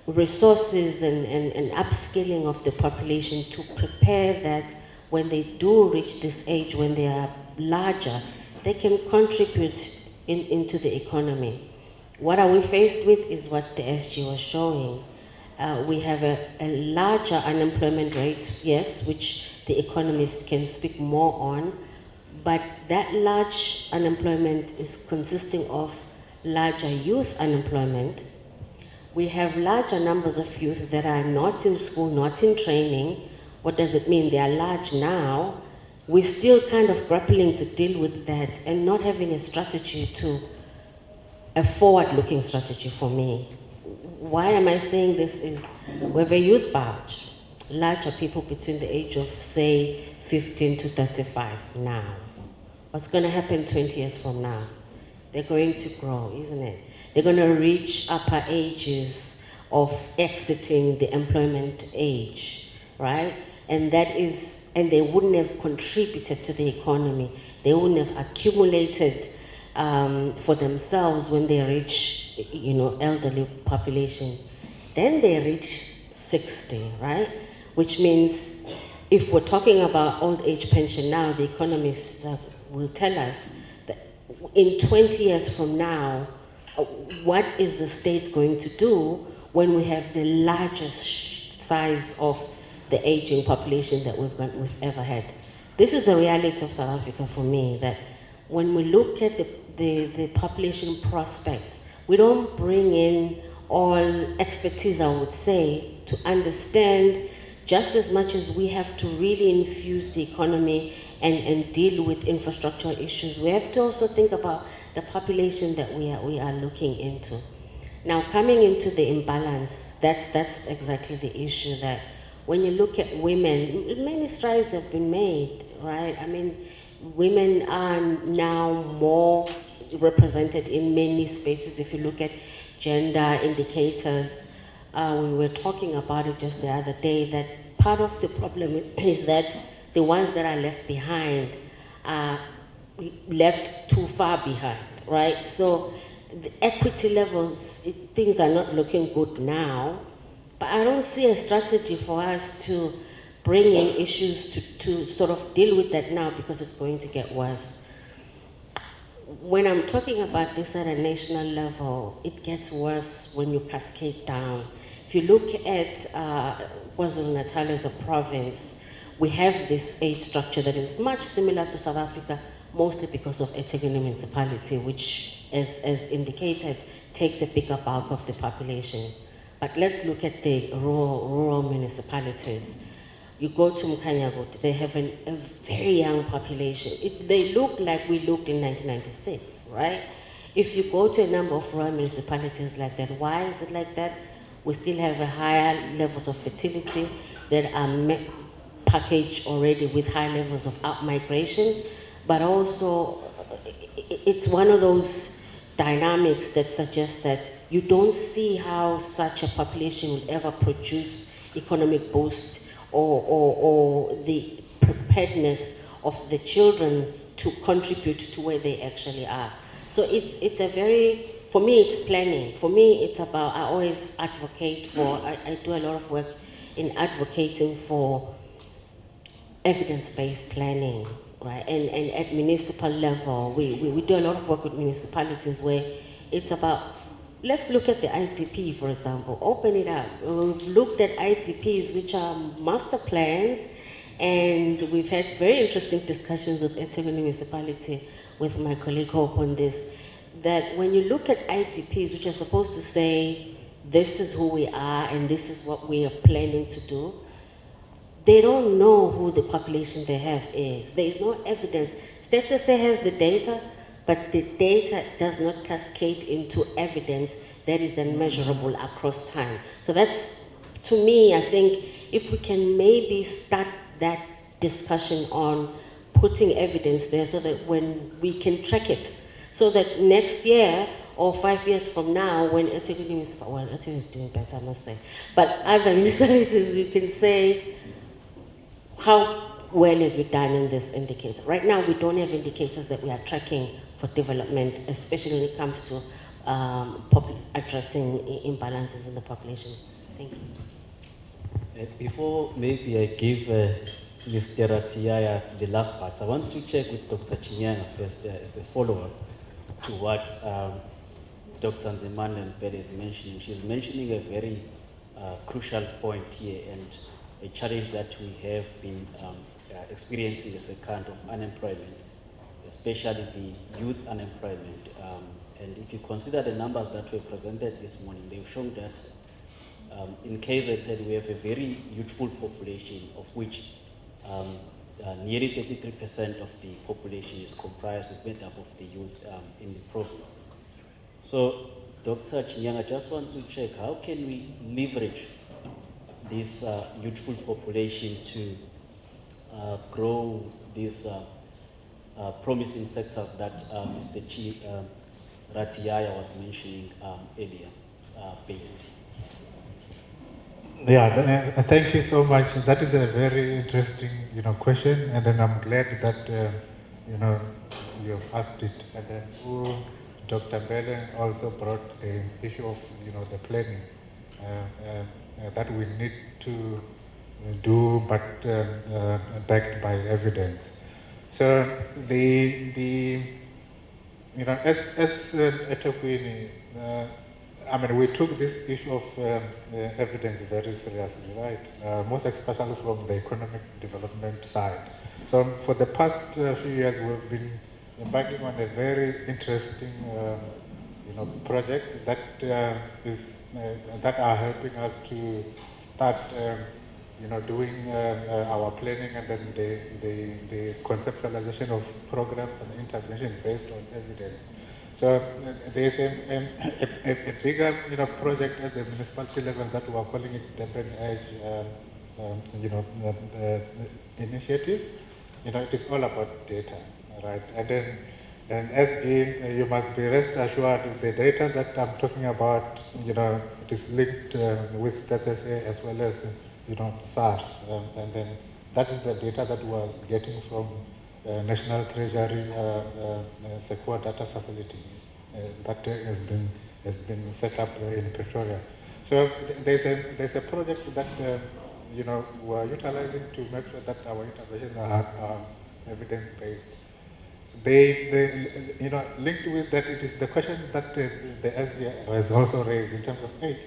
resources and upskilling of the population to prepare that when they do reach this age, when they are larger, they can contribute into the economy. What are we faced with is what the SG was showing. We have a larger unemployment rate, yes, which the economists can speak more on, but that large unemployment is consisting of larger youth unemployment. We have larger numbers of youth that are not in school, not in training. What does it mean? They are large now. We're still kind of grappling to deal with that and not having a strategy a forward-looking strategy for me. Why am I saying this is we have a youth bulge, larger people between the age of, say, 15 to 35 now. What's going to happen 20 years from now? They're going to grow, isn't it? They're going to reach upper ages of exiting the employment age, right? And that is and they wouldn't have contributed to the economy. They wouldn't have accumulated for themselves when they reach, elderly population. Then they reach 60, right? Which means if we're talking about old age pension now, the economists will tell us that in 20 years from now, what is the state going to do when we have the largest size of the aging population that we've ever had? This is the reality of South Africa for me, that when we look at the population prospects, we don't bring in all expertise, I would say, to understand just as much as we have to really infuse the economy and deal with infrastructural issues. We have to also think about the population that we are looking into. Now, coming into the imbalance, that's exactly the issue, that when you look at women, many strides have been made, right? I mean, women are now more represented in many spaces. If you look at gender indicators, we were talking about it just the other day, that part of the problem is that the ones that are left behind are left too far behind, right? So the equity levels, things are not looking good now, but I don't see a strategy for us to bring in issues to sort of deal with that now, because it's going to get worse. When I'm talking about this at a national level, it gets worse when you cascade down. If you look at KwaZulu-Natal as a province, we have this age structure that is much similar to South Africa, mostly because of eThekwini municipality, which, as indicated, takes a bigger bulk of the population. But let's look at the rural municipalities. You go to Mkhanyakude, they have a very young population. They look like we looked in 1996, right? If you go to a number of rural municipalities like that, why is it like that? We still have a higher levels of fertility that are packaged already with high levels of out-migration, but also it's one of those dynamics that suggests that you don't see how such a population will ever produce economic boost or the preparedness of the children to contribute to where they actually are. So it's a very, for me it's planning. For me it's about, I always advocate for, I do a lot of work in advocating for evidence-based planning, right? And at municipal level, we do a lot of work with municipalities where it's about, let's look at the IDP, for example. Open it up. We've looked at IDPs, which are master plans, and we've had very interesting discussions with eThekwini municipality with my colleague Hope on this, that when you look at IDPs, which are supposed to say, this is who we are and this is what we are planning to do, they don't know who the population they have is. There is no evidence. Stats SA has the data, but the data does not cascade into evidence that is then measurable across time. So that's, to me, I think if we can maybe start that discussion on putting evidence there so that when we can track it, so that next year or 5 years from now, when eThekwini is, well, eThekwini is doing better, I must say, but other municipalities, you can say, how well have you done in this indicator? Right now, we don't have indicators that we are tracking for development, especially when it comes to addressing imbalances in the population. Thank you. Before maybe I give Mr. Ratiaya the last part, I want to check with Dr. Chinyanga first as a follow-up to what Dr. Nzimande is mentioning. She's mentioning a very crucial point here, and a challenge that we have been experiencing as a kind of unemployment, especially the youth unemployment. And if you consider the numbers that were presented this morning, they've shown that in KZN we have a very youthful population, of which nearly 33% of the population is comprised, is made up of the youth in the province. So, Dr. Chinyanga, I just want to check, how can we leverage this youthful population to grow these promising sectors that Mr. Ratiaya was mentioning earlier, based? Yeah, thank you so much. That is a very interesting, question, and then I'm glad that, you have asked it. And then Dr. Bele also brought the issue of, the planning that we need to do, but backed by evidence. So as Etokwini, we took this issue of evidence very seriously, right? Most especially from the economic development side. So for the past few years, we've been embarking on a very interesting, projects that that are helping us to start, doing our planning and then the conceptualization of programs and intervention based on evidence. So there's a bigger, project at the municipality level that we are calling it Durban Edge, initiative. It is all about data, right? And as you must be rest assured the data that I'm talking about, it is linked with Stats SA as well as, SARS, and then that is the data that we are getting from National Treasury Secure Data Facility that has been set up in Pretoria. So there's a project that we are utilizing to make sure that our interventions are evidence-based. Linked with that, it is the question that the SG has also raised in terms of, hey,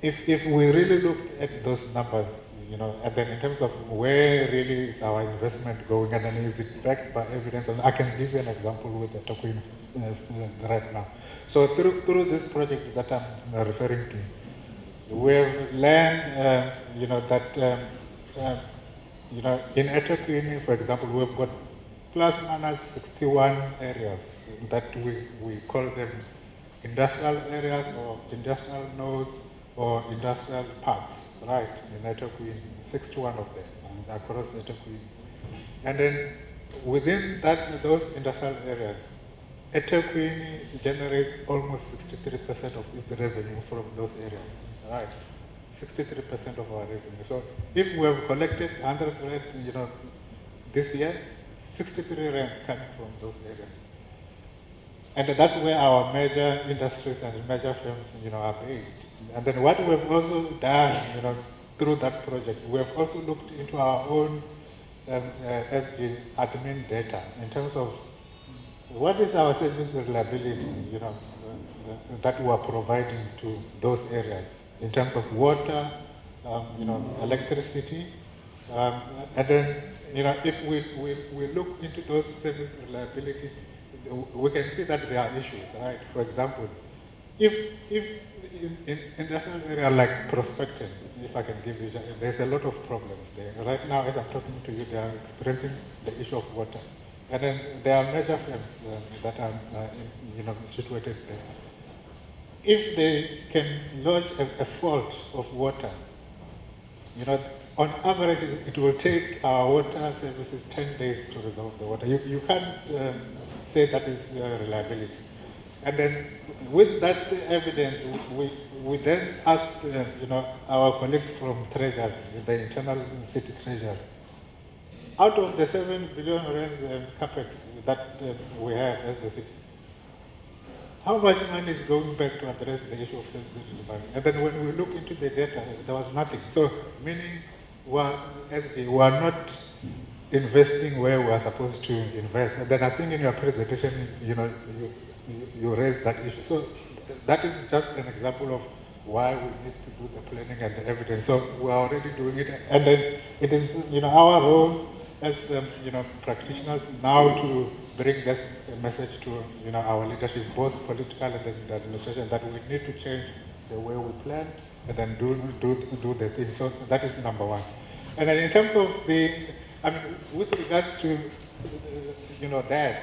if we really look at those numbers, and then in terms of where really is our investment going, and then is it backed by evidence? And I can give you an example with the token right now. So through this project that I'm referring to, we've learned, that in Etokwini, for example, we've got plus minus 61 areas that we call them industrial areas or industrial nodes or industrial parks, right, in Etokwini, 61 of them across Etokwini. And then within those industrial areas, Etokwini generates almost 63% of its revenue from those areas, right? 63% of our revenue. So if we have collected 100 rand, this year, 63 rand coming from those areas. And that's where our major industries and major firms, are based. And then what we've also done, through that project, we have also looked into our own SG admin data in terms of what is our service reliability, that we are providing to those areas in terms of water, electricity, and then, if we look into those service reliability, we can see that there are issues, right? For example, if in industrial area like prospecting, if I can give you, there's a lot of problems there. Right now, as I'm talking to you, they are experiencing the issue of water. And then there are major firms that are, situated there. If they can lodge a fault of water, on average, it will take our water services 10 days to resolve the water. You can't say that is reliability. And then with that evidence, we then asked, our colleagues from Treasury, the internal city treasury, out of the 7 billion rand capex that we have as the city, how much money is going back to address the issue of self-reliance? And then when we look into the data, there was nothing. So meaning, we are not investing where we are supposed to invest. And then I think in your presentation, you raised that issue. So that is just an example of why we need to do the planning and the evidence. So we are already doing it. And then it is, our role as, practitioners now to bring this message to, our leadership, both political and the administration, that we need to change the way we plan and then do the thing. So that is number one. And then in terms of with regards to, that,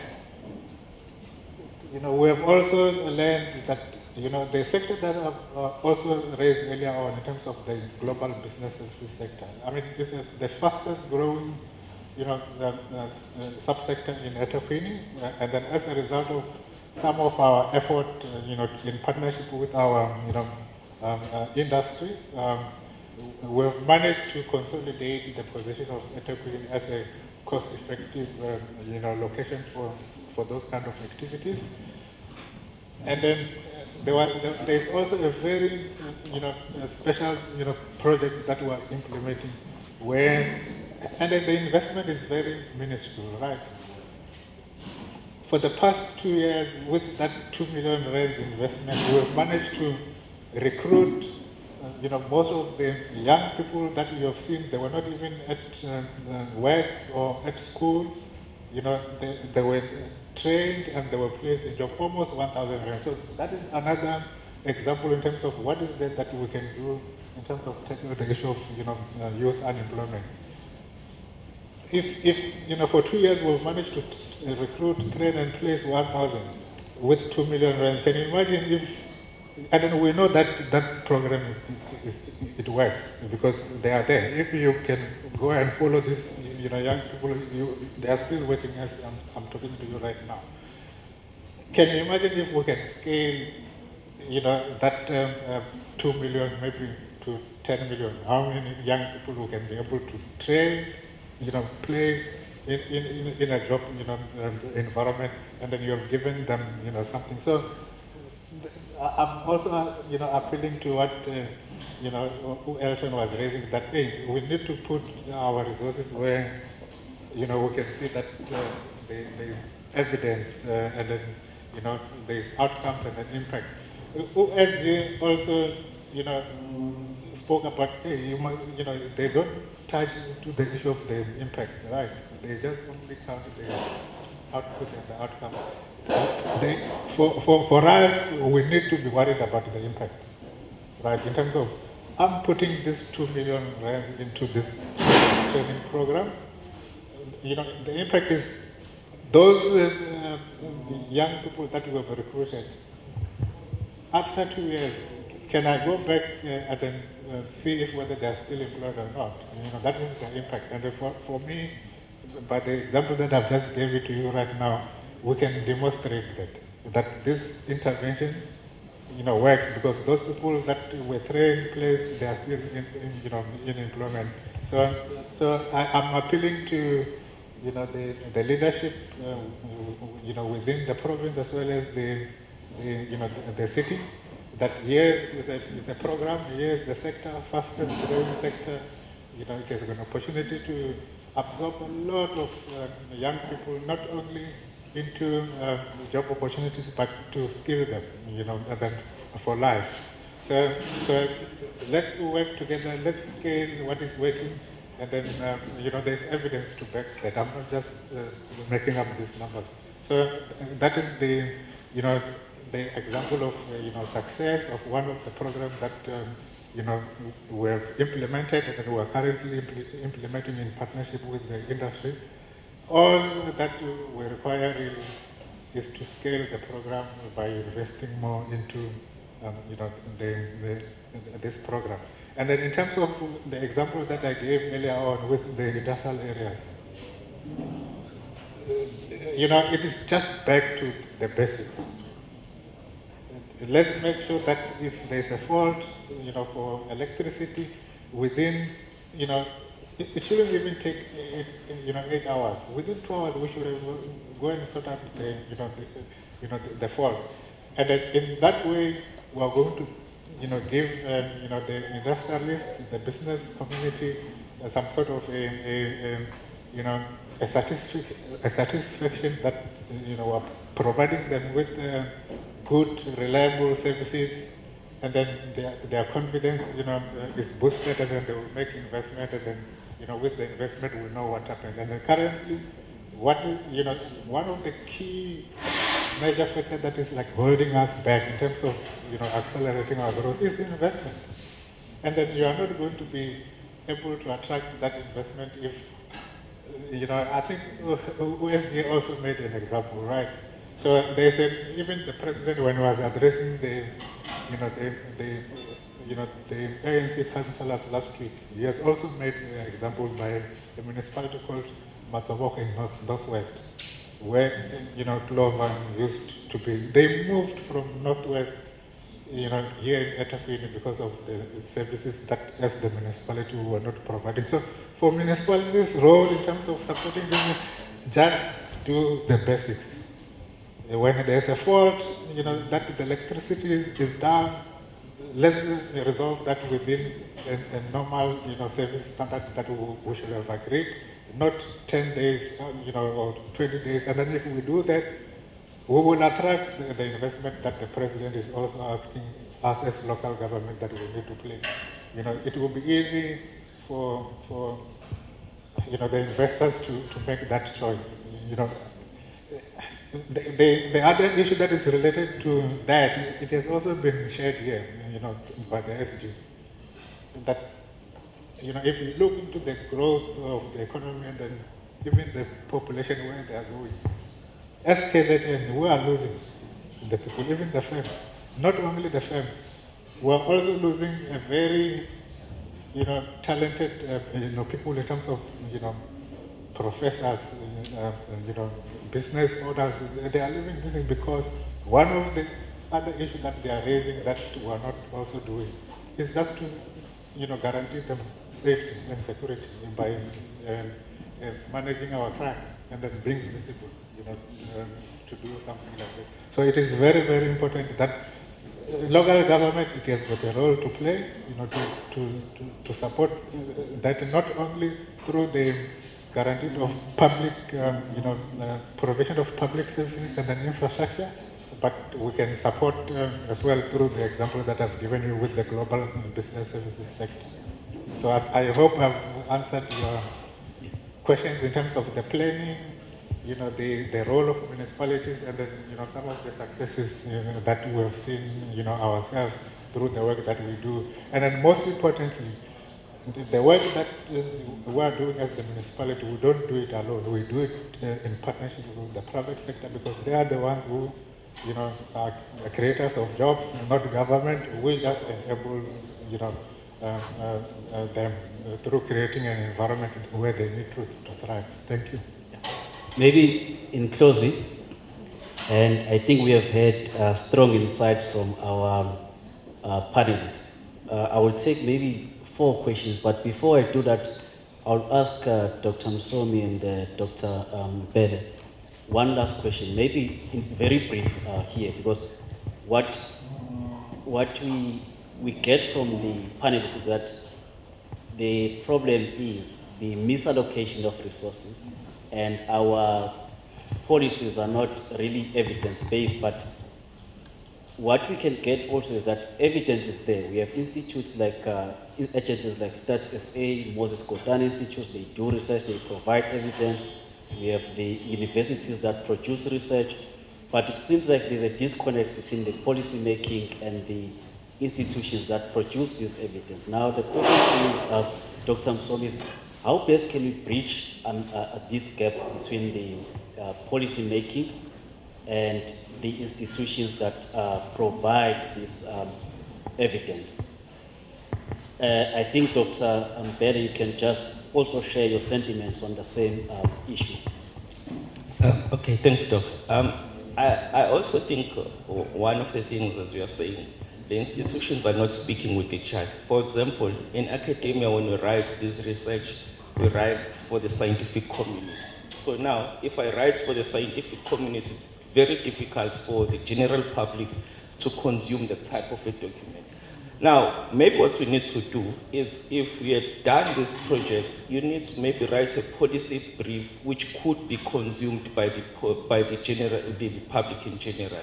we have also learned that, the sector that I've also raised earlier on in terms of the global business services sector. This is the fastest growing, subsector in Etokwini, and then as a result of some of our effort, in partnership with our, industry. We've managed to consolidate the position of eThekwini as a cost-effective location for those kind of activities. And then there's also a very special project that we're implementing and then the investment is very minuscule, right? For the past 2 years, with that 2 million rand investment, we've managed to recruit most of the young people that you have seen. They were not even at work or at school. They were trained and they were placed in job, almost 1,000 rand. So that is another example in terms of what is it that we can do in terms of tackling the issue of youth unemployment. If for 2 years we've managed to recruit, train and place 1,000 with 2 million rand, can you imagine if, and then we know that that program it works because they are there. If you can go and follow this, young people, they are still working as I'm talking to you right now. Can you imagine if we can scale, that 2 million maybe to 10 million? How many young people we can be able to train, place in a job, environment, and then you have given them, something. So I'm also, appealing to what, Elton was raising, that hey, we need to put our resources where, we can see that there is evidence and then, there is outcomes and an impact. As you also, spoke about, hey, they don't touch into the issue of the impact, right? They just only count the output and the outcome. For us, we need to be worried about the impact, right? In terms of, I'm putting this 2 million rand into this training program. The impact is those young people that we have recruited. After 2 years, can I go back and then see if whether they are still employed or not? That is the impact. And for me, by the example that I've just gave it to you right now, we can demonstrate that this intervention, works because those people that were trained, placed, they are still in employment. So I'm appealing to, the leadership, within the province as well as the city, that yes, it's a program, yes, the sector, fastest growing sector, it has an opportunity to absorb a lot of young people, not only into job opportunities, but to skill them, and then for life. So let's work together, let's scale what is working, and then, there's evidence to back that. I'm not just making up these numbers. So that is the, the example of, success of one of the programs that, we have implemented and we are currently implementing in partnership with the industry. All that we require really is to scale the program by investing more into, this program. And then in terms of the example that I gave earlier on with the industrial areas, it is just back to the basics. Let's make sure that if there's a fault, for electricity, within, it shouldn't even take 8 hours. Within 2 hours, we should go and sort out the fault. And then in that way, we are going to, give the industrialists, the business community, some sort of a satisfaction that we're providing them with good, reliable services, and then their confidence, is boosted, and then they will make investment, and then, with the investment, we know what happens. And then currently, what is, one of the key major factors that is like holding us back in terms of, accelerating our growth is investment. And then you are not going to be able to attract that investment if, I think OSG also made an example, right? So they said, even the president, when he was addressing the ANC councillors last week, he has also made an example by a municipality called Matsabok in Northwest, where, Clover used to be. They moved from Northwest here in Etaquini, because of the services that as the municipality we were not providing. So for municipalities' role in terms of supporting them, just do the basics. When there's a fault, that the electricity is down, let's resolve that within a normal, service standard that we should have agreed, not 10 days, or 20 days. And then if we do that, we will attract the investment that the president is also asking us as local government that we need to play. It will be easy for the investors to make that choice. The other issue that is related to that, it has also been shared here, by the SG, that, if you look into the growth of the economy and then even the population where they are going, as KZN, we are losing the people, even the firms. Not only the firms, we are also losing a very, talented, people in terms of, professors, business owners. They are leaving this because one of the other issues that they are raising that we are not also doing is just to, guarantee them safety and security by managing our crime and then bring people, to do something like that. So it is very, very important that local government, it has got a role to play, to support that, not only through the guarantee of public, provision of public services and then infrastructure, but we can support as well through the example that I've given you with the global business services sector. So I hope I've answered your questions in terms of the planning, the role of municipalities, and then, some of the successes that we have seen, ourselves through the work that we do. And then most importantly, the work that we are doing as the municipality, we don't do it alone. We do it in partnership with the private sector, because they are the ones who, are the creators of jobs, not government. We just enable, them through creating an environment where they need to thrive. Thank you. Maybe in closing, and I think we have had strong insights from our panelists. I will take maybe 4 questions, but before I do that, I'll ask Dr. Msomi and Dr. Bele one last question, maybe very brief here, because what we get from the panelists is that the problem is the misallocation of resources, and our policies are not really evidence-based, but what we can get also is that evidence is there. We have institutes like, agencies like Stats SA, Moses Kotane Institute, they do research, they provide evidence. We have the universities that produce research, but it seems like there's a disconnect between the policy making and the institutions that produce this evidence. Now, the question to Dr. Msomi is, how best can we bridge this gap between the policy making and the institutions that provide this evidence? I think Dr. Mbele, you can just also share your sentiments on the same issue. Okay, thanks, Doc. I also think one of the things, as we are saying, the institutions are not speaking with each other. For example, in academia, when we write this research, we write for the scientific community. So now, if I write for the scientific community, it's very difficult for the general public to consume the type of a document. Now, maybe what we need to do is, if we had done this project, you need to maybe write a policy brief which could be consumed by the public in general.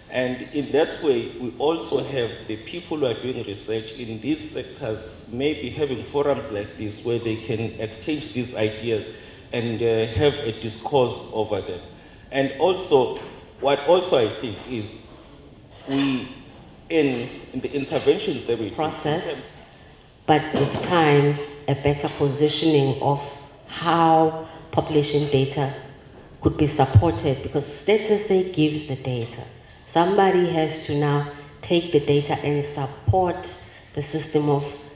And in that way, we also have the people who are doing research in these sectors maybe having forums like this where they can exchange these ideas and have a discourse over them. And also, what also I think is, we, in the interventions that we process, but with time, a better positioning of how population data could be supported, because Stats SA gives the data. Somebody has to now take the data and support the system of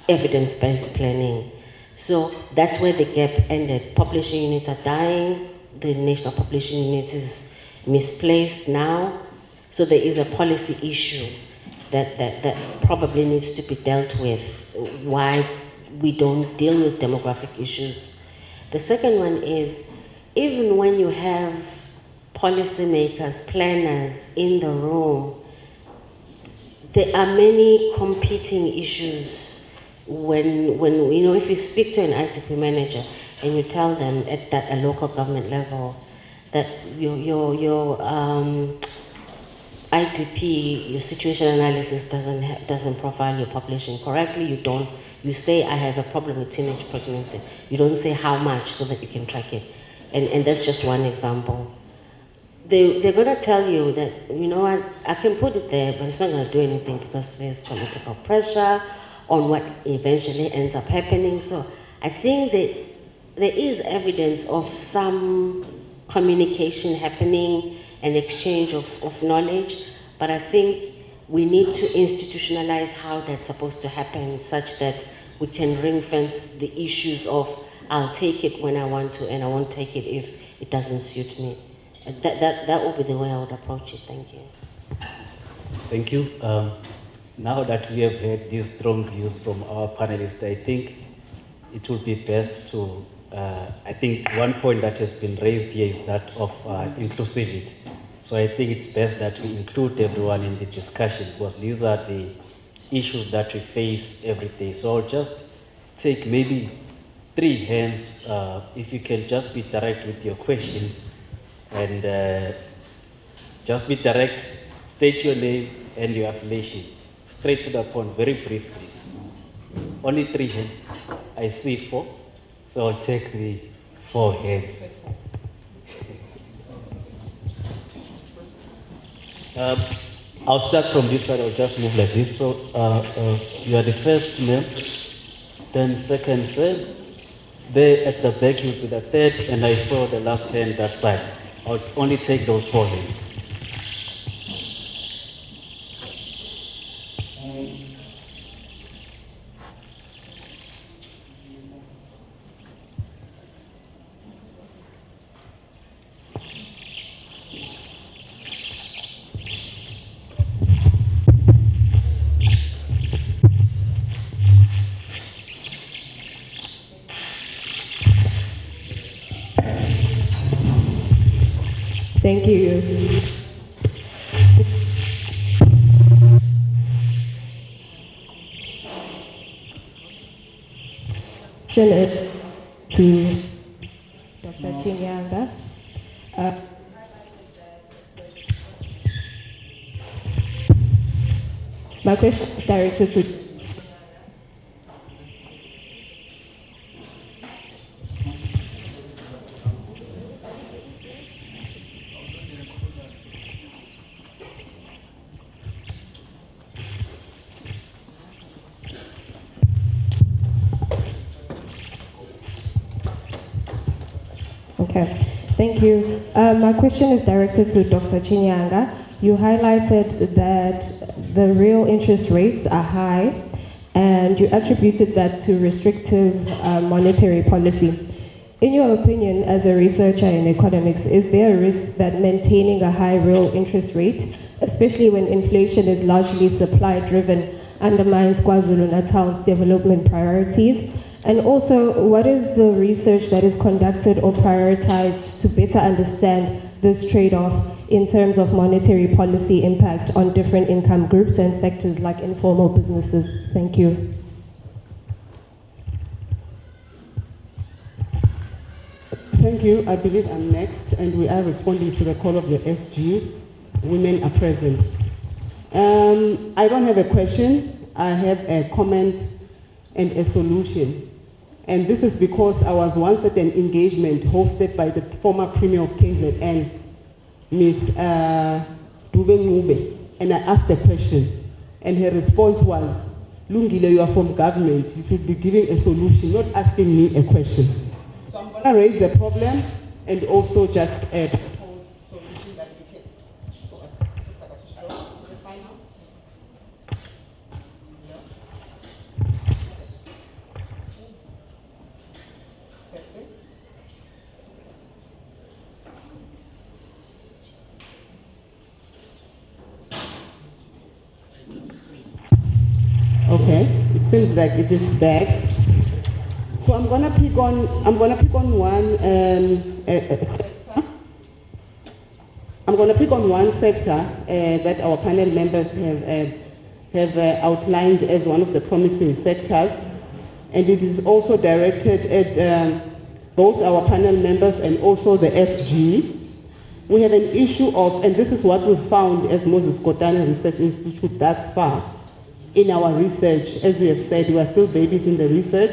evidence-based planning. So that's where the gap ended. Population units are dying, the national population units is misplaced now, so there is a policy issue. that probably needs to be dealt with, why we don't deal with demographic issues. The second one is, even when you have policymakers, planners in the room, there are many competing issues when you know, if you speak to an IDP manager and you tell them at that a local government level that your IDP, your situation analysis doesn't profile your population correctly, you say I have a problem with teenage pregnancy. You don't say how much so that you can track it. And that's just one example. They're going to tell you that, you know what, I can put it there, but it's not going to do anything because there's political pressure on what eventually ends up happening. So I think that there is evidence of some communication happening and exchange of knowledge, but I think we need to institutionalize how that's supposed to happen such that we can ring fence the issues of I'll take it when I want to and I won't take it if it doesn't suit me. That would be the way I would approach it. Thank you. Thank you. Now that we have heard these strong views from our panelists, I think it would be best to, I think one point that has been raised here is that of inclusivity. So I think it's best that we include everyone in the discussion because these are the issues that we face every day. So I'll just take maybe 3 hands, if you can just be direct with your questions and just be direct, state your name and your affiliation. Straight to the point, very brief please. Only 3 hands. I see 4, so I'll take the 4 hands. I'll start from this side, I'll just move like this. So you are the first name, then second sir, there at the back you'll be the third, and I saw the last hand that side. I'll only take those 4 hands. Thank you. Question is to Dr. Chinyanga. My question is directed to Thank you. My question is directed to Dr. Chinyanga. You highlighted that the real interest rates are high and you attributed that to restrictive monetary policy. In your opinion, as a researcher in economics, is there a risk that maintaining a high real interest rate, especially when inflation is largely supply-driven, undermines KwaZulu-Natal's development priorities? And also, what is the research that is conducted or prioritized to better understand this trade-off in terms of monetary policy impact on different income groups and sectors like informal businesses? Thank you. Thank you. I believe I'm next, and we are responding to the call of the SG. Women are present. I don't have a question. I have a comment and a solution. And this is because I was once at an engagement hosted by the former Premier of KZN, Ms. Durban, and I asked a question. And her response was, Lungile, you are from government. You should be giving a solution, not asking me a question. So I'm going to raise the problem and also just propose solution that we can. seems like it is back. So I'm gonna pick on one sector. I'm gonna pick on one sector that our panel members have outlined as one of the promising sectors, and it is also directed at both our panel members and also the SG. We have an issue of, and this is what we found as Moses Kotane Research Institute thus far in our research. As we have said, we are still babies in the research.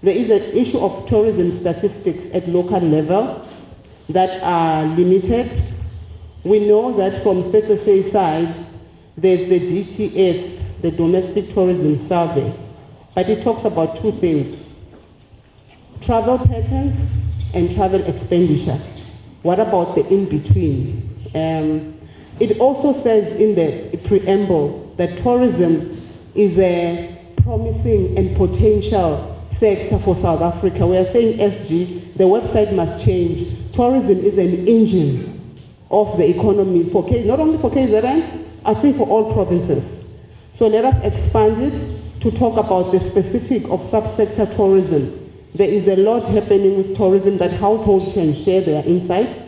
There is an issue of tourism statistics at local level that are limited. We know that from Stats SA side, there's the DTS, the Domestic Tourism Survey, but it talks about two things: travel patterns and travel expenditure. What about the in-between? It also says in the preamble that tourism is a promising and potential sector for South Africa. We are saying SG, the website must change. Tourism is an engine of the economy, not only for KZN, I think for all provinces. So let us expand it to talk about the specific of subsector tourism. There is a lot happening with tourism that households can share their insight.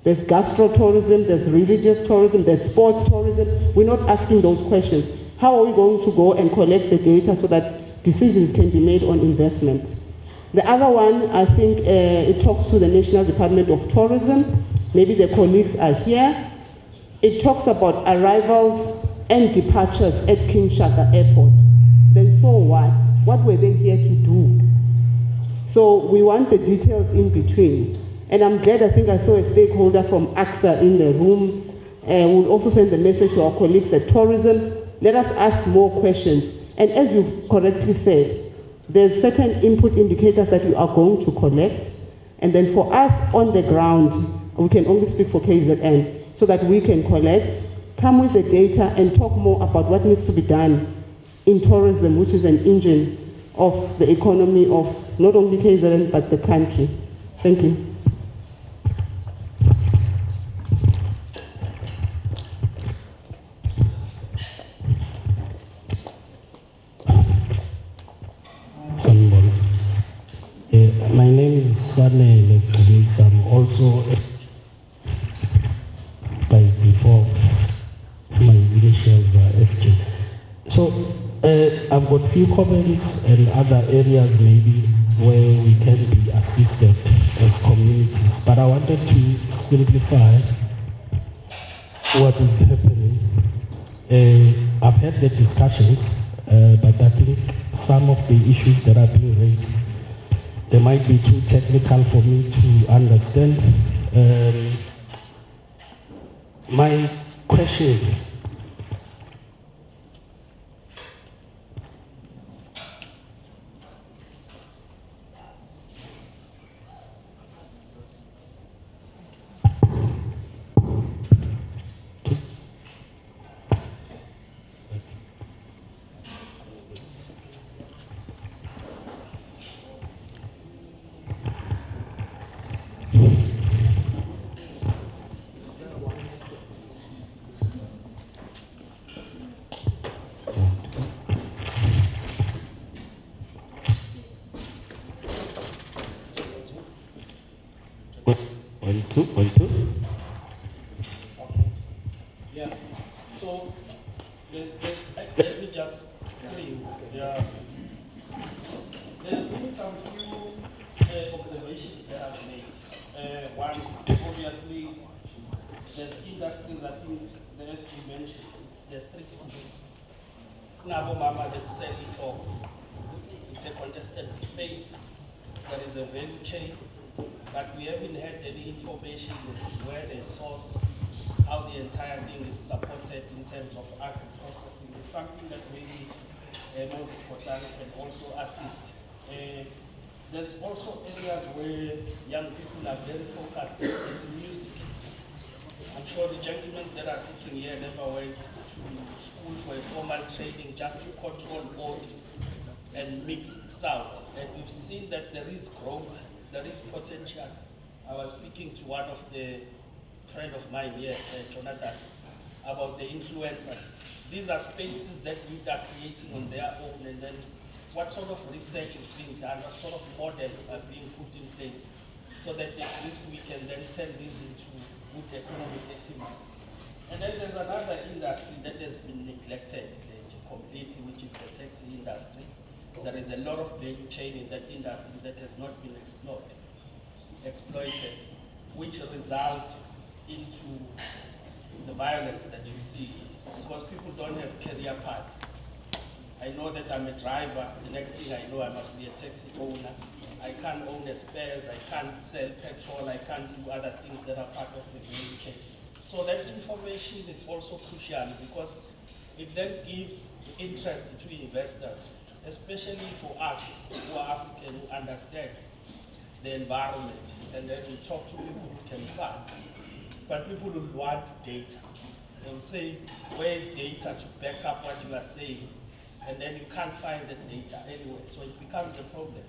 There's gastro-tourism, there's religious tourism, there's sports tourism. We're not asking those questions. How are we going to go and collect the data so that decisions can be made on investment? The other one, I think it talks to the National Department of Tourism. Maybe the colleagues are here. It talks about arrivals and departures at King Shaka Airport. Then so what? What were they here to do? So we want the details in between. And I'm glad, I think I saw a stakeholder from AXA in the room. We'll also send the message to our colleagues at tourism. Let us ask more questions. And as you've correctly said, there's certain input indicators that we are going to collect. And then for us on the ground, we can only speak for KZN, so that we can collect, come with the data and talk more about what needs to be done in tourism, which is an engine of the economy of not only KZN, but the country. Thank you. My name is Sane Lekubis. I'm also by default, my initials are SK. So I've got a few comments and other areas maybe where we can be assisted as communities, but I wanted to simplify what is happening. I've had the discussions, but I think some of the issues that are being raised, they might be too technical for me to understand. My question, One, two. Yeah, so let me just explain. There's been some few observations that I've made. One, obviously, there's industries that the SG mentioned, it's the street food. Nabo Mama that sell it all. It's a contested space. There is a value chain. But we haven't had any information as to where the source, how the entire thing is supported in terms of agri-processing. It's something that really Moses Kotane can also assist. There's also areas where young people are very focused. It's music. I'm sure the gentlemen that are sitting here never went to school for a formal training just to control audio and mix sound. And we've seen that there is growth. There is potential. I was speaking to one of the friend of mine here, Jonathan, about the influencers. These are spaces that we are creating on their own, and then what sort of research is being done, what sort of models are being put in place, so that at least we can then turn these into good economic activities. And then there's another industry that has been neglected completely, which is the taxi industry. There is a lot of value chain in that industry that has not been exploited, which results into the violence that you see, because people don't have career path. I know that I'm a driver, the next thing I know I must be a taxi owner. I can't own a spares, I can't sell petrol, I can't do other things that are part of the value chain. So that information is also crucial, because it then gives interest to investors, especially for us who are African, who understand the environment, and then we talk to people who can fund. But people will want data. They'll say, where is data to back up what you are saying? And then you can't find that data anyway, so it becomes a problem.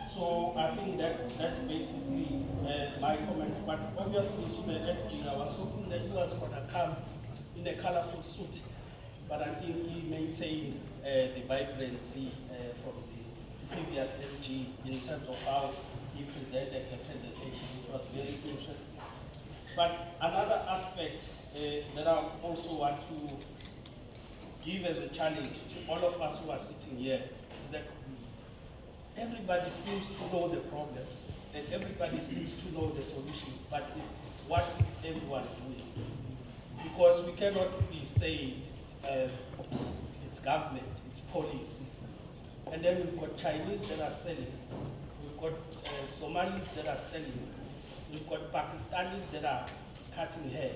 So I think that's basically my comments. But obviously to the SG, I was hoping that he was going to come in a colorful suit, but I think he maintained the vibrancy from the previous SG in terms of how he presented the presentation. It was very interesting. But another aspect that I also want to give as a challenge to all of us who are sitting here is that everybody seems to know the problems and everybody seems to know the solution, but it's what is everyone doing? Because we cannot be saying it's government, it's police, and then we've got Chinese that are selling, we've got Somalis that are selling, we've got Pakistanis that are cutting hair,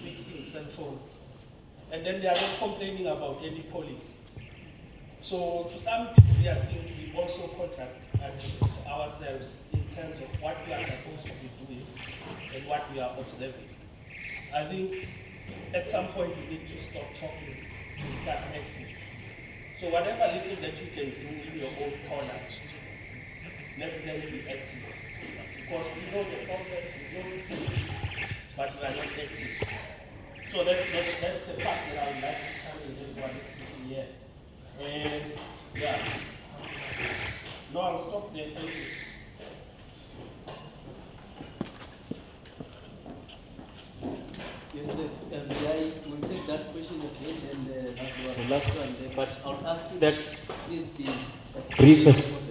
fixing cell phones, and then they are not complaining about any police. So to some degree, I think we also contradict ourselves in terms of what we are supposed to be doing and what we are observing. I think at some point we need to stop talking and start acting. So whatever little that you can do in your own corners, let's then be active. Because we know the problems, we know the solutions, but we are not active. So that's the part that I would like to challenge everyone sitting here. And yeah, no, I'll stop there. Thank you. Yes, sir. I will take that question again, and that was the last one there. But I'll ask you that please be as brief as possible.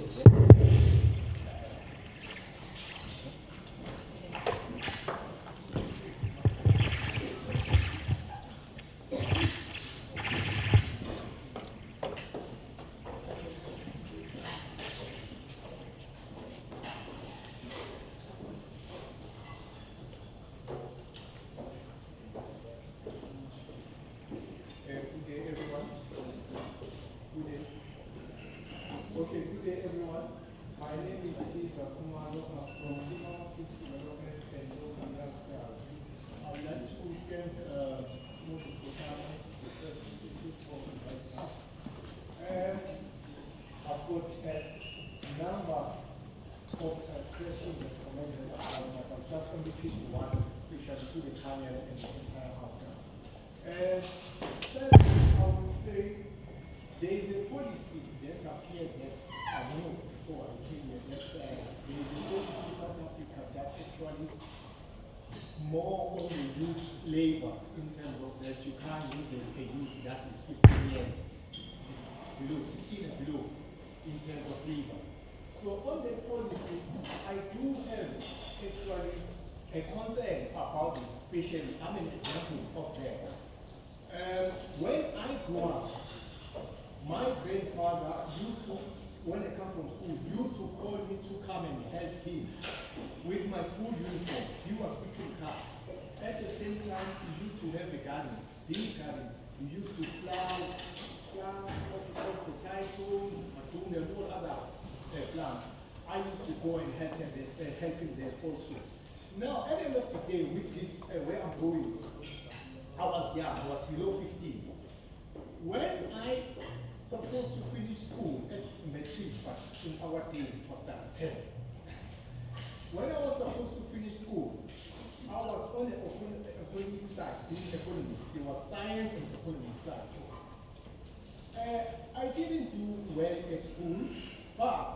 More on the youth labor in terms of that you can't use a youth that is 15 years below, 16 and below in terms of labor. So on the policy, I do have actually a concern about it, especially, I'm an example of that. When I grew up, my grandfather used to, when I come from school, used to call me to come and help him with my school uniform. He was fixing cars. At the same time, he used to have a garden, big garden. He used to plant potatoes, matunda, and all other plants. I used to go and help him there also. Now, at the end of the day, with this, where I'm going, I was young, I was below 15. When I supposed to finish school at matric, but in our days it was 10. When I was supposed to finish school, I was on the economic side, doing economics. It was science and economic side. I didn't do well at school, but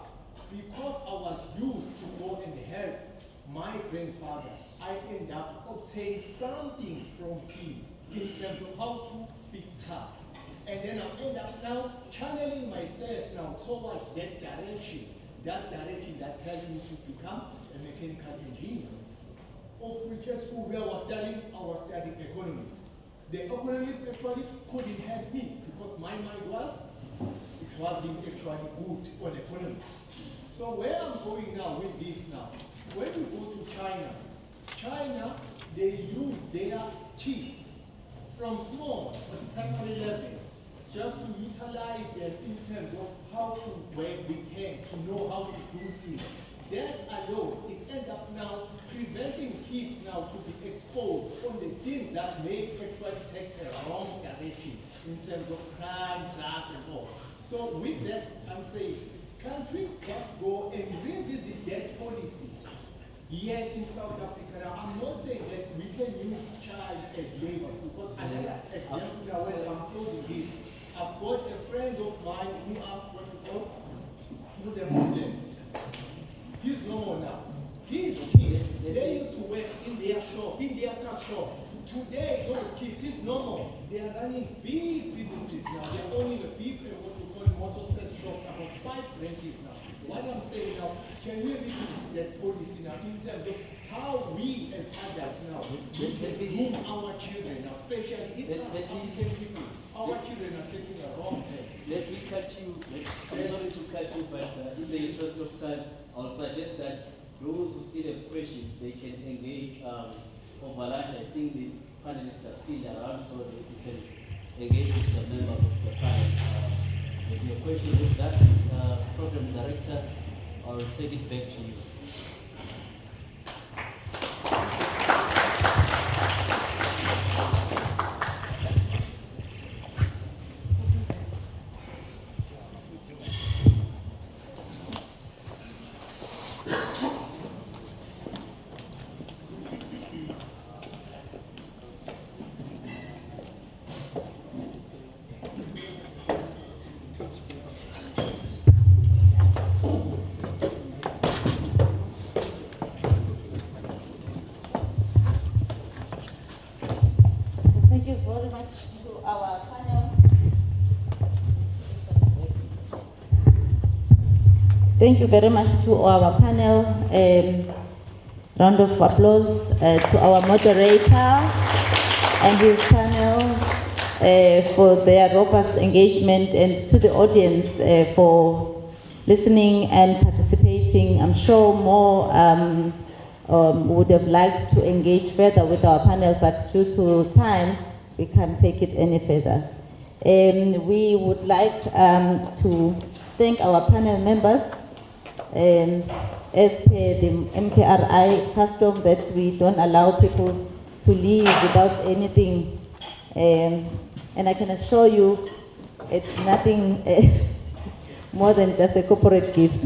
because I was used to go and help my grandfather, I end up obtaining something from him in terms of how to fix cars. And then I end up now channeling myself now towards that direction that helped me to become a mechanical engineer. Of which at school where I was studying economics. The economics actually couldn't help me because my mind wasn't actually good on economics. So where I'm going now with this now, when you go to China, they use their kids from small at primary level just to utilize them in terms of how to work with hands, to know how to do things. That alone, it ends up now preventing kids now to be exposed on the things that may actually take a wrong direction in terms of crime, drugs, and all. So with that, I'm saying, country must go and revisit that policy. Yes, in South Africa. Now, I'm not saying that we can use child as labor, because another example now, when I'm closing this, I've got a friend of mine who's a Muslim. He's no more now. His kids, they used to work in their shop, in their tuck shop. Today, those kids is no more. They are running big businesses now. They are owning a big, what we call motor space shop, about 5 branches now. What I'm saying now, can we revisit that policy now in terms of how we as adults now groom our children now, especially if our children are taking a wrong turn. Let me cut you. I'm sorry to cut you, but in the interest of time, I'll suggest that those who still have questions, they can engage over lunch. I think the panelists are still around, so they can engage with the members of the panel. If you have a question with that, program director, I'll take it back to you. Thank you very much to our panel. Round of applause to our moderator and his panel for their robust engagement, and to the audience for listening and participating. I'm sure more would have liked to engage further with our panel, but due to time, we can't take it any further. We would like to thank our panel members. As per the MKRI custom that we don't allow people to leave without anything. And I can assure you it's nothing more than just a corporate gift.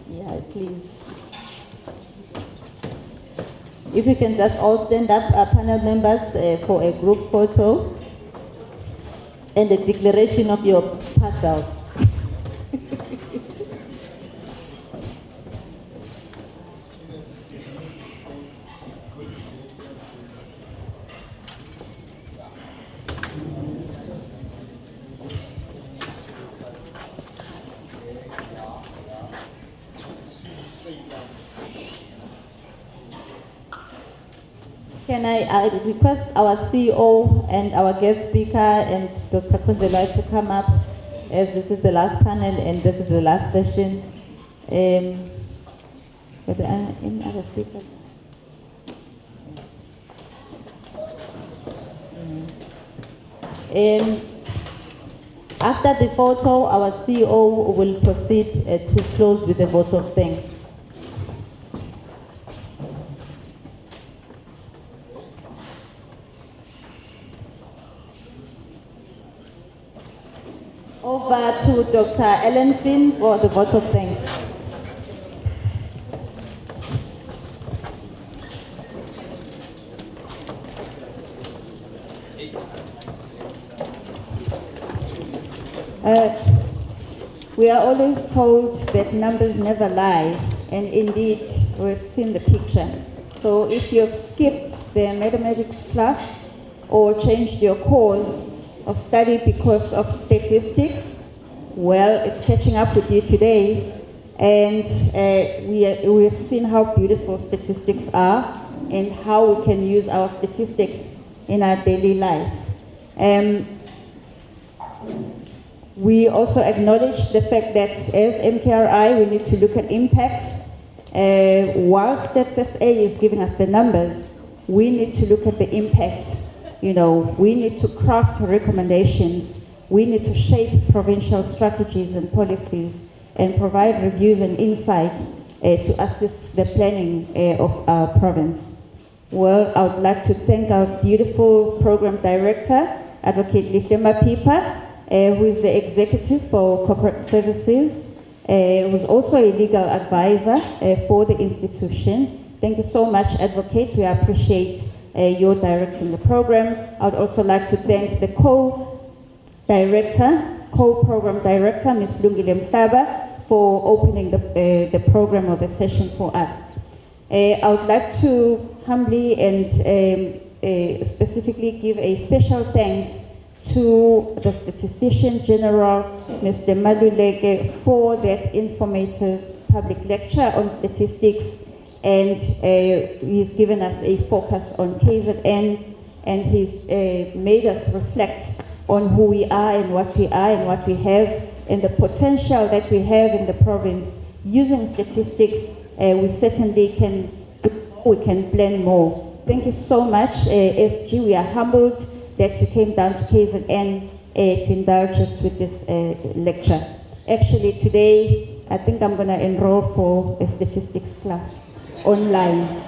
Yeah, please. If you can just all stand up, panel members, for a group photo and a declaration of your parcels. Can I request our CEO and our guest speaker and Dr. Kunzelai to come up, as this is the last panel and this is the last session. Are there any other speakers? After the photo, our CEO will proceed to close with a vote of thanks. Over to Dr. Ellenson for the vote of thanks. We are always told that numbers never lie, and indeed, we've seen the picture. So if you've skipped the mathematics class or changed your course of study because of statistics, well, it's catching up with you today. And we have seen how beautiful statistics are and how we can use our statistics in our daily life. We also acknowledge the fact that as MKRI, we need to look at impact. While Stats SA is giving us the numbers, we need to look at the impact. You know, we need to craft recommendations. We need to shape provincial strategies and policies and provide reviews and insights to assist the planning of our province. Well, I would like to thank our beautiful program director, Advocate Lihlema Pipa, who is the executive for corporate services, who's also a legal advisor for the institution. Thank you so much, Advocate. We appreciate your directing the program. I would also like to thank the co-program director, Ms. Lungile Mhlaba, for opening the program or the session for us. I would like to humbly and specifically give a special thanks to the Statistician-General, Mr. Maluleke, for that informative public lecture on statistics, and he's given us a focus on KZN, and he's made us reflect on who we are and what we are and what we have, and the potential that we have in the province. Using statistics, we certainly can plan more. Thank you so much, SG. We are humbled that you came down to KZN to indulge us with this lecture. Actually, today, I think I'm going to enroll for a statistics class online.